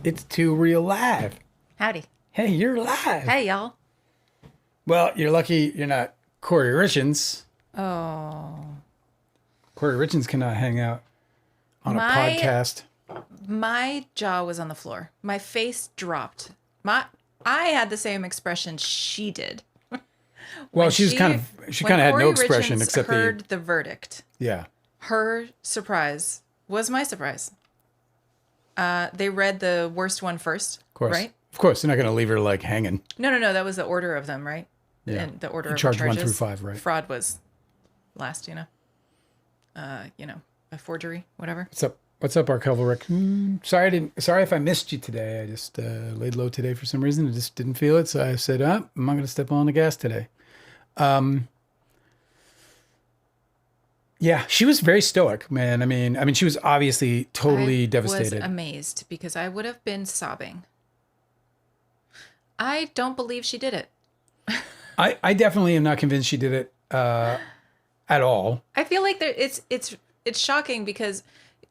It's Too Real Live. Howdy. Hey, you're live. Hey, y'all. Well, you're lucky you're not Kouri Richens. Oh. Kouri Richens cannot hang out on a podcast. My jaw was on the floor. My face dropped. I had the same expression she did. Well, she kind of had no expression except heard the verdict. Yeah. Her surprise was my surprise. They read the worst one first, Of course. right? Of course, they're not going to leave her like hanging. No. That was the order of them, right? Yeah. And the order of Charge charges. 1 through 5, right? Fraud was last, a forgery, whatever. What's up, Archival Rick? Sorry if I missed you today. I just laid low today for some reason. I just didn't feel it, so I said, I'm not going to step on the gas today. Yeah, she was very stoic, man. I mean, she was obviously totally devastated. I was amazed because I would have been sobbing. I don't believe she did it. I definitely am not convinced she did it at all. I feel like it's shocking because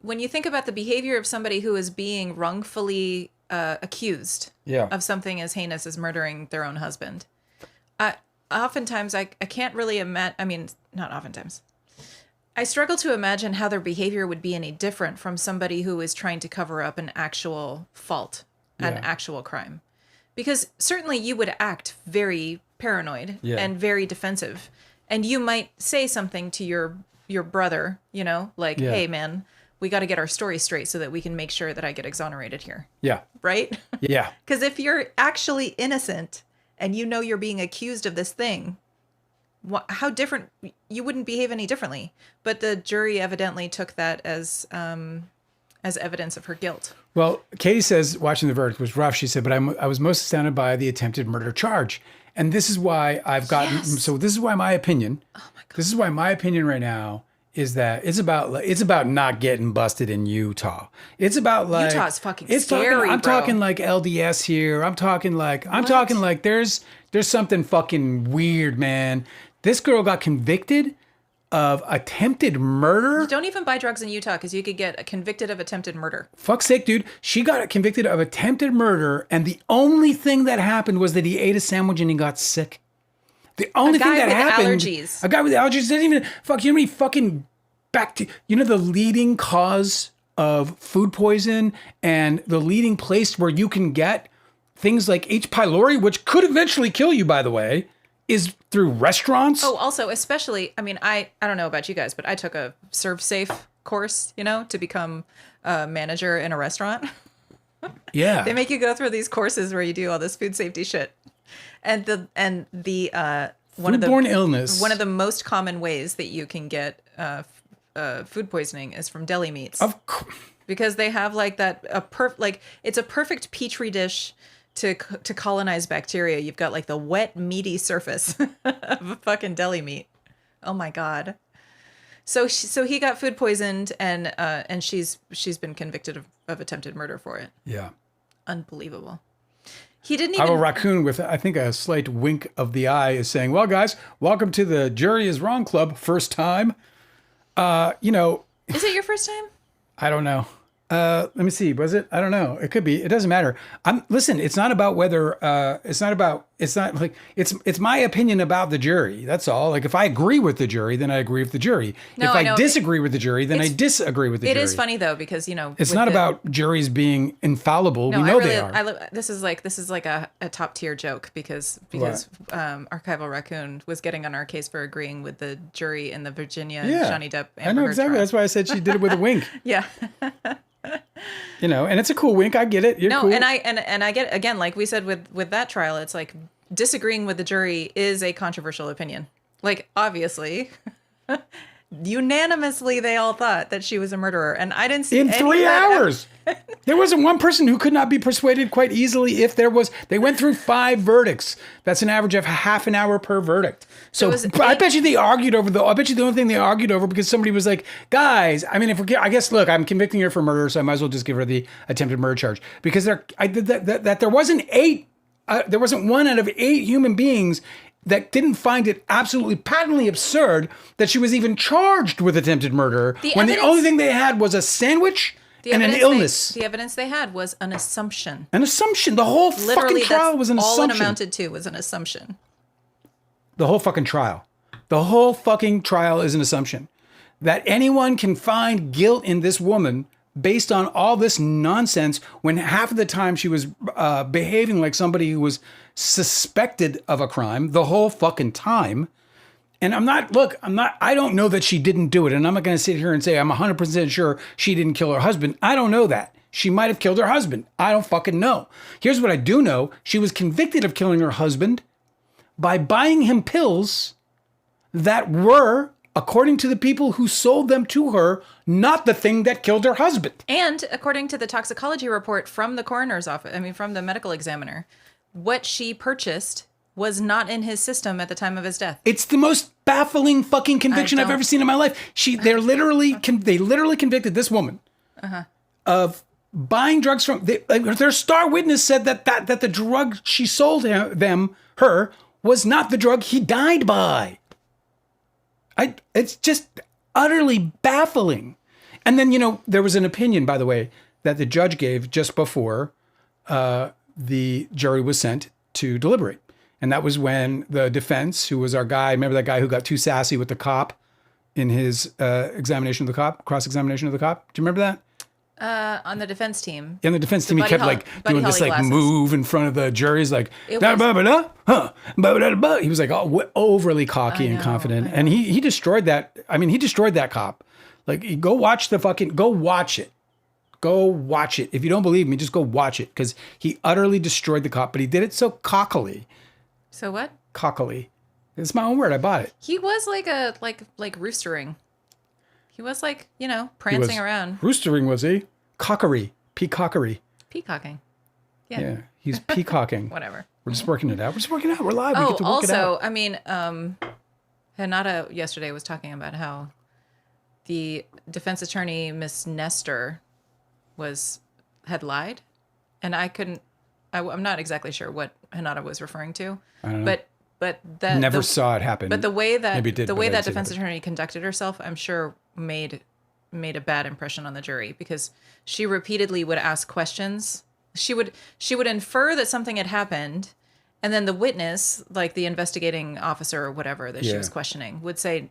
when you think about the behavior of somebody who is being wrongfully accused of something as heinous as murdering their own husband, oftentimes I can't really imagine. I mean, not oftentimes. I struggle to imagine how their behavior would be any different from somebody who is trying to cover up an actual fault, an actual crime. Because certainly you would act very paranoid and very defensive. And you might say something to your brother, like, hey, man, we got to get our story straight so that we can make sure that I get exonerated here. Yeah. Right? Yeah. Because if you're actually innocent and you're being accused of this thing, how different, you wouldn't behave any differently. But the jury evidently took that as evidence of her guilt. Well, Katie says watching the verdict was rough. She said, but I was most astounded by the attempted murder charge. And this is why I've gotten, so this is why my opinion, this is why my opinion right now is that it's about not getting busted in Utah. It's about like, Utah's fucking scary, I'm talking like LDS here. I'm talking like there's something fucking weird, man. This girl got convicted of attempted murder. Don't even buy drugs in Utah because you could get convicted of attempted murder. Fuck's sake, dude. She got convicted of attempted murder, and the only thing that happened was that he ate a sandwich and he got sick. The only thing that happened... Allergies. A guy with allergies doesn't even... Fuck, you know how many fucking the leading cause of food poison and the leading place where you can get things like H. pylori, which could eventually kill you, by the way, is through restaurants. Oh, also, especially, I mean, I don't know about you guys, but I took a Serve Safe course, to become a manager in a restaurant. Yeah. They make you go through these courses where you do all this food safety shit. And the foodborne illness. One of the most common ways that you can get food poisoning is from deli meats. Of course. Because they have like that it's a perfect petri dish to colonize bacteria. You've got like the wet, meaty surface of a fucking deli meat. Oh my God. So he got food poisoned and she's been convicted of attempted murder for it. Yeah. Unbelievable. He didn't even... I have a raccoon with, I think, a slight wink of the eye is saying, well, guys, welcome to the Jury is Wrong Club. First time. Is it your first time? I don't know. Let me see. Was it? I don't know. It could be. It doesn't matter. Listen, it's not about whether, it's my opinion about the jury. That's all. Like if I agree with the jury, then I agree with the jury. No, if I disagree with the jury, then I disagree with the jury. It is funny though, because, it's not about juries being infallible. No, we know they are. This is like a top tier joke because Archival Raccoon was getting on our case for agreeing with the jury in the Virginia Johnny Depp Amber I know Heard exactly. trial. That's why I said she did it with a wink. Yeah. And it's a cool wink. I get it. You're cool. And I get, again, like we said with that trial, it's like disagreeing with the jury is a controversial opinion. Like, obviously, unanimously, they all thought that she was a murderer. And I didn't see in 3 hours. There wasn't one person who could not be persuaded quite easily if there was. They went through 5 verdicts. That's an average of half an hour per verdict. So I bet you they argued over I bet you the only thing they argued over because somebody was like, guys, I mean, I guess, look, I'm convicting her for murder, so I might as well just give her the attempted murder charge because there wasn't one out of 8 human beings that didn't find it absolutely patently absurd that she was even charged with attempted murder the only thing they had was a sandwich and an illness. The evidence they had was an assumption. An assumption. The whole fucking trial was an assumption. All it amounted to was an assumption. The whole fucking trial. The whole fucking trial is an assumption. That anyone can find guilt in this woman based on all this nonsense when half of the time she was behaving like somebody who was suspected of a crime the whole fucking time. And I don't know that she didn't do it. And I'm not going to sit here and say I'm 100% sure she didn't kill her husband. I don't know that. She might have killed her husband. I don't fucking know. Here's what I do know. She was convicted of killing her husband by buying him pills that were, according to the people who sold them to her, not the thing that killed her husband. And according to the toxicology report from the coroner's office, from the medical examiner, what she purchased was not in his system at the time of his death. It's the most baffling fucking conviction I've ever seen in my life. They literally convicted this woman of buying drugs from. Their star witness said that the drug she sold her was not the drug he died by. It's just utterly baffling. And then, there was an opinion, by the way, that the judge gave just before the jury was sent to deliberate. And that was when the defense, who was our guy, remember that guy who got too sassy with the cop in his cross-examination of the cop? Do you remember that? On the defense team. In the defense team, he kept doing this move in front of the jury. He's like, he was like overly cocky and confident. And he destroyed that. I mean, he destroyed that cop. Like, go watch it. Go watch it. If you don't believe me, just go watch it. Because he utterly destroyed the cop, but he did it so cockily. So what? Cockily. It's my own word. I bought it. He was like roostering. He was prancing around. Roostering, was he? Cockery. Peacockery. Peacocking. Yeah, he's peacocking. Whatever. We're just working it out. We're live. We get to work it out. Hinata yesterday was talking about how the defense attorney, Miss Nestor, had lied. And I'm not exactly sure what Hinata was referring to. I don't know. But that never saw it happen. But the way that defense attorney conducted herself, I'm sure made a bad impression on the jury, because she repeatedly would ask questions. She would infer that something had happened, and then the witness, like the investigating officer or whatever that she was questioning, would say,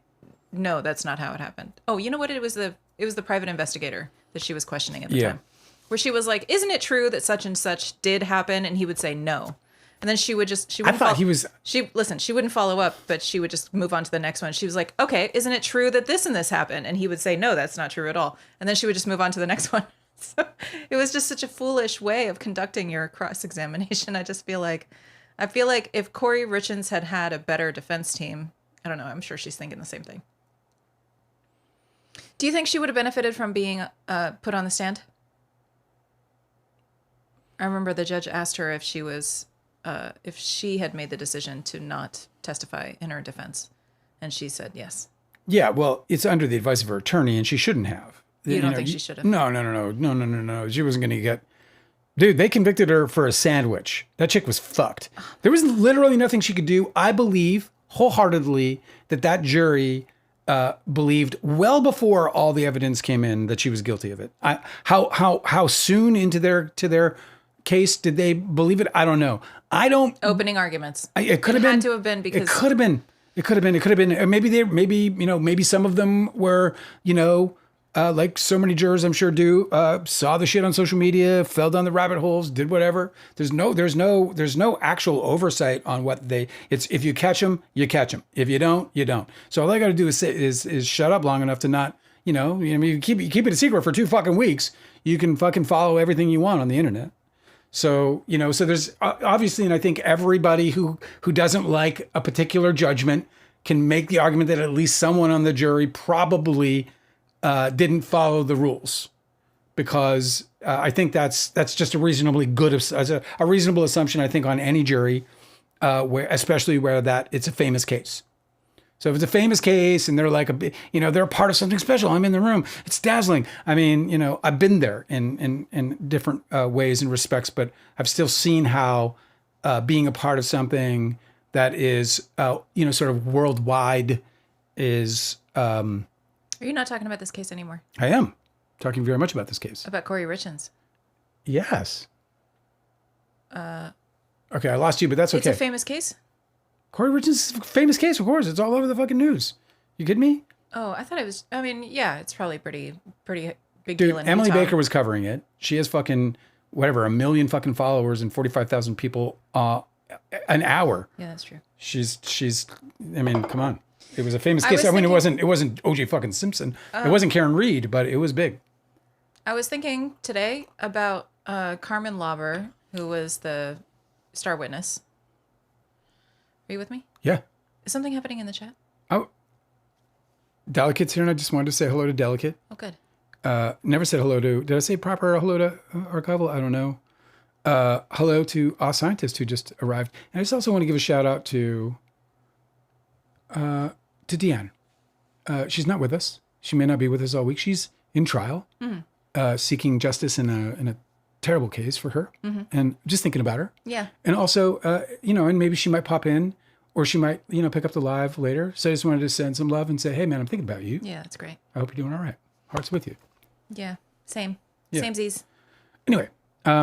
"No, that's not how it happened." Oh, you know what? It was the private investigator that she was questioning at the time, where she was like, "Isn't it true that such and such did happen?" And he would say, "No." And then she wouldn't follow up, but she would just move on to the next one. She was like, "Okay, isn't it true that this and this happened?" And he would say, "No, that's not true at all." And then she would just move on to the next one. So it was just such a foolish way of conducting your cross-examination. I feel like if Kouri Richens had a better defense team, I don't know, I'm sure she's thinking the same thing. Do you think she would have benefited from being put on the stand? I remember the judge asked her if she had made the decision to not testify in her defense, and she said yes. Yeah, well, it's under the advice of her attorney, and she shouldn't have. You don't think she should have? No. She wasn't going to get... Dude, they convicted her for a sandwich. That chick was fucked. There was literally nothing she could do. I believe wholeheartedly that jury believed well before all the evidence came in that she was guilty of it. How soon into their case did they believe it? I don't know. Opening arguments. It could have been. Had to have been because it could have been. Maybe some of them were, like so many jurors I'm sure do, saw the shit on social media, fell down the rabbit holes, did whatever. There's no actual oversight on what it's if you catch them, you catch them. If you don't, you don't. So all I got to do is shut up long enough to not, you keep it a secret for 2 fucking weeks. You can fucking follow everything you want on the internet. So, so there's obviously, and I think everybody who doesn't like a particular judgment can make the argument that at least someone on the jury probably didn't follow the rules, because I think that's just a reasonably good, a reasonable assumption, I think, on any jury, especially where it's a famous case. So if it's a famous case and they're like they're a part of something special, I'm in the room, it's dazzling. I mean, I've been there in different ways and respects, but I've still seen how being a part of something that is, sort of worldwide is. Are you not talking about this case anymore? I am. talking very much about this case. About Kouri Richens. Yes. Okay, I lost you, but that's okay. It's a famous case? Kouri Richens is a famous case, of course. It's all over the fucking news. You kidding me? Oh, I thought it was... I mean, yeah, it's probably pretty big Dude, deal in Emily Utah. Baker was covering it. She has fucking, whatever, 1 million fucking followers and 45,000 people an hour. Yeah, that's true. She's. I mean, come on. It was a famous case. It wasn't O.J. fucking Simpson. It wasn't Karen Reed, but it was big. I was thinking today about Carmen Lauber, who was the star witness. Are you with me? Yeah. Is something happening in the chat? Oh, Delicate's here, and I just wanted to say hello to Delicate. Oh, good. Never said hello to. Did I say proper hello to Archival? I don't know. Hello to our scientist who just arrived, and I just also want to give a shout out to Deanne. She's not with us. She may not be with us all week. She's in trial, seeking justice in a terrible case for her, and just thinking about her. Yeah. And also, and maybe she might pop in, or she might, pick up the live later. So I just wanted to send some love and say, hey, man, I'm thinking about you. Yeah, that's great. I hope you're doing all right. Heart's with you. Yeah, same. Yeah. Samesies. Anyway,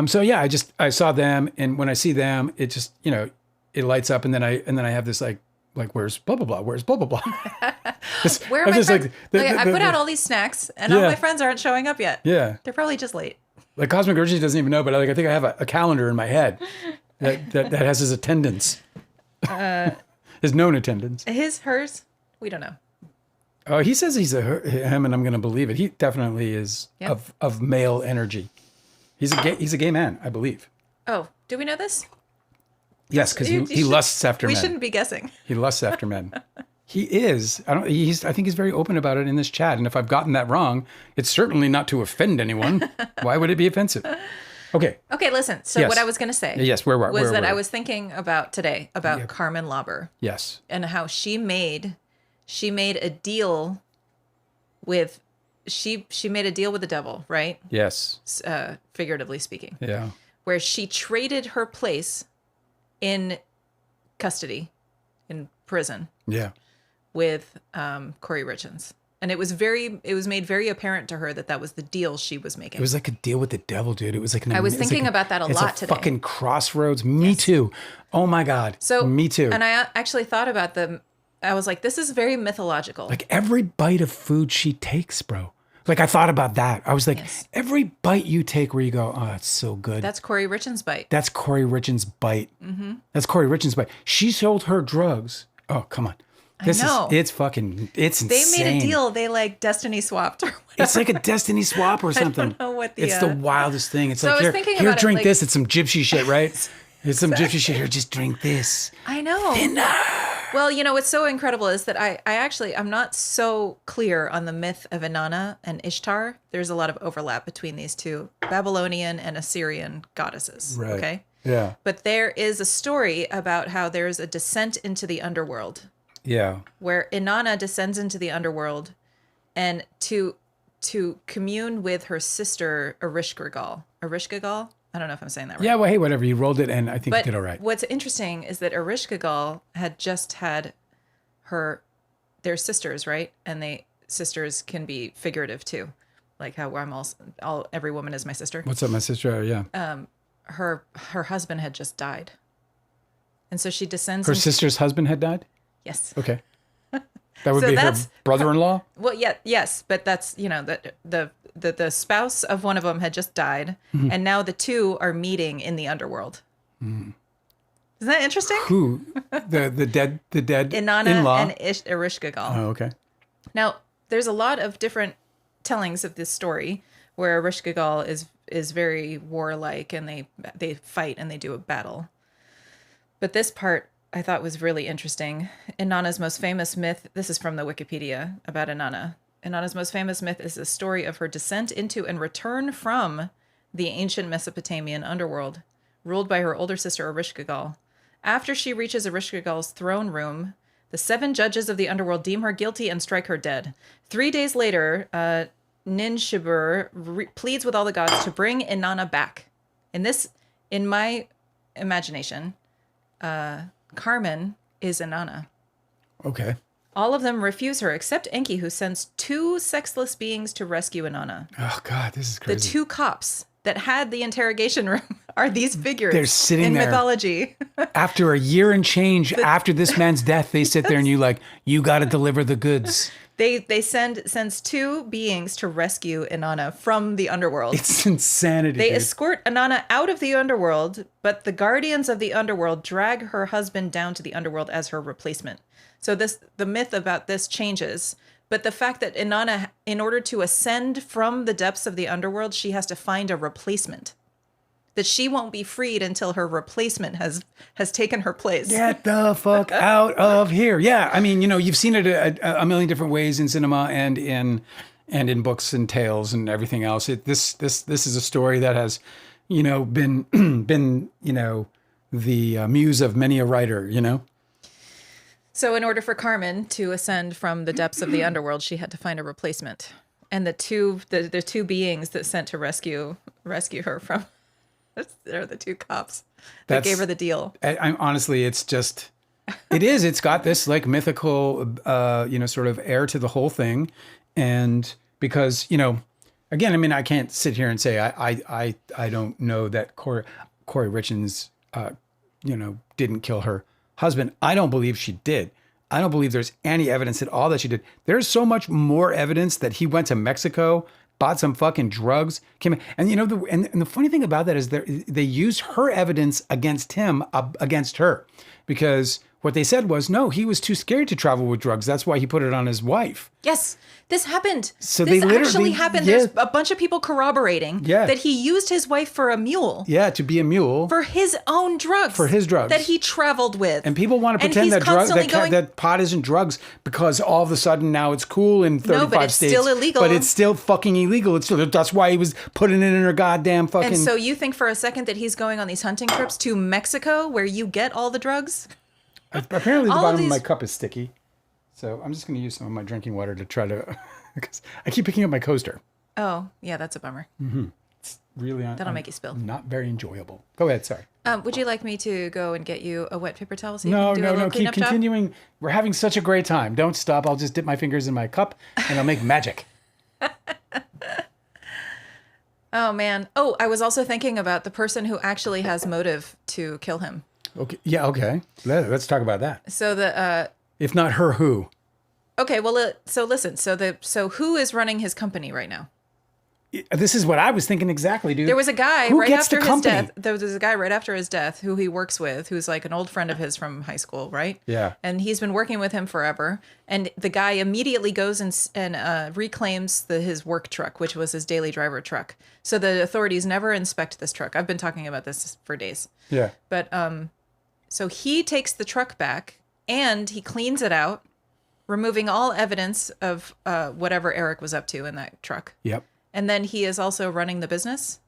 so yeah, I saw them, and when I see them, it just, it lights up, and then I have this like where's blah blah blah, where's blah blah blah. Where are my friends? I put out all these snacks, and all my friends aren't showing up yet. Yeah, they're probably just late. Like Cosmic Urgency doesn't even know, but I think I have a calendar in my head that has his attendance, his known attendance. Hers, we don't know. Oh, he says he's him, and I'm going to believe it. He definitely is of male energy. He's a gay man, I believe. Oh, do we know this? Yes, because he lusts after men. We shouldn't be guessing. He lusts after men. He is. I think he's very open about it in this chat. And if I've gotten that wrong, it's certainly not to offend anyone. Why would it be offensive? Okay. Okay, listen. So Yes. what I was going to say I was thinking about today about Carmen Lauber. Yes. And how she made a deal with she made a deal with the devil, right? Yes. Figuratively speaking. Yeah. Where she traded her place in custody, in prison. Yeah. With Kouri Richens. And it was made very apparent to her that was the deal she was making. It was like a deal with the devil, dude. It was like I was thinking about that a lot today. Fucking crossroads. Me too. Oh my God. So me too. And I actually thought about I was like, this is very mythological. Like every bite of food she takes, bro. Like I thought about that. I was like, every bite you take where you go, oh, it's so good. That's Kouri Richens' bite. That's Kouri Richens' bite. Mm-hmm. That's Kouri Richens' bite. She sold her drugs. Oh, come on. It's insane. They made a deal. They like destiny swapped or whatever. It's like a destiny swap or something. I don't know what it's the wildest thing. It's so like, here, drink this. It's some gypsy shit, right? It's some gypsy shit. Here, just drink this. I know. Thinner. Well, what's so incredible is that I'm not so clear on the myth of Inanna and Ishtar. There's a lot of overlap between these two Babylonian and Assyrian goddesses. Right. Okay. Yeah. But there is a story about how there's a descent into the underworld. Yeah. Where Inanna descends into the underworld and to commune with her sister Ereshkigal. Ereshkigal? I don't know if I'm saying that right. Yeah, well, hey, whatever. You rolled it, and I think you did all right. What's interesting is that Ereshkigal had just had their sisters, right? And sisters can be figurative too. Like how I'm every woman is my sister. What's up, my sister? Yeah. Her husband had just died. And so she descends. Her sister's husband had died? Yes. Okay. That would be her brother-in-law? Well, yeah, yes, but that's, the spouse of one of them had just died, and now the two are meeting in the underworld. Mm. Isn't that interesting? Who? The dead Inanna in-law? And Ereshkigal. Oh, okay. Now, there's a lot of different tellings of this story where Ereshkigal is very warlike, and they fight and they do a battle. But this part I thought was really interesting. Inanna's most famous myth, this is from the Wikipedia about Inanna. Inanna's most famous myth is the story of her descent into and return from the ancient Mesopotamian underworld, ruled by her older sister Ereshkigal. After she reaches Ereshkigal's throne room, the 7 judges of the underworld deem her guilty and strike her dead. 3 days later, Ninshibur pleads with all the gods to bring Inanna back. In my imagination, Carmen is Inanna. Okay. All of them refuse her, except Enki, who sends 2 sexless beings to rescue Inanna. Oh, God, this is crazy. The 2 cops that had the interrogation room are these figures. They're sitting in there. Mythology. After a year and change after this man's death, they sit there and you got to deliver the goods. They sends 2 beings to rescue Inanna from the underworld. It's insanity. They escort Inanna out of the underworld, but the guardians of the underworld drag her husband down to the underworld as her replacement. So the myth about this changes, but the fact that Inanna, in order to ascend from the depths of the underworld, she has to find a replacement. That she won't be freed until her replacement has taken her place. Get the fuck out of here. Yeah, I mean, you've seen it a million different ways in cinema and in books and tales and everything else. This is a story that has, been the muse of many a writer, So in order for Carmen to ascend from the depths of the underworld, she had to find a replacement. And the two beings that sent to rescue her from, they're the 2 cops that gave her the deal. I'm honestly, it's got this like mythical, sort of air to the whole thing. And because, again, I mean, I can't sit here and say, I don't know that Kouri Richens, didn't kill her husband. I don't believe she did. I don't believe there's any evidence at all that she did. There's so much more evidence that he went to Mexico, bought some fucking drugs, came, and the funny thing about that is they used her evidence against him, against her, because what they said was, no, he was too scared to travel with drugs. That's why he put it on his wife. Yes, this happened. So this they actually happened. Yeah. There's a bunch of people corroborating that he used his wife for a mule. Yeah, to be a mule. For his own drugs. For his drugs. That he traveled with. And people want to pretend that pot isn't drugs because all of a sudden now it's cool in 35 states. No, but it's still illegal. But it's still fucking illegal. That's why he was putting it in her goddamn fucking... And so you think for a second that he's going on these hunting trips to Mexico where you get all the drugs? Apparently the bottom of my cup is sticky. So I'm just going to use some of my drinking water to try to... because I keep picking up my coaster. Oh, yeah, that's a bummer. Mm-hmm. It's really... That'll make you spill. Not very enjoyable. Go ahead, sorry. Would you like me to go and get you a wet paper towel so you can do a little keep continuing. Job? We're having such a great time. Don't stop. I'll just dip my fingers in my cup and I'll make magic. Oh, man. Oh, I was also thinking about the person who actually has motive to kill him. Okay. Yeah, okay. Let's talk about that. So if not her, who? Okay, well, so listen. So who is running his company right now? This is what I was thinking exactly, dude. There was a guy right after his death. There was a guy right after his death who he works with, who's like an old friend of his from high school, right? Yeah. And he's been working with him forever. And the guy immediately goes and reclaims his work truck, which was his daily driver truck. So the authorities never inspect this truck. I've been talking about this for days. Yeah. But so he takes the truck back and he cleans it out, removing all evidence of whatever Eric was up to in that truck. Yep. And then he is also running the business.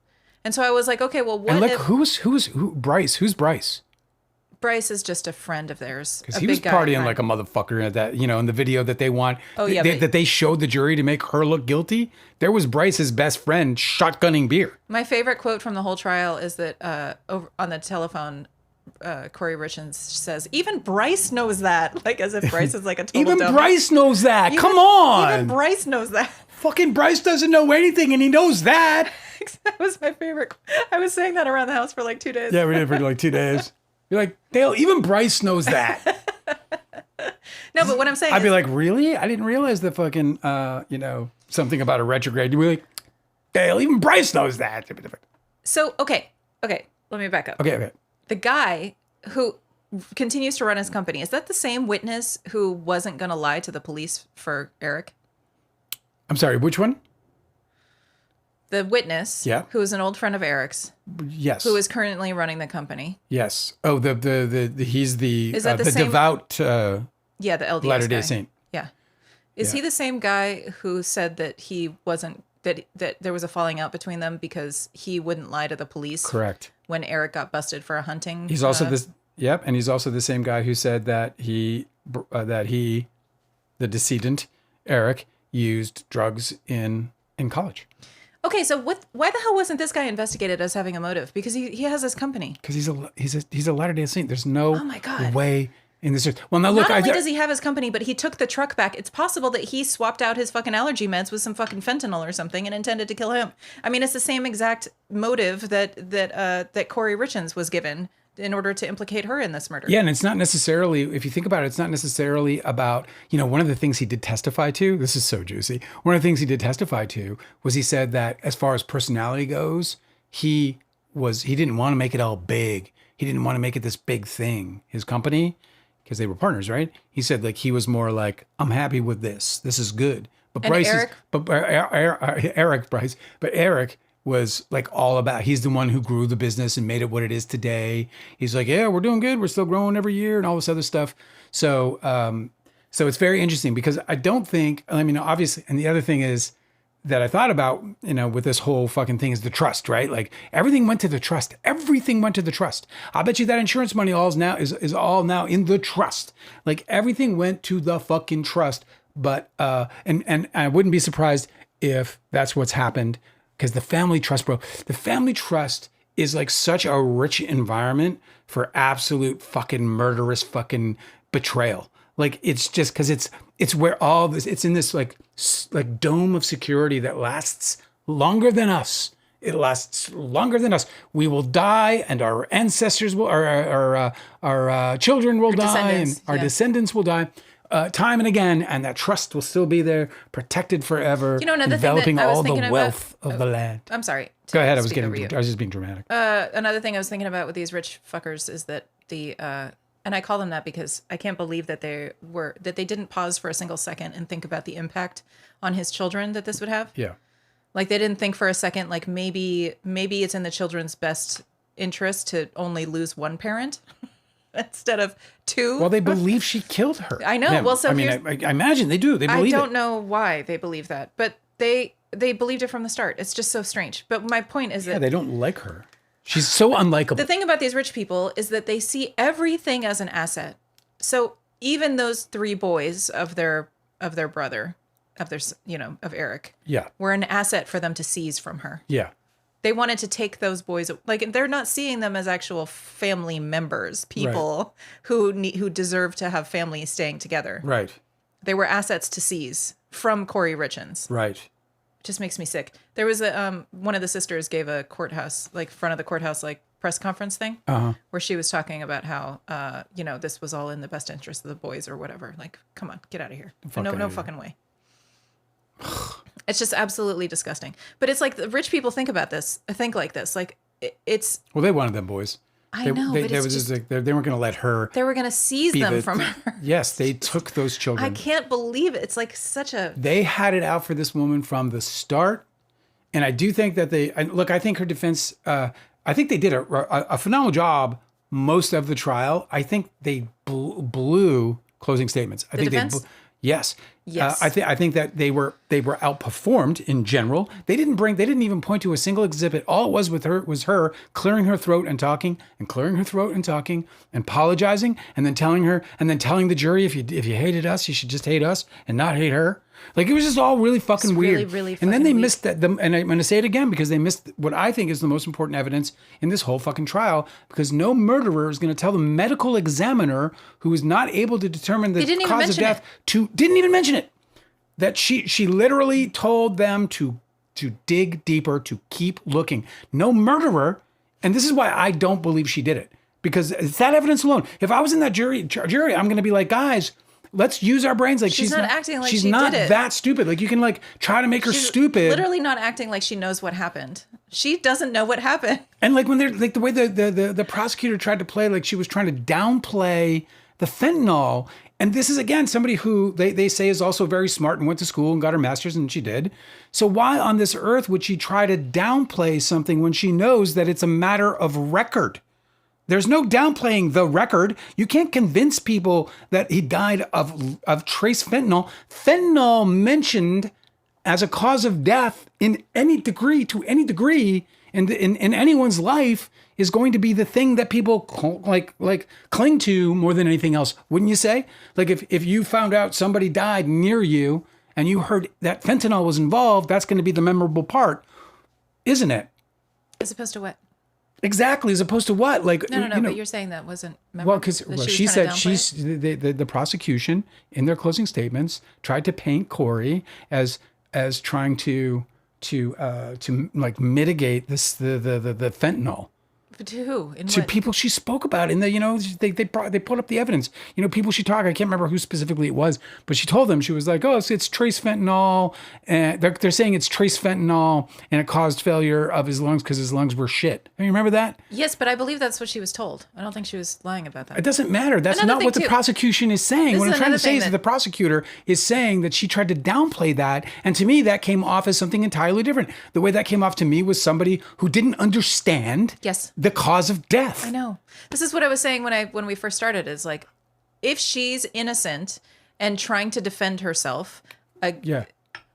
And so I was like, okay, well, what and look, who's Bryce? Who's Bryce? Bryce is just a friend of theirs. Because he was partying like a motherfucker at that, in the video that they want. Oh, yeah. That they showed the jury to make her look guilty. There was Bryce's best friend shotgunning beer. My favorite quote from the whole trial is that over on the telephone, Kouri Richens says, even Bryce knows that. Like as if Bryce is like a total Even dumb. Bryce knows that. Come on. Even Bryce knows that. Fucking Bryce doesn't know anything and he knows that. That was my favorite. I was saying that around the house for like 2 days. Yeah, we did for like 2 days. You're like, Dale, even Bryce knows that. No, but what I'm saying I'd be like, really? I didn't realize the fucking, something about a retrograde. You'd be like, Dale, even Bryce knows that. So, okay. Let me back up. Okay. The guy who continues to run his company, is that the same witness who wasn't going to lie to the police for Eric? I'm sorry, which one? The witness, who is an old friend of Eric's. Yes. Who is currently running the company. Yes. Oh, he's the is that the same? Devout the LDS Latter-day guy. Saint. Yeah. Is he the same guy who said that he wasn't that there was a falling out between them because he wouldn't lie to the police? Correct. When Eric got busted for a hunting. He's also and he's also the same guy who said that the decedent, Eric, used drugs in college. Okay, so why the hell wasn't this guy investigated as having a motive? Because he has his company. Because he's a Latter-day Saint. There's no way in this. Well, now look, not only does he have his company, but he took the truck back. It's possible that he swapped out his fucking allergy meds with some fucking fentanyl or something and intended to kill him. I mean, it's the same exact motive that Kouri Richens was given in order to implicate her in this murder. Yeah, and it's not necessarily, if you think about it, it's not necessarily about, one of the things he did testify to, this is so juicy, one of the things he did testify to was he said that as far as personality goes, he didn't want to make it all big. He didn't want to make it this big thing, his company, because they were partners, right? He said like he was more like, I'm happy with this. This is good. But Eric was like all about, he's the one who grew the business and made it what it is today. He's like, yeah, we're doing good. We're still growing every year and all this other stuff. So it's very interesting because I don't think, obviously, and the other thing is that I thought about, with this whole fucking thing is the trust, right? Like everything went to the trust. Everything went to the trust. I bet you that insurance money is all now in the trust. Like everything went to the fucking trust. But, and I wouldn't be surprised if that's what's happened. Because the family trust is like such a rich environment for absolute fucking murderous fucking betrayal. Like it's just because it's where all this, it's in this like dome of security that lasts longer than us. It lasts longer than us. We will die, and our ancestors will, our children will die, and our descendants will die. Time and again, and that trust will still be there, protected forever, developing all the wealth of the land. I'm sorry. Go ahead. I was just being dramatic. Another thing I was thinking about with these rich fuckers is that and I call them that because I can't believe that they didn't pause for a single second and think about the impact on his children that this would have. Yeah. Like they didn't think for a second, like maybe it's in the children's best interest to only lose one parent. Instead of two. Well, they believe she killed her. I know. Well, so I imagine they do. They believe it. I don't know why they believe that, but they believed it from the start. It's just so strange. But my point is that they don't like her. She's so unlikable. The thing about these rich people is that they see everything as an asset. So even those three boys of their brother, of Eric, were an asset for them to seize from her. Yeah. They wanted to take those boys, like they're not seeing them as actual family members, people who deserve to have families staying together. Right. They were assets to seize from Kouri Richens. Right. It just makes me sick. There was one of the sisters gave a courthouse, like front of the courthouse, like press conference thing, where she was talking about how, this was all in the best interest of the boys or whatever. Like, come on, get out of here. No fucking way. It's just absolutely disgusting. But it's like the rich people think like this. Like it's. Well, they wanted them boys. I know, but they weren't going to let her. They were going to seize them from her. Yes, they took those children. I can't believe it. It's like such a. They had it out for this woman from the start, and I do think that I think her defense. I think they did a phenomenal job most of the trial. I think they blew closing statements. I think defense? Yes. Yes. I think that they were outperformed in general. They didn't even point to a single exhibit. All it was her clearing her throat and talking and clearing her throat and talking and apologizing and then telling the jury if you hated us, you should just hate us and not hate her. Like it was just all really fucking weird. Really and then they weak. missed that. And I'm going to say it again because they missed what I think is the most important evidence in this whole fucking trial. Because no murderer is going to tell the medical examiner who was not able to determine the cause of death didn't even mention it. That she literally told them to dig deeper, to keep looking. No murderer, and this is why I don't believe she did it. Because it's that evidence alone. If I was in that jury, I'm going to be like, guys, let's use our brains. Like she's not acting like she's she not did it. that stupid. Like you can like try to make her stupid. Literally not acting like she knows what happened. She doesn't know what happened. And like when they're like the way the prosecutor tried to play, like she was trying to downplay the fentanyl. And this is again somebody who they say is also very smart and went to school and got her master's, and she did. So why on this earth would she try to downplay something when she knows that it's a matter of record? There's no downplaying the record. You can't convince people that he died of trace fentanyl. Fentanyl mentioned as a cause of death in any degree, to any degree, in anyone's life is going to be the thing that people cling to more than anything else. Wouldn't you say? Like if you found out somebody died near you and you heard that fentanyl was involved, that's going to be the memorable part, isn't it? As opposed to what? Exactly, as opposed to what? Like, No, you know, but you're saying that wasn't... well, because she said the prosecution in their closing statements tried to paint Kouri as trying to like mitigate the fentanyl. But to who? To people she spoke about in the, you know, they put up the evidence. You know, people she talked, I can't remember who specifically it was, but she told them, she was like, oh, it's trace fentanyl. And they're saying it's trace fentanyl and it caused failure of his lungs because his lungs were shit. You remember that? Yes, but I believe that's what she was told. I don't think she was lying about that. It doesn't matter. That's not what the prosecution is saying. What I'm trying to say is that the prosecutor is saying that she tried to downplay that. And to me, that came off as something entirely different. The way that came off to me was somebody who didn't understand the cause of death. I know. This is what I was saying when we first started, is like, if she's innocent and trying to defend herself,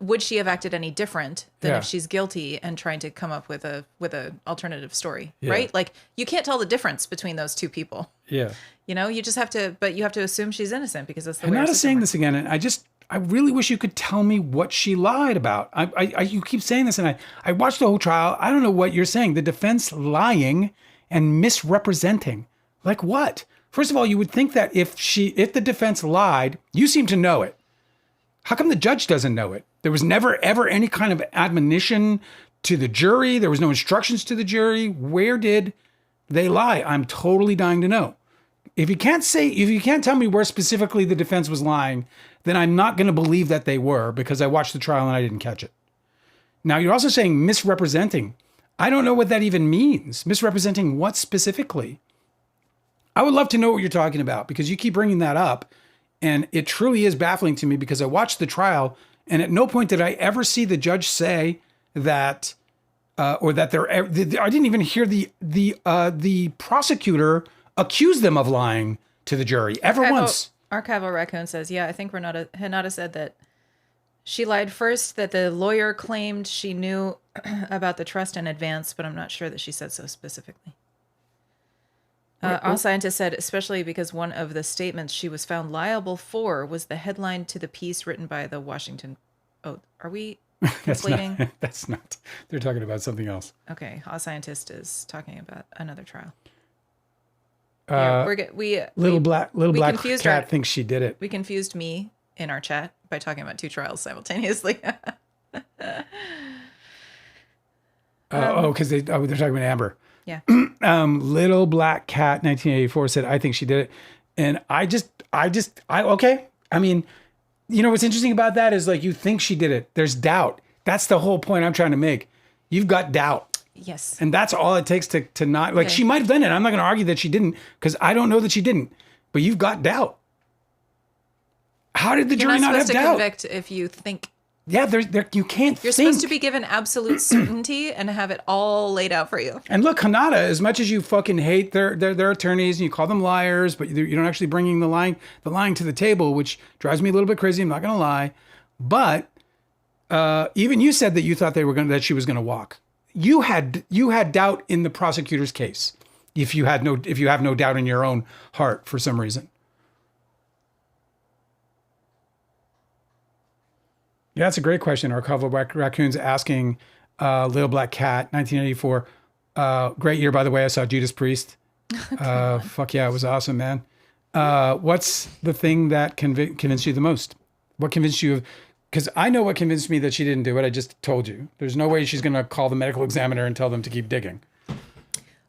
would she have acted any different than if she's guilty and trying to come up with a alternative story, right? Like, you can't tell the difference between those two people. Yeah. You know, you just have to, but you have to assume she's innocent because that's the way. I'm not saying this again, and I really wish you could tell me what she lied about. You keep saying this, and I watched the whole trial. I don't know what you're saying. The defense lying and misrepresenting. Like what? First of all, you would think that if the defense lied, you seem to know it. How come the judge doesn't know it? There was never, ever any kind of admonition to the jury. There was no instructions to the jury. Where did they lie? I'm totally dying to know. If you can't tell me where specifically the defense was lying, then I'm not going to believe that they were, because I watched the trial and I didn't catch it. Now, you're also saying misrepresenting. I don't know what that even means. Misrepresenting what specifically? I would love to know what you're talking about, because you keep bringing that up. And it truly is baffling to me, because I watched the trial and at no point did I ever see the judge say that, or that I didn't even hear the prosecutor accuse them of lying to the jury ever once. Archival Raccoon says, yeah, I think Hinata said that she lied first, that the lawyer claimed she knew about the trust in advance, but I'm not sure that she said so specifically. All Scientists said, especially because one of the statements she was found liable for was the headline to the piece written by the Washington... Oh, are we conflating? That's not. They're talking about something else. Okay, All Scientist is talking about another trial. Little black cat thinks she did it. We confused me in our chat by talking about two trials simultaneously. Because they're talking about Amber. Yeah. Little Black Cat 1984 said, I think she did it. And okay. I mean, you know, what's interesting about that is, like, you think she did it. There's doubt. That's the whole point I'm trying to make. You've got doubt. Yes. And that's all it takes to not, like, she might have done it. I'm not going to argue that she didn't, because I don't know that she didn't, but you've got doubt. How did the jury not have doubt? You're not supposed to convict if you think. Yeah, you can't You're supposed to be given absolute certainty and have it all laid out for you. And look, Hanada, as much as you fucking hate their attorneys and you call them liars, but you don't actually bringing the lying to the table, which drives me a little bit crazy. I'm not going to lie. But even you said that you thought that she was going to walk. You had doubt in the prosecutor's case. If you have no doubt in your own heart for some reason. Yeah, that's a great question. Archival Raccoon's asking, Little Black Cat, 1984. Great year, by the way. I saw Judas Priest. Fuck yeah, it was awesome, man. What's the thing that convinced you the most? What convinced you? Because I know what convinced me that she didn't do it. I just told you. There's no way she's going to call the medical examiner and tell them to keep digging.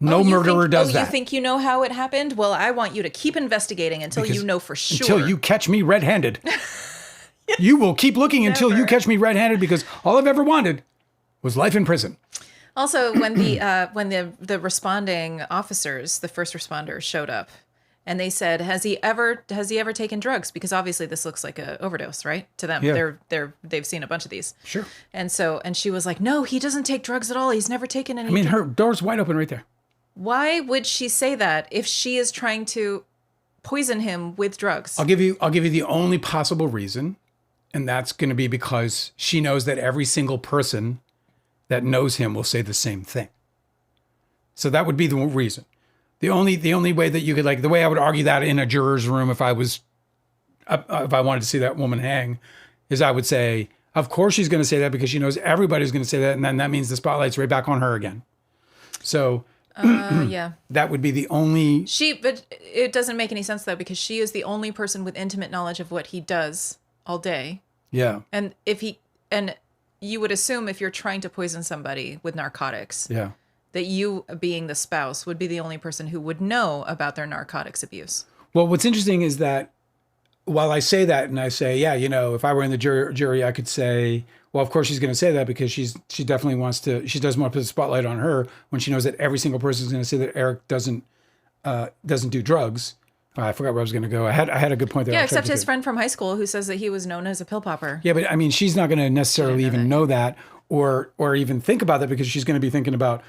No murderer does that. You think you know how it happened? Well, I want you to keep investigating until you know for sure. Until you catch me red-handed. You will keep looking until you catch me red-handed, because all I've ever wanted was life in prison. Also, when the responding officers, the first responders, showed up, and they said, "Has he ever taken drugs?" Because obviously this looks like an overdose, right? To them, they've seen a bunch of these. Sure. And she was like, "No, he doesn't take drugs at all. He's never taken any." I mean, her door's wide open right there. Why would she say that if she is trying to poison him with drugs? I'll give you the only possible reason. And that's going to be because she knows that every single person that knows him will say the same thing. So that would be the reason. The only way that you could, like, the way I would argue that in a juror's room if I wanted to see that woman hang, is I would say, of course she's going to say that, because she knows everybody's going to say that, and then that means the spotlight's right back on her again. So Yeah. That would be the only... But it doesn't make any sense, though, because she is the only person with intimate knowledge of what he does all day. Yeah. And you would assume if you're trying to poison somebody with narcotics, that you, being the spouse, would be the only person who would know about their narcotics abuse. Well, what's interesting is that while I say that and I say, yeah, if I were in the jury, I could say, well, of course she's going to say that because she definitely she doesn't want to put the spotlight on her when she knows that every single person is going to say that Eric doesn't do drugs. I forgot where I was going to go. I had a good point there. Yeah, except his friend from high school who says that he was known as a pill popper. Yeah, but I mean, she's not going to necessarily even know that or even think about that because she's going to be thinking about,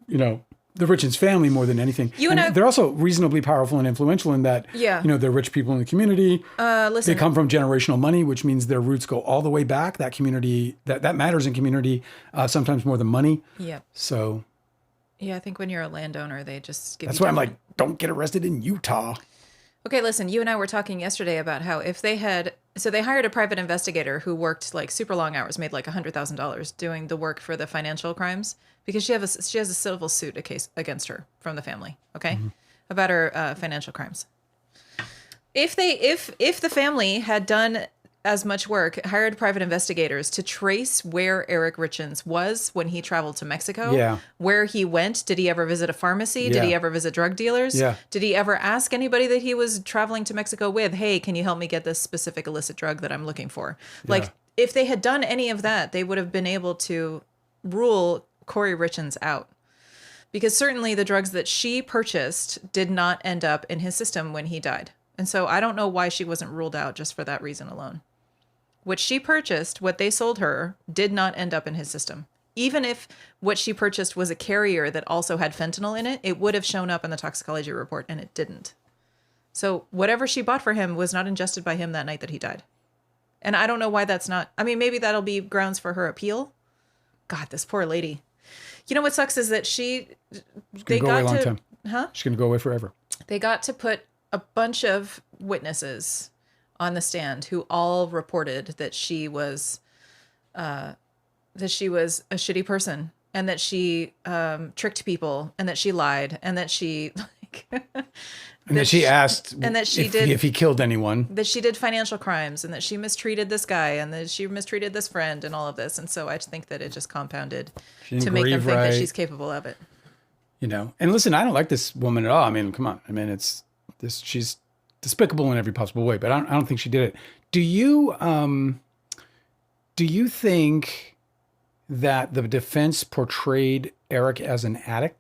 the Richens family more than anything. They're also reasonably powerful and influential in that, they're rich people in the community. Listen, they come from generational money, which means their roots go all the way back. That community, that matters in community, sometimes more than money. Yeah. So. Yeah, I think when you're a landowner, they just give That's why I'm like, don't get arrested in Utah. Okay, listen, you and I were talking yesterday about how if they hired a private investigator who worked like super long hours, made like $100,000 doing the work for the financial crimes, because she has a civil suit against her from the family, okay, about her financial crimes. If the family had done as much work, hired private investigators to trace where Eric Richens was when he traveled to Mexico, where he went. Did he ever visit a pharmacy? Did he ever visit drug dealers? Did he ever ask anybody that he was traveling to Mexico with, hey, can you help me get this specific illicit drug that I'm looking for? Like, if they had done any of that, they would have been able to rule Kouri Richens out. Because certainly the drugs that she purchased did not end up in his system when he died. And so I don't know why she wasn't ruled out just for that reason alone. What she purchased, what they sold her, did not end up in his system. Even if what she purchased was a carrier that also had fentanyl in it, it would have shown up in the toxicology report, and it didn't. So whatever she bought for him was not ingested by him that night that he died. And I don't know why that's not... I mean, maybe that'll be grounds for her appeal. God, this poor lady. You know what sucks is that they got to... Long time. Huh? She's going to go away forever. They got to put a bunch of witnesses on the stand who all reported that she was a shitty person and that she tricked people and that she lied and that she and that she asked and that she did if he killed anyone, that she did financial crimes and that she mistreated this guy and that she mistreated this friend and all of this. And so I think that it just compounded to make them think that she's capable of it. And listen, I don't like this woman at all. I mean, come on. I mean, she's despicable in every possible way, but I don't think she did it. Do you think that the defense portrayed Eric as an addict?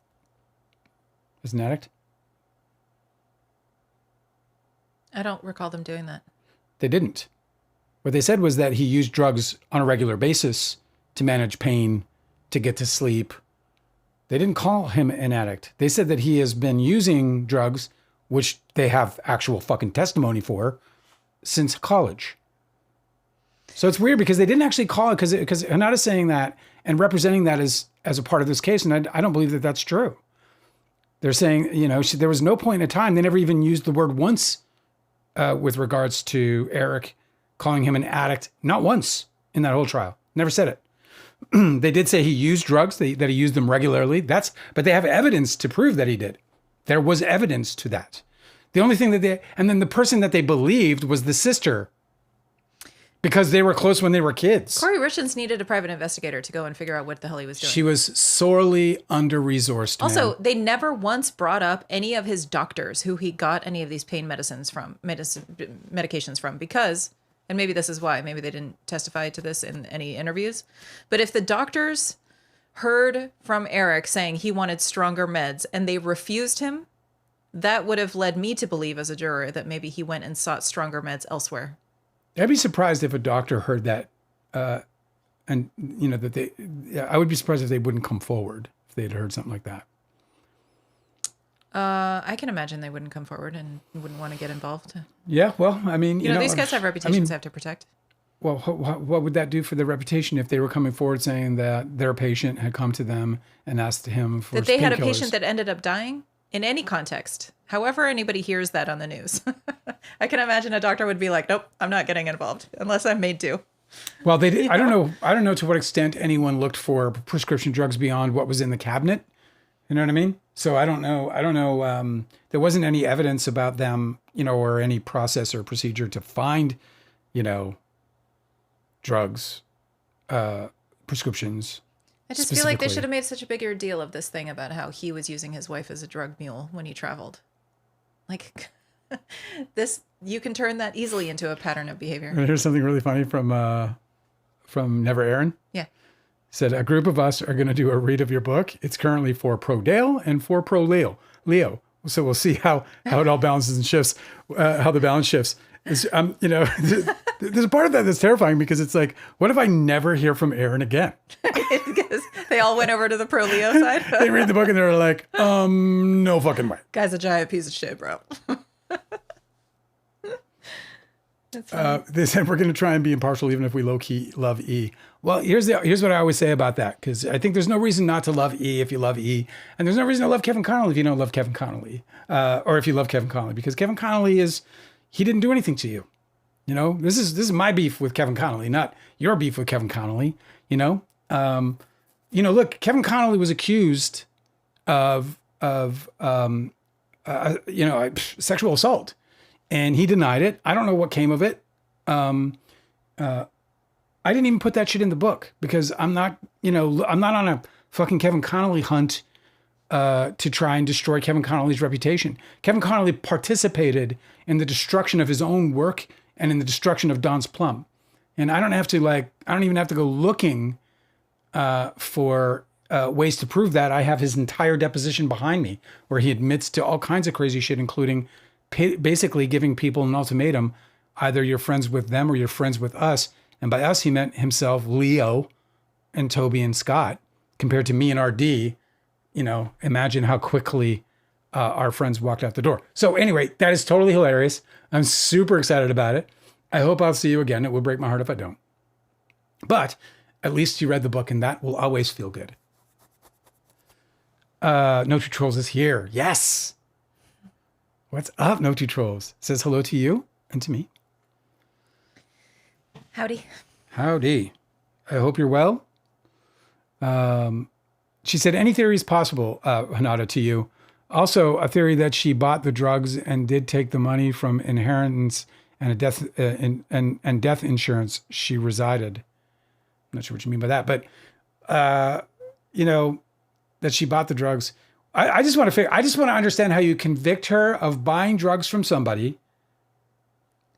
I don't recall them doing that. They didn't. What they said was that he used drugs on a regular basis to manage pain, to get to sleep. They didn't call him an addict. They said that he has been using drugs, which they have actual fucking testimony for, since college. So it's weird because they didn't actually call it because Hanada's saying that and representing that as a part of this case, and I don't believe that that's true. They're saying, there was no point in time, they never even used the word once with regards to Eric, calling him an addict, not once in that whole trial. Never said it. They did say he used drugs, that he used them regularly. But they have evidence to prove that he did. There was evidence to that. The only thing and then the person that they believed was the sister because they were close when they were kids. Kouri Richens needed a private investigator to go and figure out what the hell he was doing. She was sorely under-resourced. Also, they never once brought up any of his doctors who he got any of these pain medications from because, and maybe this is why, maybe they didn't testify to this in any interviews, but if the doctors heard from Eric saying he wanted stronger meds and they refused him, that would have led me to believe as a juror that maybe he went and sought stronger meds elsewhere. I'd be surprised if a doctor heard that, I would be surprised if they wouldn't come forward if they had heard something like that. I can imagine they wouldn't come forward and wouldn't want to get involved. Yeah, well, I mean, these guys have reputations they have to protect. Well, what would that do for their reputation if they were coming forward saying that their patient had come to them and asked him for that they had a patient that ended up dying? In any context, however anybody hears that on the news, I can imagine a doctor would be like, nope, I'm not getting involved unless I'm made to. Well, they did. I don't know to what extent anyone looked for prescription drugs beyond what was in the cabinet. You know what I mean? So I don't know. There wasn't any evidence about them, or any process or procedure to find, drugs, prescriptions. I just feel like they should have made such a bigger deal of this thing about how he was using his wife as a drug mule when he traveled. Like, you can turn that easily into a pattern of behavior. And here's something really funny from Never Aaron. Yeah. Said, a group of us are going to do a read of your book. It's currently for pro Dale and for pro Leo. So we'll see how it all balances and shifts, how the balance shifts. There's a part of that that's terrifying because it's like, what if I never hear from Aaron again? Because they all went over to the pro Leo side. They read the book and they're like, no fucking way. Guy's a giant piece of shit, bro. They said we're going to try and be impartial even if we low-key love E. Well, here's what I always say about that, because I think there's no reason not to love E if you love E, and there's no reason to love Kevin Connolly if you don't love Kevin Connolly, or if you love Kevin Connolly, because Kevin Connolly he didn't do anything to you. This is my beef with Kevin Connolly, not your beef with Kevin Connolly. Look, Kevin Connolly was accused of sexual assault. And he denied it. I don't know what came of it. I didn't even put that shit in the book because I'm not on a fucking Kevin Connolly hunt to try and destroy Kevin Connolly's reputation. Kevin Connolly participated in the destruction of his own work and in the destruction of Don's Plum. And I don't even have to go looking for ways to prove that. I have his entire deposition behind me where he admits to all kinds of crazy shit, including basically giving people an ultimatum: either you're friends with them or you're friends with us. And by us, he meant himself, Leo, and Toby and Scott. Compared to me and RD, imagine how quickly our friends walked out the door. So anyway, that is totally hilarious. I'm super excited about it. I hope I'll see you again. It will break my heart if I don't. But at least you read the book, and that will always feel good. No Two Trolls is here. Yes. What's up, No Two Trolls? Says hello to you and to me. Howdy. Howdy. I hope you're well. She said, any theory is possible, Hanada, to you. Also, a theory that she bought the drugs and did take the money from inheritance and a death and death insurance she resided. I'm not sure what you mean by that, but that she bought the drugs. I just want to understand how you convict her of buying drugs from somebody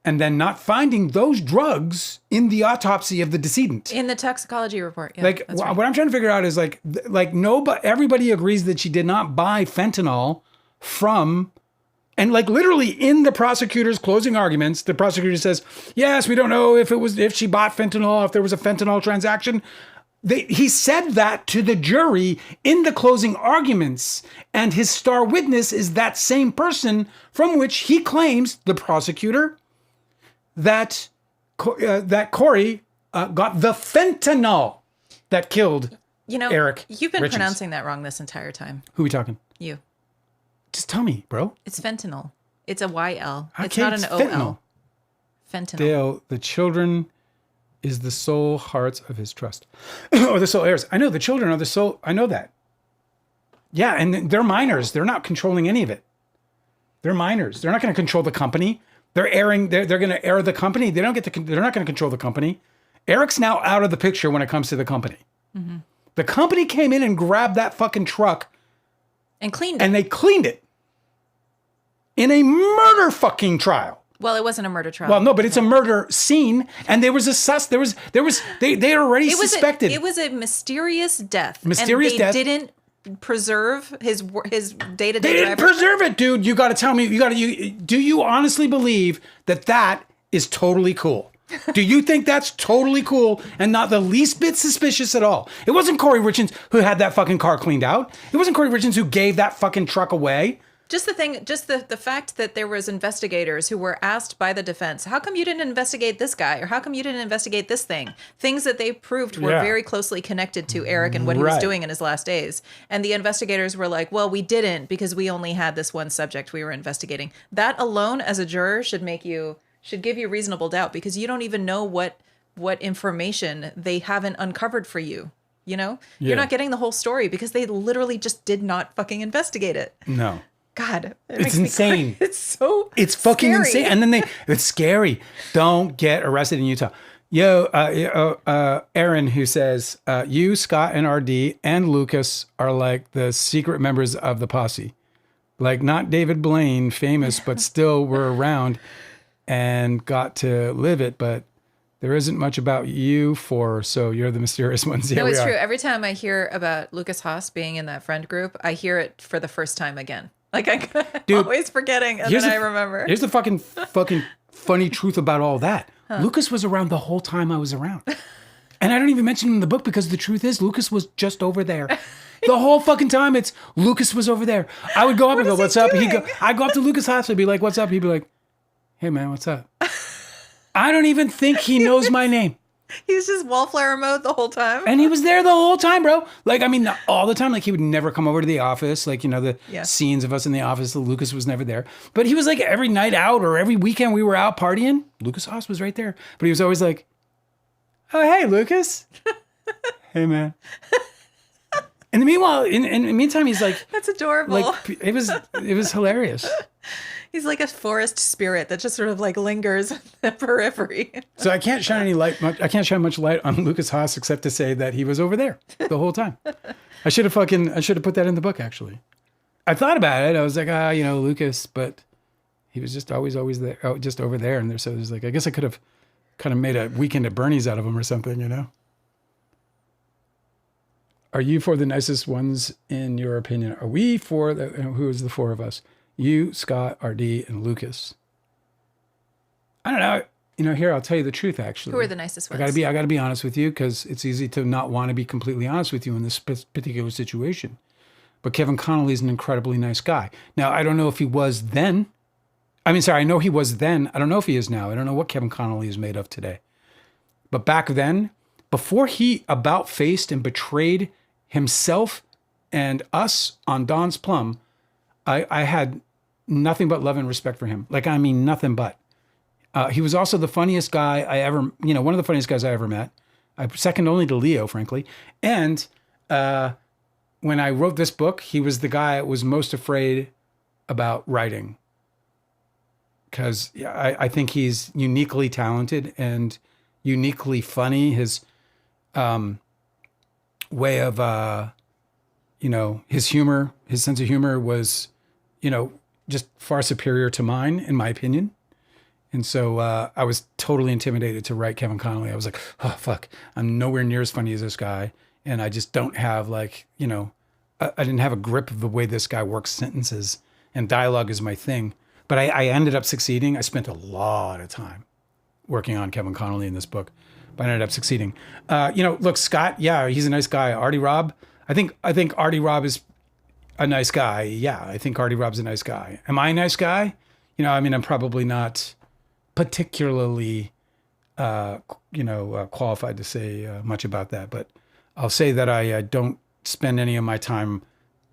and then not finding those drugs in the autopsy of the decedent. In the toxicology report. Yeah, right. What I'm trying to figure out is everybody agrees that she did not buy fentanyl from, and literally in the prosecutor's closing arguments, the prosecutor says, yes, we don't know if she bought fentanyl, if there was a fentanyl transaction. He said that to the jury in the closing arguments, and his star witness is that same person from which he claims, the prosecutor, that Kouri got the fentanyl that killed Eric. You've been Richens. Pronouncing that wrong this entire time. Who are we talking? You. Just tell me, bro. It's fentanyl. It's a YL. It's Okay, not an fentanyl. OL. Fentanyl. Dale, the children is the sole hearts of his trust. Or the sole heirs. I know the children are the sole. I know that. Yeah, and they're minors. They're not controlling any of it. They're minors. They're not going to control the company. They're airing. They're going to air the company. They're not going to control the company. Eric's now out of the picture when it comes to the company. Mm-hmm. The company came in and grabbed that fucking truck and cleaned it. And they cleaned it in a murder fucking trial. Well, it wasn't a murder trial. Well, no, but it's a murder scene, and there was they already suspected. It was a mysterious death. Mysterious death. They didn't preserve his day-to-day. They didn't preserve it, dude. You got to tell me. Do you honestly believe that is totally cool? Do you think that's totally cool and not the least bit suspicious at all? It wasn't Kouri Richens who had that fucking car cleaned out. It wasn't Kouri Richens who gave that fucking truck away. Just the fact that there was investigators who were asked by the defense, how come you didn't investigate this guy? Or how come you didn't investigate this thing? Things that they proved were very closely connected to Eric and what he was doing in his last days. And the investigators were like, well, we didn't because we only had this one subject we were investigating. That alone as a juror should give you reasonable doubt because you don't even know what information they haven't uncovered for you. You know, you're not getting the whole story because they literally just did not fucking investigate it. No. God, it's insane. It's fucking scary. insane. And then it's scary. Don't get arrested in Utah. Aaron, who says, you, Scott, and RD, and Lucas are like the secret members of the posse. Like, not David Blaine, famous, but still were around and got to live it. But there isn't much about you four, so you're the mysterious ones. No, it's true. Every time I hear about Lucas Haas being in that friend group, I hear it for the first time again. Like, I'm always forgetting, and then I remember. Here's the fucking funny truth about all that. Huh. Lucas was around the whole time I was around. And I don't even mention him in the book because the truth is Lucas was just over there. The whole fucking time it's Lucas was over there. I would go up and go, what's up? I'd go up to Lucas Haas and be like, what's up? He'd be like, hey man, what's up? I don't even think he knows my name. He's just wallflower mode the whole time. And he was there the whole time, bro. Like, I mean, all the time. Like, he would never come over to the office. Like, you know, the scenes of us in the office, Lucas was never there. But he was like, every night out or every weekend we were out partying, Lucas Haas was right there. But he was always like, oh, hey, Lucas. Hey, man. And meanwhile, in the meantime, he's like... That's adorable. Like, it was hilarious. He's like a forest spirit that just sort of like lingers in the periphery. So I can't shine much light on Lucas Haas except to say that he was over there the whole time. I should have put that in the book, actually. I thought about it. I was like, Lucas, but he was just always there, just over there. And so it was like, I guess I could have kind of made a weekend at Bernie's out of him or something, you know? Are you for the nicest ones in your opinion? Are we for who is the four of us? You, Scott, RD, and Lucas. I don't know. You know, here, I'll tell you the truth, actually. Who are the nicest ones? I got to be honest with you because it's easy to not want to be completely honest with you in this particular situation. But Kevin Connolly is an incredibly nice guy. Now, I don't know if he was then. I know he was then. I don't know if he is now. I don't know what Kevin Connolly is made of today. But back then, before he about-faced and betrayed himself and us on Don's Plum, I had nothing but love and respect for him. Like, I mean, nothing but. He was also the funniest guy one of the funniest guys I ever met. Second only to Leo, frankly. And when I wrote this book, he was the guy I was most afraid about writing. Because I think he's uniquely talented and uniquely funny. His way of, his humor, his sense of humor was, just far superior to mine, in my opinion. And so I was totally intimidated to write Kevin Connolly. I was like, oh, fuck, I'm nowhere near as funny as this guy. And I just don't have I didn't have a grip of the way this guy works sentences. And dialogue is my thing. But I ended up succeeding. I spent a lot of time working on Kevin Connolly in this book. But I ended up succeeding. Look, Scott, yeah, he's a nice guy. Artie Robb, I think Artie Robb is a nice guy. Yeah, I think Artie Robb's a nice guy. Am I a nice guy? I'm probably not particularly, qualified to say much about that. But I'll say that I don't spend any of my time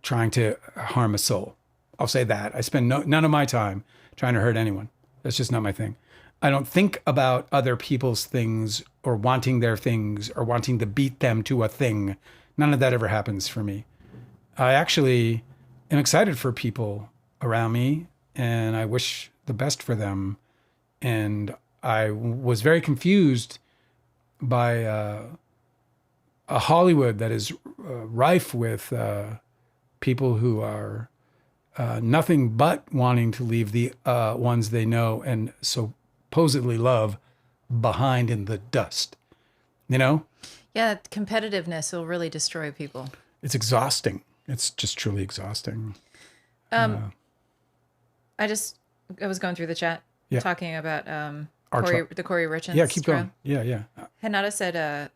trying to harm a soul. I'll say that. I spend none of my time trying to hurt anyone. That's just not my thing. I don't think about other people's things or wanting their things or wanting to beat them to a thing. None of that ever happens for me. I actually am excited for people around me and I wish the best for them. And I was very confused by a Hollywood that is rife with people who are nothing but wanting to leave the ones they know and supposedly love behind in the dust. Yeah, competitiveness will really destroy people. It's exhausting. It's just truly exhausting. I was going through the chat talking about the Kouri Richens. Yeah, keep going. Yeah. Hinata said,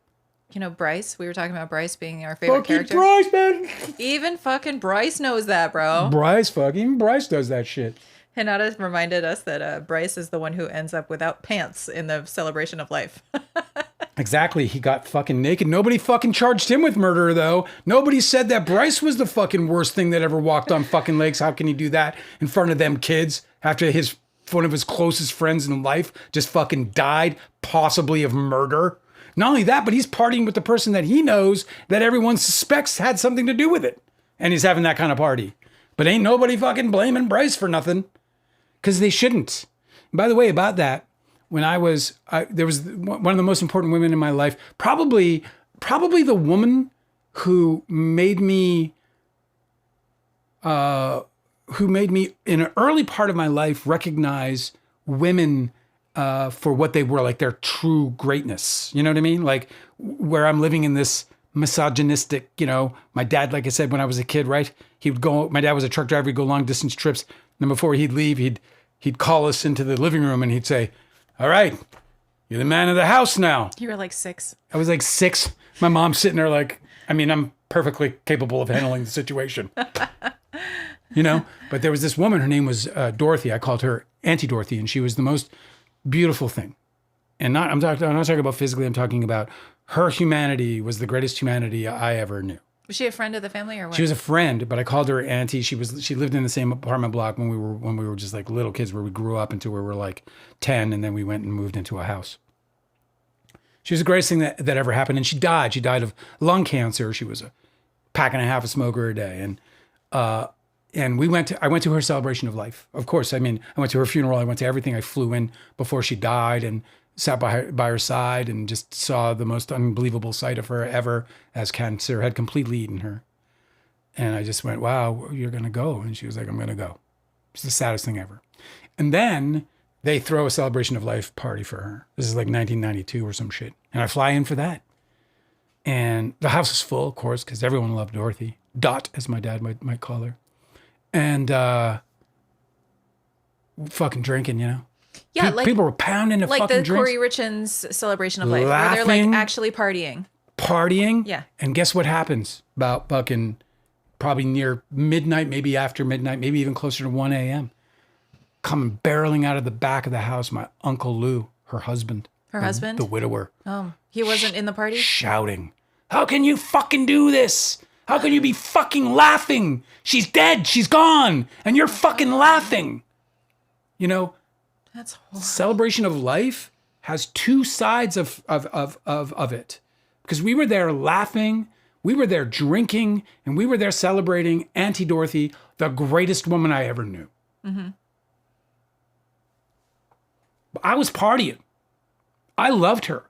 Bryce. We were talking about Bryce being our favorite character. Bryce, man. Even fucking Bryce knows that, bro. Bryce does that shit. Hinata reminded us that Bryce is the one who ends up without pants in the celebration of life. Exactly. He got fucking naked. Nobody fucking charged him with murder, though. Nobody said that Bryce was the fucking worst thing that ever walked on fucking legs. How can he do that in front of them kids after one of his closest friends in life just fucking died, possibly of murder? Not only that, but he's partying with the person that he knows that everyone suspects had something to do with it. And he's having that kind of party. But ain't nobody fucking blaming Bryce for nothing. Because they shouldn't. And by the way, about that, when there was one of the most important women in my life, probably the woman who made me in an early part of my life recognize women for what they were, like their true greatness. You know what I mean? Like where I'm living in this misogynistic, my dad, like I said, when I was a kid, right? My dad was a truck driver. He'd go long distance trips. And then before he'd leave, he'd call us into the living room and he'd say, all right, you're the man of the house now. You were like 6. I was like 6. My mom's sitting there like, I'm perfectly capable of handling the situation. But there was this woman, her name was Dorothy. I called her Auntie Dorothy, and she was the most beautiful thing. And I'm not talking about physically, I'm talking about her humanity was the greatest humanity I ever knew. Was she a friend of the family or what? She was a friend, but I called her Auntie. She lived in the same apartment block when we were just like little kids, where we grew up until we were like 10, and then we went and moved into a house. She was the greatest thing that ever happened, and she died. She died of lung cancer. She was a pack and a half of smoker a day, and I went to her celebration of life. Of course, I went to her funeral. I went to everything. I flew in before she died and sat by her side and just saw the most unbelievable sight of her ever, as cancer had completely eaten her. And I just went, wow, you're going to go. And she was like, I'm going to go. It's the saddest thing ever. And then they throw a celebration of life party for her. This is like 1992 or some shit. And I fly in for that. And the house is full, of course, because everyone loved Dorothy. Dot, as my dad might call her. And fucking drinking, Yeah, people were pounding the fucking drinks. Like the Kouri Richens celebration of life, Laughing, where they're like actually partying. Yeah. And guess what happens about fucking probably near midnight, maybe after midnight, maybe even closer to 1 a.m. Coming barreling out of the back of the house, my Uncle Lou, her husband. Her husband? The widower. Oh, he wasn't in the party? Shouting, how can you fucking do this? How can you be fucking laughing? She's dead. She's gone. And you're fucking laughing. That's horrible. Celebration of life has two sides of it. Because we were there laughing, we were there drinking, and we were there celebrating Auntie Dorothy, the greatest woman I ever knew. Mm-hmm. I was partying. I loved her.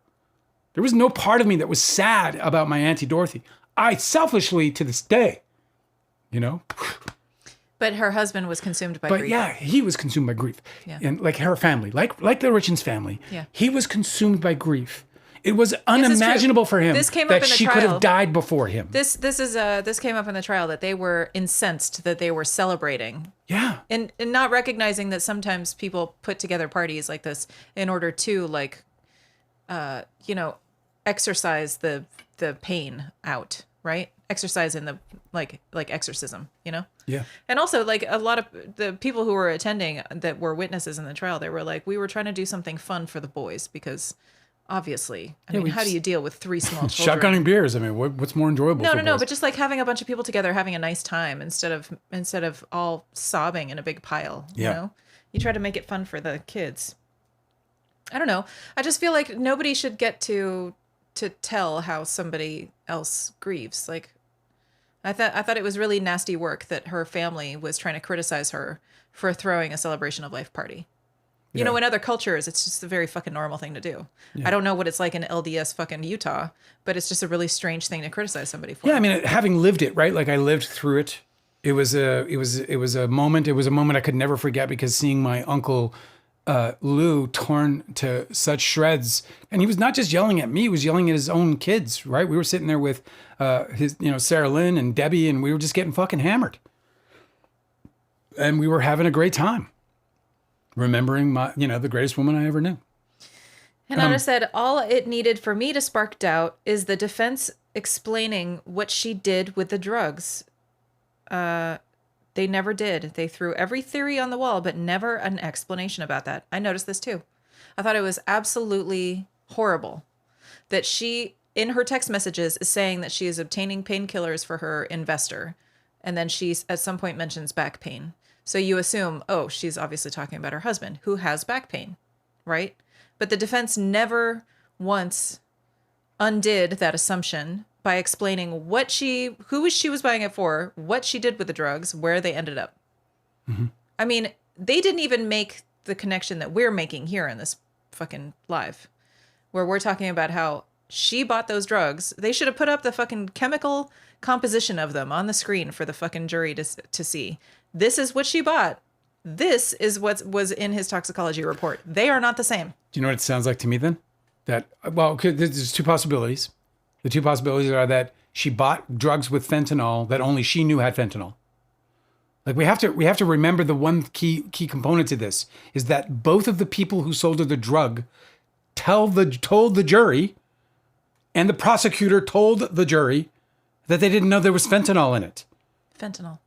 There was no part of me that was sad about my Auntie Dorothy. I selfishly, to this day, But her husband was consumed by But grief. yeah, he was consumed by grief. Yeah. And like her family, like the Richens family, yeah. He was consumed by grief. It was unimaginable for him that she could have died before him. This came up in the trial, that they were incensed that they were celebrating. Yeah. And not recognizing that sometimes people put together parties like this in order to exercise the pain out, right? Exercise in the like exorcism, Yeah. And also, like, a lot of the people who were attending that were witnesses in the trial, they were like, we were trying to do something fun for the boys because obviously, how do you deal with 3 small children? Shotgunning beers. What's more enjoyable? No, but just like having a bunch of people together having a nice time instead of all sobbing in a big pile. You try to make it fun for the kids. I don't know. I just feel like nobody should get to tell how somebody else grieves. Like, I thought it was really nasty work that her family was trying to criticize her for throwing a celebration of life party. You know, in other cultures, it's just a very fucking normal thing to do. Yeah. I don't know what it's like in LDS fucking Utah, but it's just a really strange thing to criticize somebody for. Yeah, having lived it, right? Like, I lived through it. It was a moment. It was a moment I could never forget, because seeing my Uncle Lou torn to such shreds, and he was not just yelling at me; he was yelling at his own kids. Right? We were sitting there with his, Sarah Lynn and Debbie, and we were just getting fucking hammered, and we were having a great time. Remembering my, the greatest woman I ever knew. And Anna said, all it needed for me to spark doubt is the defense explaining what she did with the drugs. They never did. They threw every theory on the wall, but never an explanation about that. I noticed this too. I thought it was absolutely horrible that she, in her text messages, is saying that she is obtaining painkillers for her investor. And then she, at some point, mentions back pain. So you assume, she's obviously talking about her husband who has back pain, right? But the defense never once undid that assumption by explaining who she was buying it for, what she did with the drugs, where they ended up. Mm-hmm. I mean, they didn't even make the connection that we're making here in this fucking live, where we're talking about how she bought those drugs. They should have put up the fucking chemical composition of them on the screen for the fucking jury to see. This is what she bought. This is what was in his toxicology report. They are not the same. Do you know what it sounds like to me then? There's two possibilities. The two possibilities are that she bought drugs with fentanyl that only she knew had fentanyl. Like we have to remember the one key component to this is that both of the people who sold her the drug told the jury, and the prosecutor told the jury that they didn't know there was fentanyl in it. Fentanyl.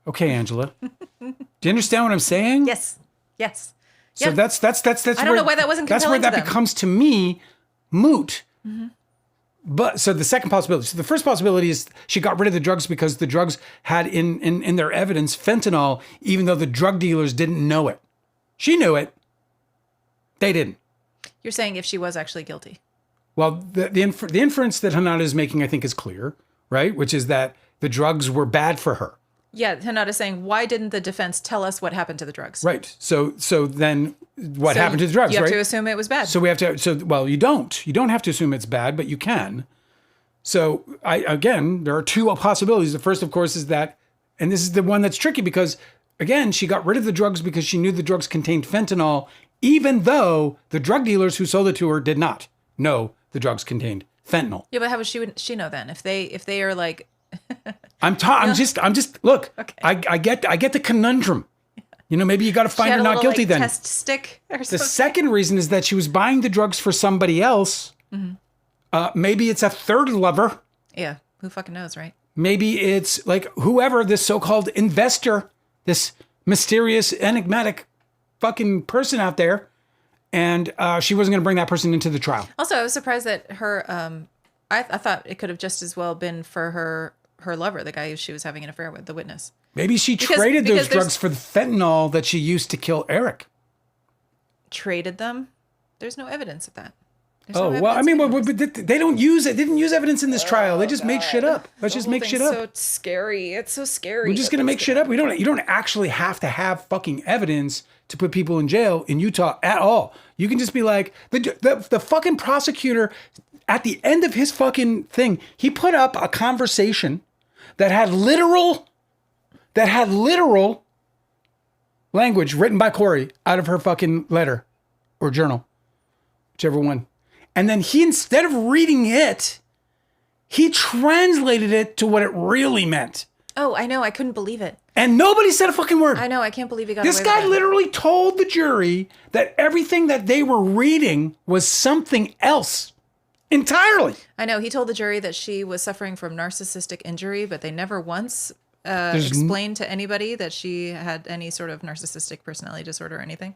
Okay, Angela. Do you understand what I'm saying? Yes. So that's I don't know why that wasn't compelling. That's where that becomes to me moot. Mm-hmm. But so the second possibility. So the first possibility is she got rid of the drugs because the drugs had in their evidence fentanyl, even though the drug dealers didn't know it. She knew it. They didn't. You're saying if she was actually guilty. Well, the inference that Hanada is making, I think, is clear, right? Which is that the drugs were bad for her. Yeah, Hanada's saying, why didn't the defense tell us what happened to the drugs? Right. So then what happened to the drugs, right? You have to assume it was bad. So we have to, you don't. You don't have to assume it's bad, but you can. So there are two possibilities. The first, of course, is that, and this is the one that's tricky because, again, she got rid of the drugs because she knew the drugs contained fentanyl, even though the drug dealers who sold it to her did not know the drugs contained fentanyl. Yeah, but how would she know then? If they are like... I'm just look. Okay. I get the conundrum. You know, maybe you got to find her not guilty then. Test stick or something. The second reason is that she was buying the drugs for somebody else. Mm-hmm. Maybe it's a third lover. Yeah, who fucking knows, right? Maybe it's like whoever this so-called investor, this mysterious, enigmatic fucking person out there, and she wasn't going to bring that person into the trial. Also, I was surprised that her. I thought it could have just as well been for her lover, the guy who she was having an affair with, the witness. Maybe she traded those drugs for the fentanyl that she used to kill Eric. Traded them? There's no evidence of that. They don't use it. They didn't use evidence in this trial. They just made shit up. Let's just make shit up. So scary. It's so scary. We're just gonna make shit up. You don't actually have to have fucking evidence to put people in jail in Utah at all. You can just be like the fucking prosecutor. At the end of his fucking thing, he put up a conversation that had literal language written by Kouri out of her fucking letter or journal, whichever one. And then he, instead of reading it, he translated it to what it really meant. Oh, I know. I couldn't believe it. And nobody said a fucking word. I know. I can't believe he got away with it. This guy literally told the jury that everything that they were reading was something else. Entirely. I know. He told the jury that she was suffering from narcissistic injury, but they never once explained to anybody that she had any sort of narcissistic personality disorder or anything.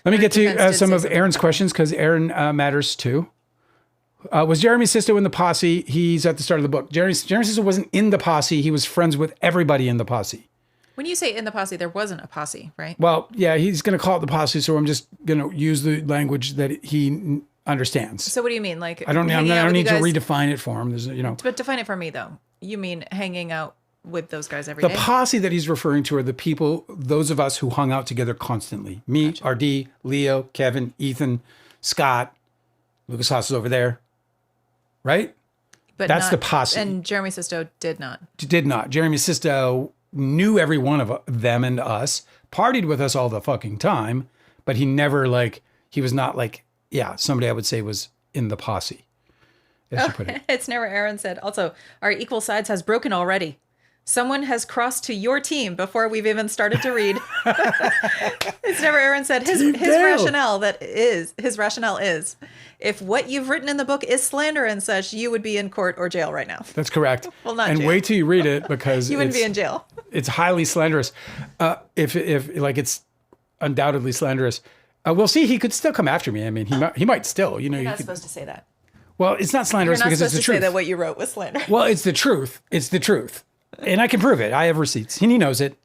Let me get to some of Aaron's questions because Aaron matters too. Was Jeremy Sisto in the posse? He's at the start of the book. Jeremy Sisto wasn't in the posse. He was friends with everybody in the posse. When you say in the posse, there wasn't a posse, right? Well, yeah, he's going to call it the posse, so I'm just going to use the language that he understands. So what do you mean? Like I don't need to redefine it for him. There's But define it for me though. You mean hanging out with those guys every day? The posse that he's referring to are the people, those of us who hung out together constantly. Me, gotcha. RD, Leo, Kevin, Ethan, Scott, Lucas Haas is over there. Right? But that's the posse. And Jeremy Sisto did not. Did not. Jeremy Sisto knew every one of them and us, partied with us all the fucking time, but he never he was not somebody I would say was in the posse. As you put it. It's never Aaron said. Also, our equal sides has broken already. Someone has crossed to your team before we've even started to read. It's never Aaron said his rationale is if what you've written in the book is slander and such, you would be in court or jail right now. That's correct. Well, not and jail. Wait till you read it because you wouldn't be in jail. It's highly slanderous. If it's undoubtedly slanderous. We'll see. He could still come after me. I mean, he might still. You're not supposed to say that. Well, it's not slanderous because it's the truth. You're not supposed to say that what you wrote was slander. Well, it's the truth. It's the truth. And I can prove it. I have receipts. And he knows it.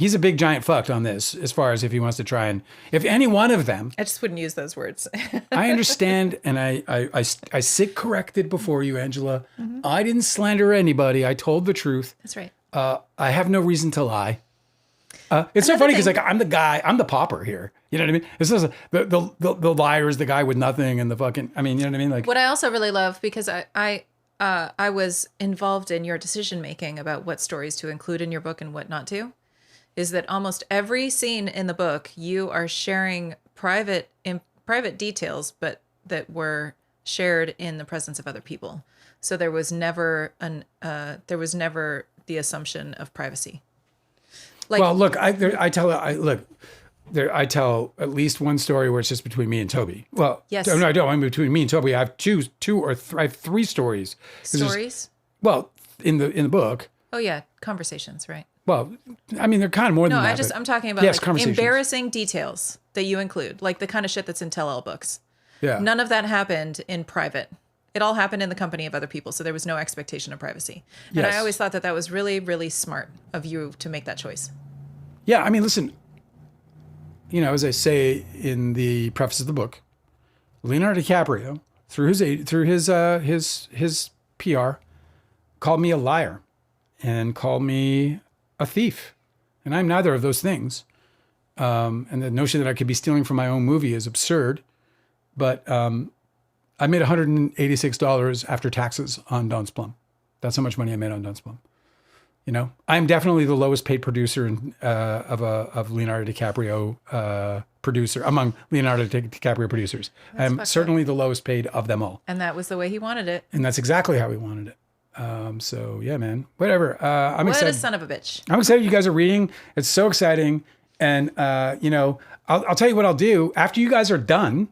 he's a big giant fucked on this, as far as if he wants to try and, if any one of them. I just wouldn't use those words. I understand, and I sit corrected before you, Angela. Mm-hmm. I didn't slander anybody. I told the truth. That's right. I have no reason to lie. It's so funny because like I'm the pauper here. You know what I mean? This is the liar is the guy with nothing, and the fucking. I mean, you know what I mean? Like what I also really love, because I was involved in your decision making about what stories to include in your book and what not to, is that almost every scene in the book you are sharing private details, but that were shared in the presence of other people. So there was never the assumption of privacy. Like, well, look, I tell at least one story where it's just between me and Toby. Well, yes. No, I don't. I mean, between me and Toby, I have I have three stories. Stories? Well, in the book. Oh yeah, conversations, right? Well, I mean, they're kind of more than that. No, I'm talking about like embarrassing details that you include, like the kind of shit that's in tell-all books. Yeah. None of that happened in private. It all happened in the company of other people, so there was no expectation of privacy. And yes. I always thought that was really, really smart of you to make that choice. Yeah, I mean, listen, you know, as I say in the preface of the book, Leonardo DiCaprio, through his PR, called me a liar and called me a thief, and I'm neither of those things. And the notion that I could be stealing from my own movie is absurd, but I made $186 after taxes on Don's Plum. That's how much money I made on Don's Plum. You know, I'm definitely the lowest paid producer of Leonardo DiCaprio producer among Leonardo DiCaprio producers. I'm certainly the lowest paid of them all. And that was the way he wanted it. And that's exactly how he wanted it. So yeah, man, whatever. I'm excited. What a son of a bitch. I'm excited you guys are reading. It's so exciting. And you know, I'll tell you what I'll do after you guys are done.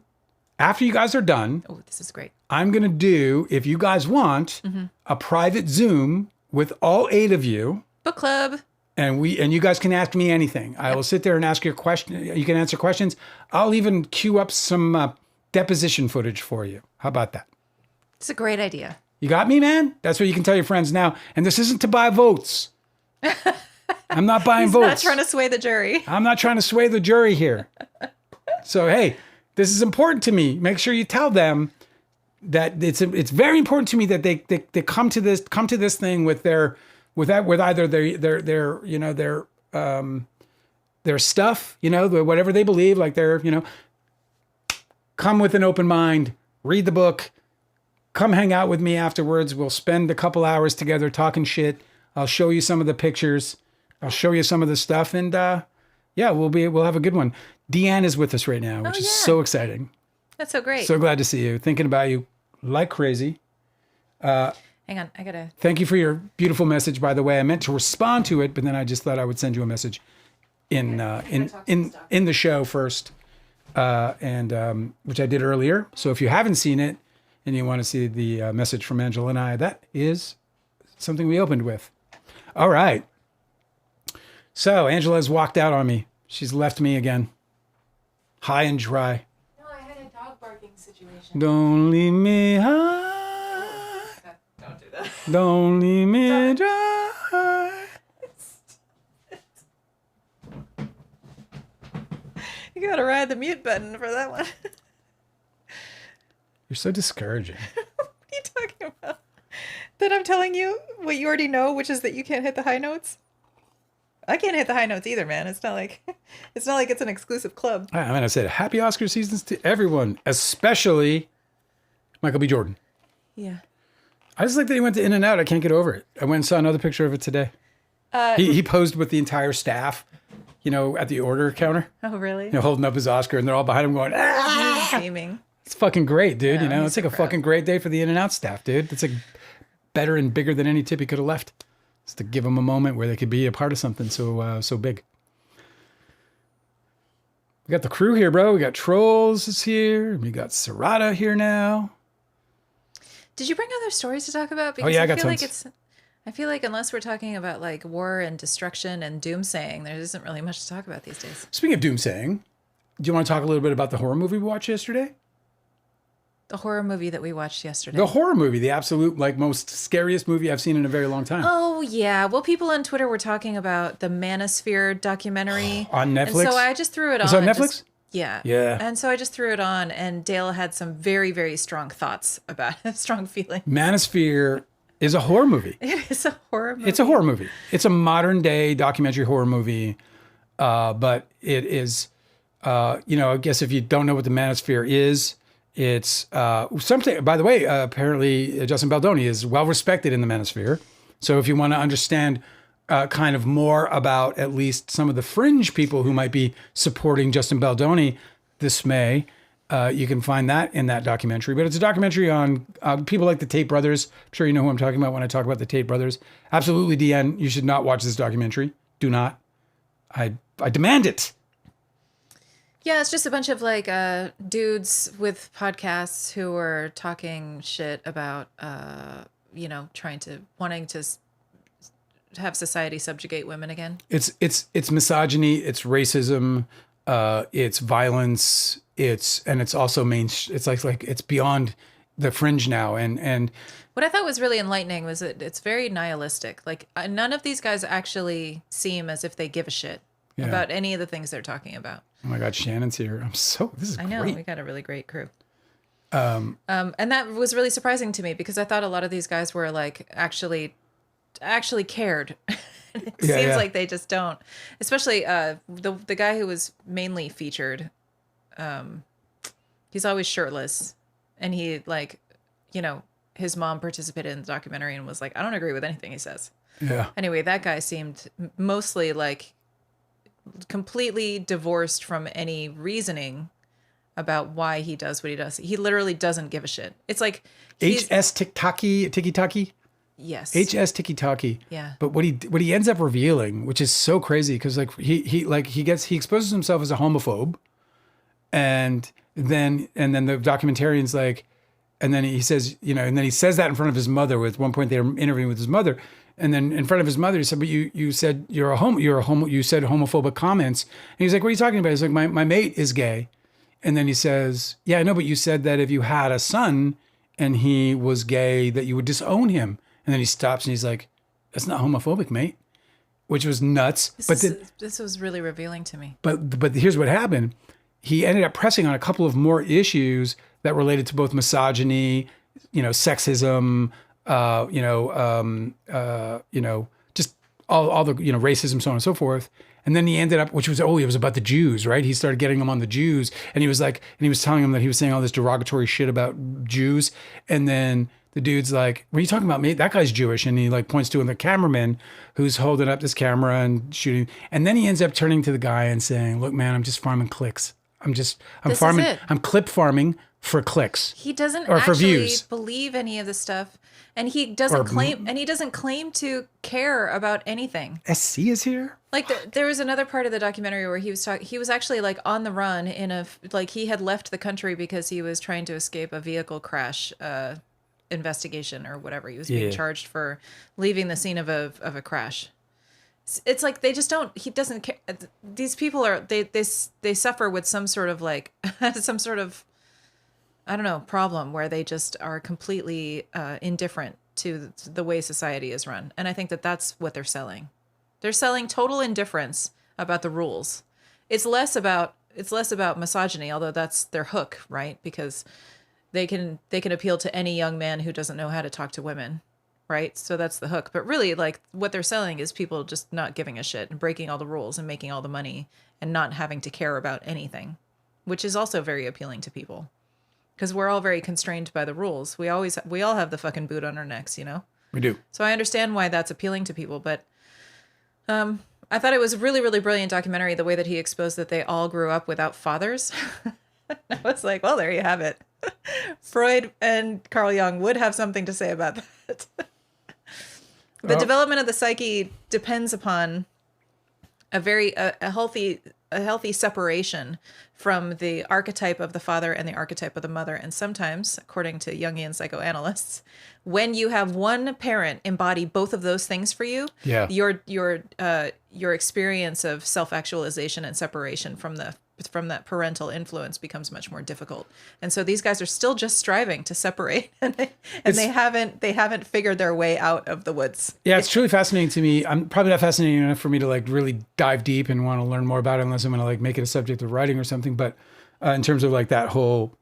Oh, this is great. I'm going to do, if you guys want, a private Zoom with all 8 of you. Book club. And you guys can ask me anything. I will sit there and ask you a question. You can answer questions. I'll even queue up some deposition footage for you. How about that? It's a great idea. You got me, man? That's what you can tell your friends now. And this isn't to buy votes. I'm not buying votes. He's not trying to sway the jury. I'm not trying to sway the jury here. So, hey, this is important to me. Make sure you tell them that it's very important to me that they come to this thing with either their you know their stuff, you know, whatever they believe, like they're, you know, come with an open mind, read the book, come hang out with me afterwards. We'll spend a couple hours together talking shit. I'll show you some of the pictures. I'll show you some of the stuff, and yeah, we'll have a good one. Deanne is with us right now, which is so exciting. That's so great. So glad to see you. Thinking about you like crazy. Hang on, I gotta. Thank you for your beautiful message, by the way. I meant to respond to it, but then I just thought I would send you a message in the show first, and which I did earlier. So if you haven't seen it and you want to see the message from Angela and I, that is something we opened with. All right. So Angela has walked out on me. She's left me again, high and dry. No, I had a dog barking situation. Don't leave me high. Don't do that. Don't leave me dry. You gotta ride the mute button for that one. You're so discouraging. What are you talking about? That I'm telling you what you already know, which is that you can't hit the high notes? I can't hit the high notes either, man. It's not like it's an exclusive club. I mean, I said happy Oscar seasons to everyone, especially Michael B. Jordan. Yeah. I just like that he went to In-N-Out. I can't get over it. I went and saw another picture of it today. He posed with the entire staff, you know, at the order counter. Oh, really? You know, holding up his Oscar, and they're all behind him going, ah! Beaming. It's fucking great, dude. Yeah, you know, it's like a fucking great day for the In-N-Out staff, dude. It's like better and bigger than any tip he could have left. Just to give them a moment where they could be a part of something so big. We got the crew here, bro. We got Trolls is here. We got Serrata here now. Did you bring other stories to talk about? Because I got tons. I feel like unless we're talking about like war and destruction and doomsaying, there isn't really much to talk about these days. Speaking of doomsaying, do you want to talk a little bit about the horror movie we watched yesterday? The horror movie that we watched yesterday. The horror movie, the absolute most scariest movie I've seen in a very long time. Oh yeah. Well, people on Twitter were talking about the Manosphere documentary on Netflix. And so I just threw it on. It's on Netflix? Yeah. Yeah. And so I just threw it on, and Dale had some very, very strong thoughts about it, strong feelings. Manosphere is a horror movie. It is a horror movie. It's a horror movie. It's a modern day documentary horror movie. But it is, I guess if you don't know what the Manosphere is, it's something, by the way, apparently Justin Baldoni is well respected in the Manosphere. So if you want to understand kind of more about at least some of the fringe people who might be supporting Justin Baldoni this May, you can find that in that documentary. But it's a documentary on people like the Tate brothers. I'm sure you know who I'm talking about when I talk about the Tate brothers. Absolutely, DN, you should not watch this documentary. Do not. I demand it. Yeah, it's just a bunch of dudes with podcasts who are talking shit about, wanting to have society subjugate women again. It's misogyny, it's racism, it's violence, it's also it's like it's beyond the fringe now. And what I thought was really enlightening was that it's very nihilistic. Like none of these guys actually seem as if they give a shit about any of the things they're talking about. Oh my God, Shannon's here. This is great. I know, we got a really great crew. And that was really surprising to me because I thought a lot of these guys were actually cared. It seems like they just don't. Especially the guy who was mainly featured. He's always shirtless, and he his mom participated in the documentary and was like, I don't agree with anything he says. Yeah. Anyway, that guy seemed mostly completely divorced from any reasoning about why he does what he does. He literally doesn't give a shit. It's like HS Tiki-Taki. Yes. HS Tiki-Taki. Yeah. But what he ends up revealing, which is so crazy, because he exposes himself as a homophobe, and then the documentarian's like, and then he says, and then he says that in front of his mother. At one point they were interviewing with his mother, and then in front of his mother he said, but you said you said homophobic comments, and he's like, what are you talking about? He's like, my mate is gay, and then he says, yeah, I know, but you said that if you had a son and he was gay that you would disown him. And then he stops and he's like, that's not homophobic, mate, which was nuts. This was really revealing to me. But here's what happened. He ended up pressing on a couple of more issues that related to both misogyny, sexism, just all the, racism, so on and so forth. And then he ended up, it was about the Jews, right? He started getting them on the Jews. And he was telling them that he was saying all this derogatory shit about Jews. And then the dude's like, what are you talking about, mate? That guy's Jewish. And he points to the cameraman who's holding up this camera and shooting. And then he ends up turning to the guy and saying, look, man, I'm just farming clicks. I'm clip farming for clicks. He doesn't or for actually views. Believe any of this stuff. And he doesn't claim to care about anything. SC is here? There was another part of the documentary where he was actually on the run he had left the country because he was trying to escape a vehicle crash investigation or whatever. He was being charged for leaving the scene of a crash. It's like they just don't. He doesn't care. These people they suffer with some sort of I don't know, problem where they just are completely indifferent to the way society is run. And I think that that's what they're selling. They're selling total indifference about the rules. It's less about misogyny, although that's their hook, right? Because they can appeal to any young man who doesn't know how to talk to women, right? So that's the hook. But really, what they're selling is people just not giving a shit and breaking all the rules and making all the money and not having to care about anything, which is also very appealing to people. Because we're all very constrained by the rules. We all have the fucking boot on our necks, We do. So I understand why that's appealing to people. But I thought it was a really, really brilliant documentary, the way that he exposed that they all grew up without fathers. I was like, well, there you have it. Freud and Carl Jung would have something to say about that. The development of the psyche depends upon a healthy separation from the archetype of the father and the archetype of the mother. And sometimes, according to Jungian psychoanalysts, when you have one parent embody both of those things for you, your experience of self-actualization and separation from the from that parental influence becomes much more difficult. And so these guys are still just striving to separate, and they haven't figured their way out of the woods. Yeah, it's truly fascinating to me. I'm probably not fascinating enough for me to like really dive deep and want to learn more about it unless I'm going to like make it a subject of writing or something. But in terms of like that whole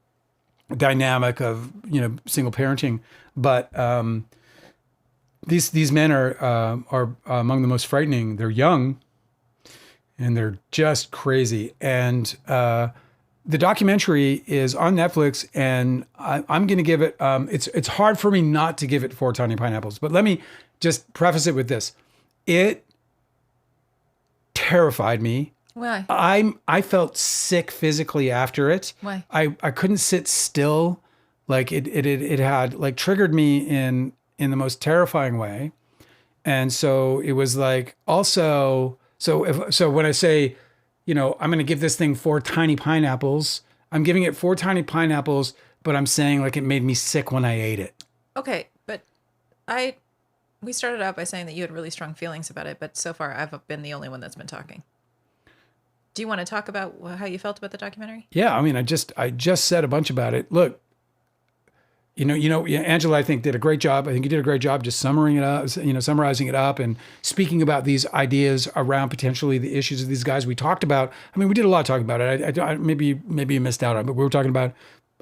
dynamic of, you know, single parenting, but these men are among the most frightening. They're young. And they're just crazy. And the documentary is on Netflix, and I'm going to give it. It's hard for me not to give it 4 tiny pineapples. But let me just preface it with this: it terrified me. Why? I felt sick physically after it. Why? I couldn't sit still. Like it had like triggered me in the most terrifying way. And so it was like also. So when I say, you know, I'm going to give this thing 4 tiny pineapples, I'm giving it 4 tiny pineapples, but I'm saying like it made me sick when I ate it. Okay, but we started out by saying that you had really strong feelings about it, but so far I've been the only one that's been talking. Do you want to talk about how you felt about the documentary? Yeah, I mean, I just said a bunch about it. Look, you know, Angela, I think did a great job. I think you did a great job just summarizing it up and speaking about these ideas around potentially the issues of these guys we talked about. I mean, we did a lot of talking about it. I maybe you missed out on it, but we were talking about,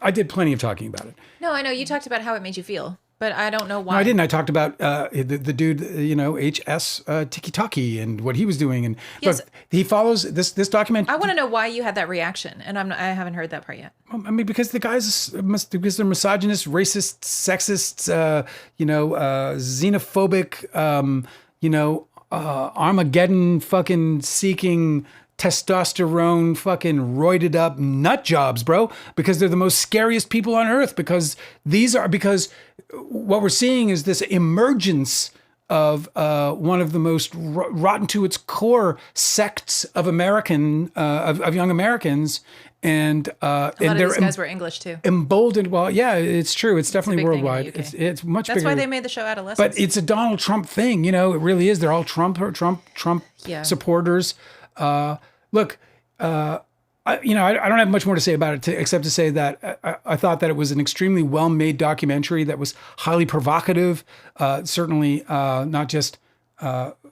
I did plenty of talking about it. No, I know you talked about how it made you feel, but I don't know why. No, I didn't. I talked about the dude, you know, HS Tiki Taki and what he was doing. And yes. Look, he follows this document. I want to know why you had that reaction, and I haven't heard that part yet. I mean, because the guys because they're misogynist, racist, sexist, xenophobic, Armageddon fucking seeking, testosterone fucking roided up nut jobs, bro, because they're the most scariest people on earth, because what we're seeing is this emergence of one of the most rotten to its core sects of of young Americans. And a lot of these guys were English too. Emboldened. Well, yeah, it's true. It's definitely worldwide. It's much bigger. That's why they made the show Adolescence. But it's a Donald Trump thing, you know. It really is. They're all Trump supporters. Look, I don't have much more to say about it except to say that I thought that it was an extremely well-made documentary that was highly provocative, certainly not just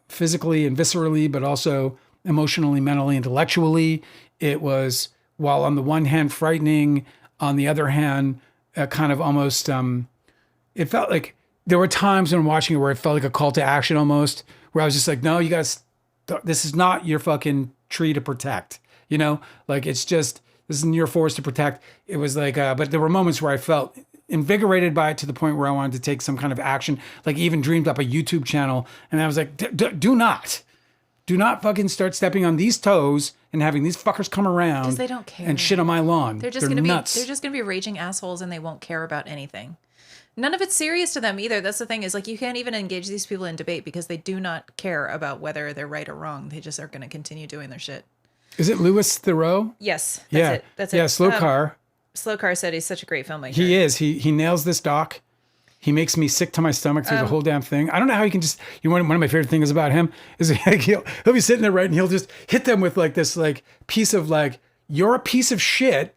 physically and viscerally, but also emotionally, mentally, intellectually. It was, while on the one hand frightening, on the other hand, kind of almost, it felt like there were times when watching it where it felt like a call to action almost, where I was just like, no, you guys, this is not your fucking tree to protect, you know, like this isn't your forest to protect. It was like, but there were moments where I felt invigorated by it to the point where I wanted to take some kind of action, like even dreamed up a YouTube channel. And I was like, do not fucking start stepping on these toes and having these fuckers come around because they don't care and shit on my lawn. They're just gonna be raging assholes, and they won't care about anything. None of it's serious to them either. That's the thing, is like you can't even engage these people in debate because they do not care about whether they're right or wrong. They just are going to continue doing their shit. Is it Louis Theroux? Yes. That's it. Yeah, Slow Car. Slow Car said he's such a great filmmaker. He is. He nails this doc. He makes me sick to my stomach through the whole damn thing. I don't know how he can just, one of my favorite things about him is like he'll be sitting there, right, and he'll just hit them with like this like piece of like, you're a piece of shit.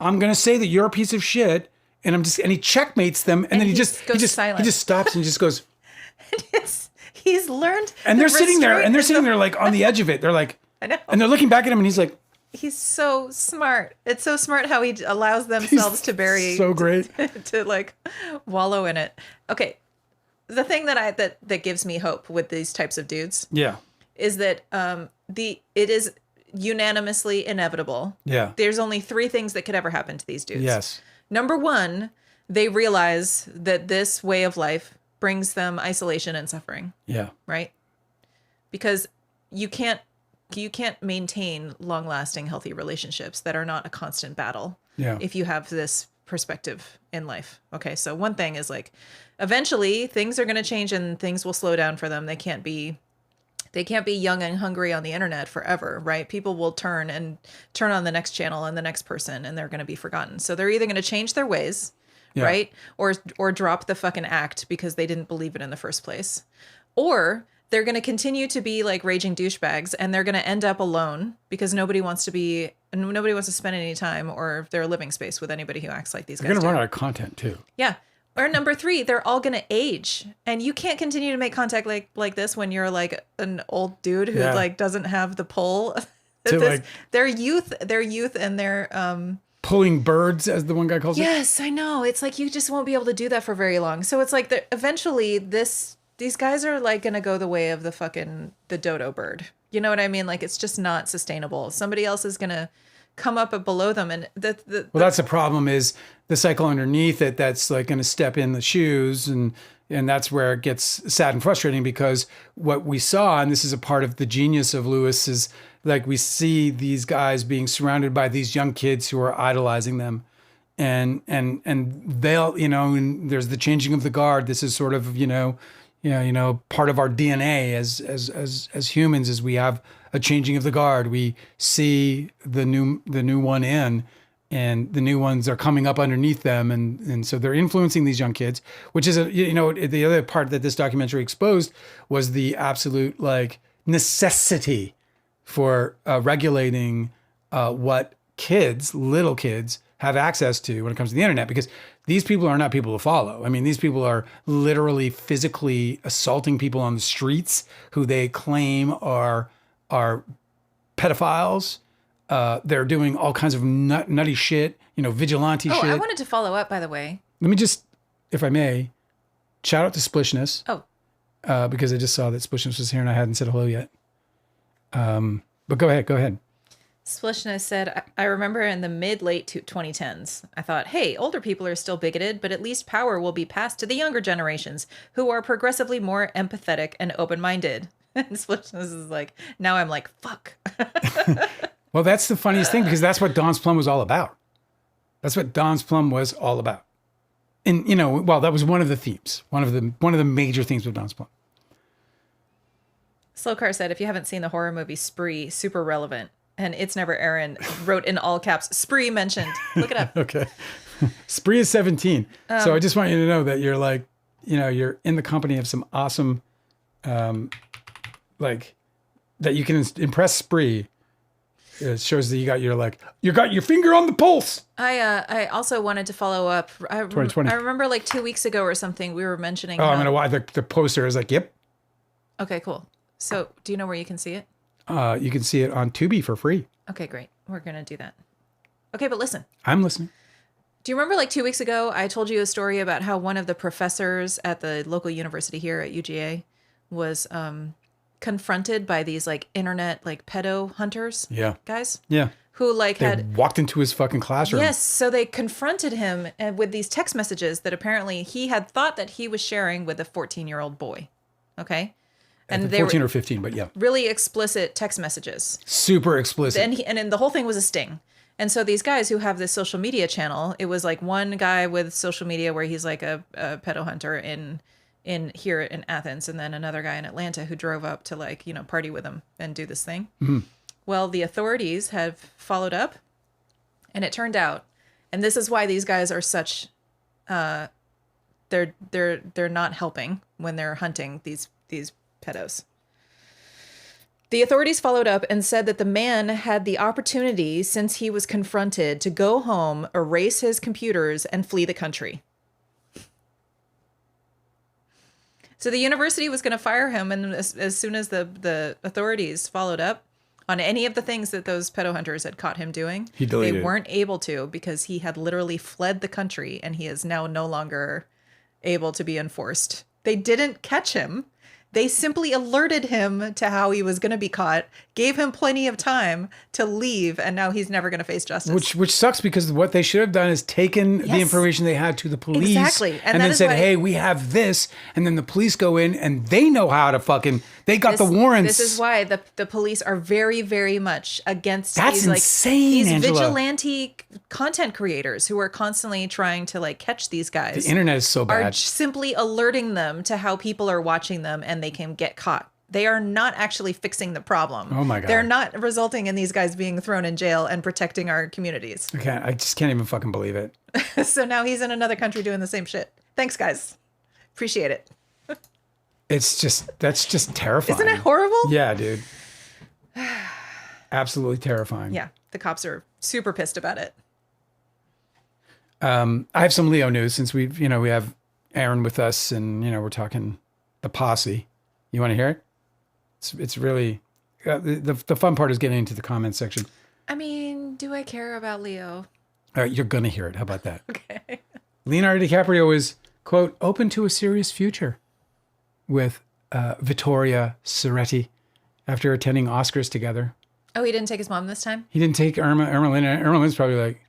I'm going to say that you're a piece of shit. And he checkmates them, and then he just silent. He just stops and just goes. He's learned. And they're sitting there like on the edge of it. They're like, I know. And they're looking back at him, and he's like, he's so smart. It's so smart how he allows themselves to bury. So great to like wallow in it. Okay, the thing that gives me hope with these types of dudes, is that it is unanimously inevitable. Yeah, there's only 3 things that could ever happen to these dudes. Yes. Number 1, they realize that this way of life brings them isolation and suffering. Yeah. Right? Because you can't maintain long-lasting healthy relationships that are not a constant battle. Yeah. If you have this perspective in life. Okay, so one thing is like eventually things are going to change and things will slow down for them. They can't be young and hungry on the internet forever, right? People will turn on the next channel and the next person, and they're going to be forgotten. So they're either going to change their ways, right? Or drop the fucking act because they didn't believe it in the first place. Or they're going to continue to be like raging douchebags, and they're going to end up alone because nobody wants to spend any time or their living space with anybody who acts like these guys. They're going to run out of content too. Yeah. Or number 3, they're all going to age, and you can't continue to make contact like this when you're like an old dude who like doesn't have the pull. Their youth and their pulling birds, as the one guy calls it. Yes, I know. It's like you just won't be able to do that for very long. So it's like eventually these guys are like going to go the way of the dodo bird. You know what I mean? Like, it's just not sustainable. Somebody else is going to come up below them, and that's the problem, is the cycle underneath it that's like going to step in the shoes, and that's where it gets sad and frustrating, because what we saw, and this is a part of the genius of Lewis, is like we see these guys being surrounded by these young kids who are idolizing them, and they'll, and there's the changing of the guard. This is sort of part of our DNA as humans, is we have a changing of the guard. We see the new one in, and the new ones are coming up underneath them, and so they're influencing these young kids, which is the other part that this documentary exposed was the absolute like necessity for regulating what little kids have access to when it comes to the internet, because these people are not people to follow. I mean, these people are literally physically assaulting people on the streets who they claim are pedophiles. They're doing all kinds of nutty shit, vigilante shit. I wanted to follow up, by the way. Let me just, if I may, shout out to Splishness. Oh. Because I just saw that Splishness was here and I hadn't said hello yet. But go ahead. Splishness said, I remember in the mid-late 2010s, I thought, hey, older people are still bigoted, but at least power will be passed to the younger generations who are progressively more empathetic and open-minded. And Splishness is like, now I'm like, fuck. Well, that's the funniest thing, because that's what Don's Plum was all about. That's what Don's Plum was all about. And, that was one of the themes, one of the major themes of Don's Plum. Slowcar said, if you haven't seen the horror movie Spree, super relevant. And It's Never Aaron wrote in all caps, Spree mentioned. Look it up. Okay. Spree is 17. So I just want you to know that you're like, you're in the company of some awesome, that you can impress Spree. It shows that you got your finger on the pulse. I also wanted to follow up. 2020. I remember like 2 weeks ago or something, we were mentioning. Oh, I'm going to watch the poster is like, yep. Okay, cool. So do you know where you can see it? You can see it on Tubi for free. Okay, great. We're going to do that. Okay, but listen. I'm listening. Do you remember like 2 weeks ago, I told you a story about how one of the professors at the local university here at UGA was confronted by these like internet like pedo hunters guys? Yeah. Who like they walked into his fucking classroom. Yes, so they confronted him with these text messages that apparently he had thought that he was sharing with a 14-year-old boy. Okay? And they 14 or 15, but yeah. Really explicit text messages. Super explicit. And the whole thing was a sting. And so these guys who have this social media channel, it was like one guy with social media where he's like a pedo hunter in here in Athens, and then another guy in Atlanta who drove up to like, party with him and do this thing. Mm-hmm. Well, the authorities have followed up, and it turned out, and this is why these guys are such they're not helping when they're hunting these pedos. The authorities followed up and said that the man had the opportunity, since he was confronted, to go home, erase his computers, and flee the country. So the university was going to fire him, and as soon as the authorities followed up on any of the things that those pedo hunters had caught him doing, they weren't able to, because he had literally fled the country, and he is now no longer able to be enforced. They didn't catch him. They simply alerted him to how he was going to be caught, gave him plenty of time to leave, and now he's never going to face justice. Which sucks, because what they should have done is taken the information they had to the police. Exactly. And then said, hey, we have this. And then the police go in and they know how to they got the warrants. This is why the police are very, very much against That's these, insane, these Angela. vigilante content creators who are constantly trying to like catch these guys. The internet is so bad. Are simply alerting them to how people are watching them and they can get caught. They are not actually fixing the problem. Oh my God. They're not resulting in these guys being thrown in jail and protecting our communities. I just can't even fucking believe it. So now he's in another country doing the same shit. Thanks, guys. Appreciate it. That's just terrifying. Isn't it horrible? Yeah, dude. Absolutely terrifying. Yeah. The cops are super pissed about it. I have some Leo news since we have Aaron with us and, we're talking the posse. You want to hear it? It's really, the fun part is getting into the comments section. I mean, do I care about Leo? All right, you're going to hear it. How about that? Okay. Leonardo DiCaprio is, quote, open to a serious future with Vittoria Ceretti after attending Oscars together. Oh, he didn't take his mom this time? He didn't take Irma Lynn. Irma Lynn's probably like,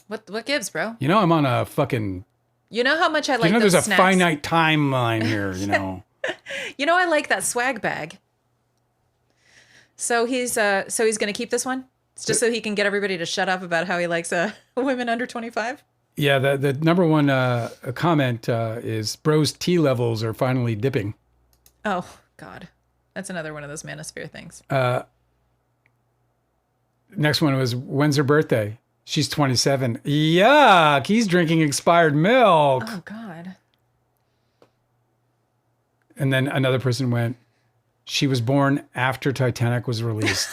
What gives, bro? I'm on a fucking... You know how much I like those there's snacks? a finite timeline here, I like that swag bag. So he's going to keep this one? It's just so he can get everybody to shut up about how he likes women under 25? Yeah, the number one comment is, bro's T levels are finally dipping. Oh, God. That's another one of those manosphere things. Next one was, when's her birthday? She's 27. Yuck, he's drinking expired milk. Oh, God. And then another person went, she was born after Titanic was released.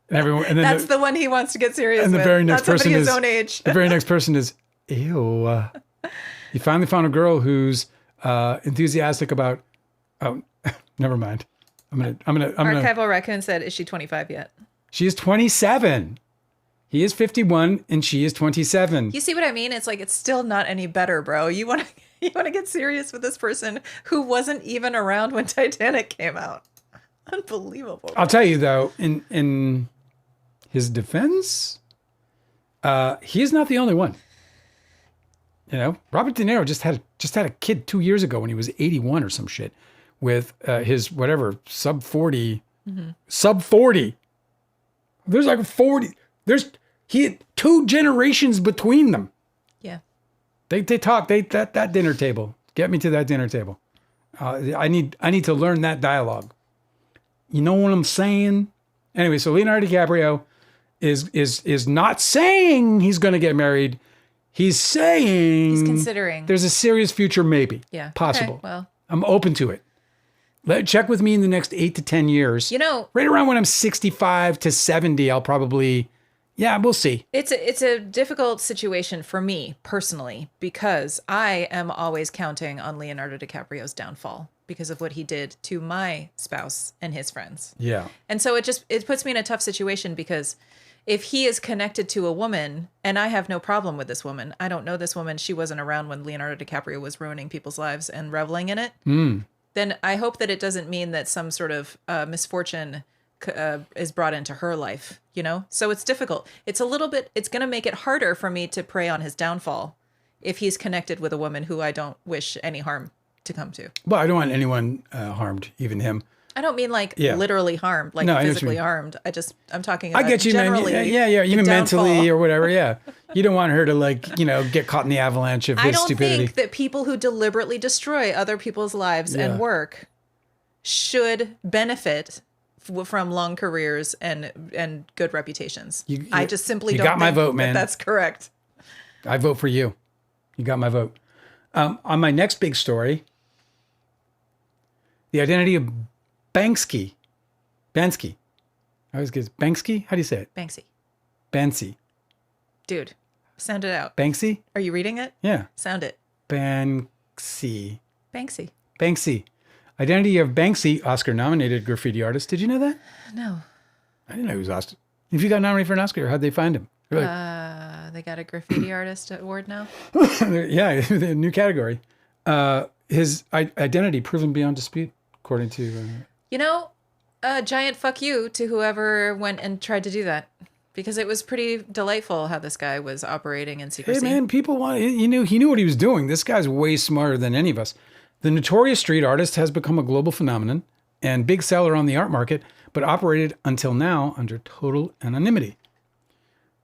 And then that's the one he wants to get serious with. And the very next That's person his is, own age. The very next person is, ew. He finally found a girl who's enthusiastic about, oh, never mind. Archival Raccoon said, is she 25 yet? She is 27. He is 51 and she is 27. You see what I mean? It's like, it's still not any better, bro. You want to get serious with this person who wasn't even around when Titanic came out. Unbelievable. I'll tell you though, in his defense, he is not the only one. Robert De Niro just had a kid 2 years ago when he was 81 or some shit with his whatever sub 40. Sub 40. There's like 40. He had 2 generations between them. Yeah. They talk. That dinner table. Get me to that dinner table. I need to learn that dialogue. You know what I'm saying? Anyway, so Leonardo DiCaprio is not saying he's going to get married. He's saying he's considering. There's a serious future, maybe. Yeah. Possible. Okay, well, I'm open to it. Check with me in the next 8 to 10 years. Right around when I'm 65 to 70, I'll probably, we'll see. It's a difficult situation for me personally because I am always counting on Leonardo DiCaprio's downfall because of what he did to my spouse and his friends. Yeah. And so it puts me in a tough situation because if he is connected to a woman, and I have no problem with this woman, I don't know this woman, she wasn't around when Leonardo DiCaprio was ruining people's lives and reveling in it, then I hope that it doesn't mean that some sort of misfortune is brought into her life, So it's difficult. It's going to make it harder for me to prey on his downfall if he's connected with a woman who I don't wish any harm to come to. Well, I don't want anyone harmed, even him. I don't mean literally harmed, physically harmed. I'm talking about I get you, generally. Man. Yeah. Even mentally or whatever. Yeah. You don't want her to get caught in the avalanche of his stupidity. I don't think that people who deliberately destroy other people's lives and work should benefit from long careers and good reputations. I just simply don't got my vote, man. That's correct. I vote for you. You got my vote. On my next big story, the identity of Banksy. I always get Banksy. How do you say it? Banksy. Dude, sound it out. Banksy? Are you reading it? Yeah. Sound it. Banksy. Banksy. Identity of Banksy, Oscar-nominated graffiti artist. Did you know that? No. I didn't know he was Oscar. If you got nominated for an Oscar, how'd they find him? They got a graffiti artist award now? Yeah, the new category. His identity proven beyond dispute, according to... a giant fuck you to whoever went and tried to do that. Because it was pretty delightful how this guy was operating in secrecy. Hey man, he knew what he was doing. This guy's way smarter than any of us. The notorious street artist has become a global phenomenon and big seller on the art market, but operated until now under total anonymity.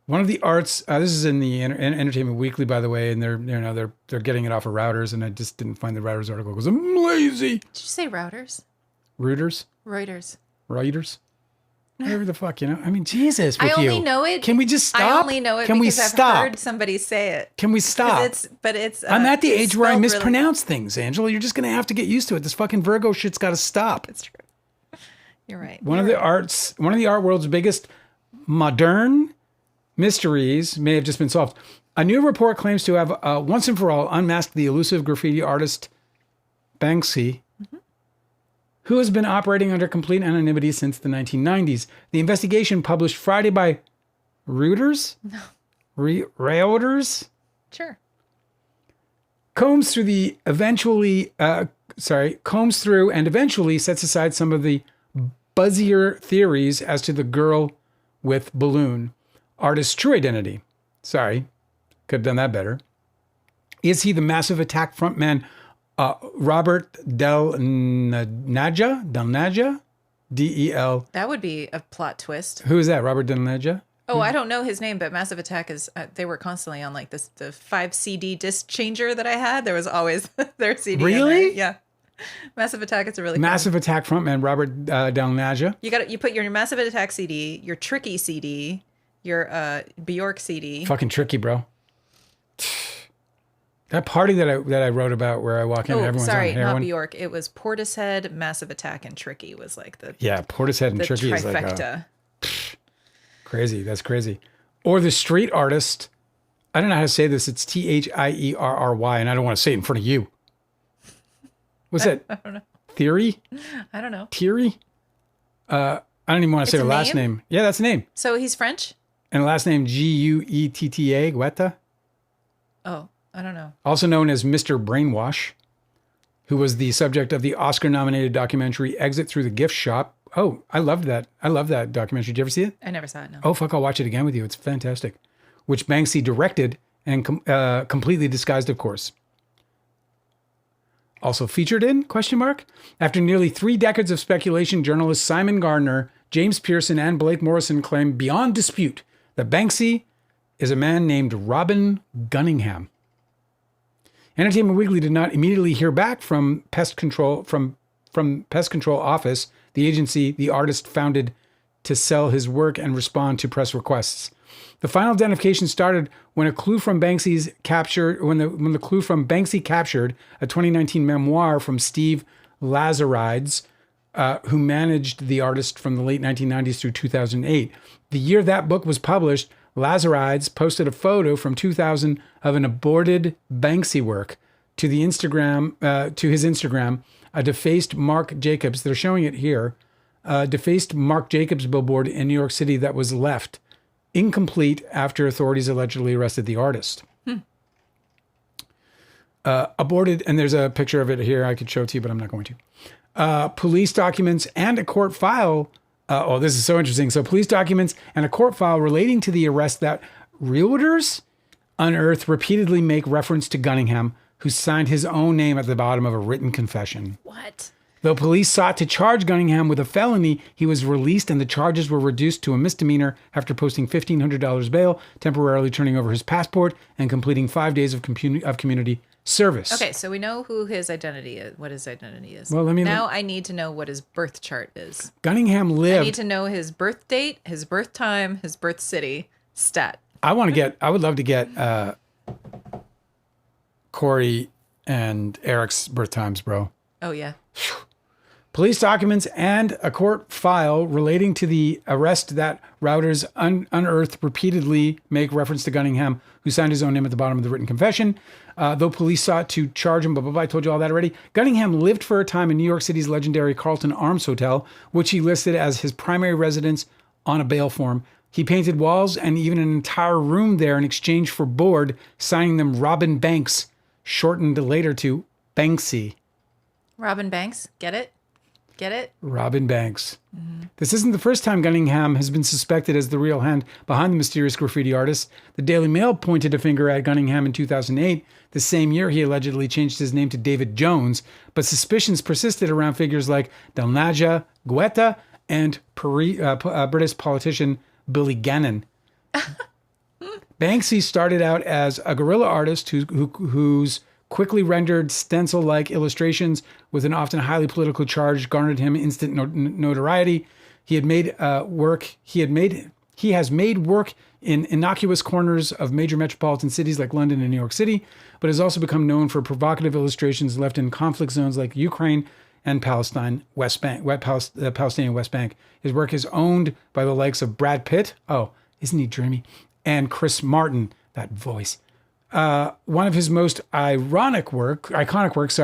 One of the arts, this is in the Entertainment Weekly, by the way, and they're getting it off of Routers, and I just didn't find the Routers article because I'm lazy. Did you say routers? Reuters. Reuters. Reuters. Whatever the fuck, I mean, Jesus with I only you. know it. Can we just stop? I only know it because I've heard somebody say it. Can we stop? It's. I'm at the age where I mispronounce things, Angela. You're just going to have to get used to it. This fucking Virgo shit's got to stop. It's true. You're right. One of the art world's biggest modern mysteries may have just been solved. A new report claims to have once and for all unmasked the elusive graffiti artist Banksy, who has been operating under complete anonymity since the 1990s. The investigation, published Friday by Reuters? No. Reuters? Sure. Combs through and eventually sets aside some of the buzzier theories as to the girl with balloon artist's true identity. Sorry, could have done that better. Is he the Massive Attack frontman Robert Del Naja? D-E-L. That would be a plot twist. Who is that? Robert Del Naja? Oh, I don't know his name, but Massive Attack is, they were constantly on like this, the 5 CD disc changer that I had. There was always their CD. Really? Yeah. Massive Attack, it's a really Massive Attack frontman Robert Del Naja. You put your Massive Attack CD, your Tricky CD, your Bjork CD. Fucking Tricky, bro. That party that I wrote about where I walk in and everyone's on heroin. Not Bjork. It was Portishead, Massive Attack, and Tricky was like the Portishead and Tricky is like trifecta. Crazy. That's crazy. Or the street artist. I don't know how to say this. It's Thierry, and I don't want to say it in front of you. What's that? I don't know. Theory? I don't know. Thierry? I don't even want to say the last name. Yeah, that's the name. So he's French? And the last name Guetta? Guetta? Oh, I don't know. Also known as Mr. Brainwash, who was the subject of the Oscar-nominated documentary Exit Through the Gift Shop. Oh, I loved that. I love that documentary. Did you ever see it? I never saw it, no. Oh, fuck, I'll watch it again with you. It's fantastic. Which Banksy directed and completely disguised, of course. Also featured in, ? After nearly 3 decades of speculation, journalists Simon Gardner, James Pearson, and Blake Morrison claim beyond dispute that Banksy is a man named Robin Gunningham. Entertainment Weekly did not immediately hear back from Pest Control Office, the agency the artist founded to sell his work and respond to press requests. The final identification started when a clue from Banksy's captured when the clue from Banksy captured a 2019 memoir from Steve Lazarides, who managed the artist from the late 1990s through 2008. The year that book was published, Lazarides posted a photo from 2000 of an aborted Banksy work to his Instagram, a defaced Marc Jacobs, they're showing it here, a defaced Marc Jacobs billboard in New York City that was left incomplete after authorities allegedly arrested the artist. Aborted, and there's a picture of it here I could show to you, but I'm not going to. Police documents and a court file. This is so interesting. So police documents and a court file relating to the arrest that Reuters unearthed repeatedly make reference to Gunningham, who signed his own name at the bottom of a written confession. What? Though police sought to charge Gunningham with a felony, he was released and the charges were reduced to a misdemeanor after posting $1,500 bail, temporarily turning over his passport, and completing 5 days of community service. Okay, so we know who his identity is, what his identity is. Well, I need to know what his birth chart is. Gunningham lived... I need to know his birth date, his birth time, his birth city, stat. I would love to get Kouri and Eric's birth times, bro. Oh, yeah. Police documents and a court file relating to the arrest that Reuters unearthed repeatedly make reference to Gunningham, who signed his own name at the bottom of the written confession. Though police sought to charge him, I told you all that already. Gunningham lived for a time in New York City's legendary Carlton Arms Hotel, which he listed as his primary residence on a bail form. He painted walls and even an entire room there in exchange for board, signing them Robin Banks, shortened later to Banksy. Robin Banks, get it? Get it? Robin Banks. Mm-hmm. This isn't the first time Gunningham has been suspected as the real hand behind the mysterious graffiti artist. The Daily Mail pointed a finger at Gunningham in 2008. The same year, he allegedly changed his name to David Jones, but suspicions persisted around figures like Dale Wheatley, Guetta, and British politician Billy Gannon. Banksy started out as a guerrilla artist whose quickly rendered stencil-like illustrations with an often highly political charge garnered him instant notoriety. He had made work. He has made work in innocuous corners of major metropolitan cities like London and New York City, but has also become known for provocative illustrations left in conflict zones like Ukraine and Palestinian West Bank. His work is owned by the likes of Brad Pitt. Oh, isn't he dreamy? And Chris Martin, that voice. One of his most iconic works,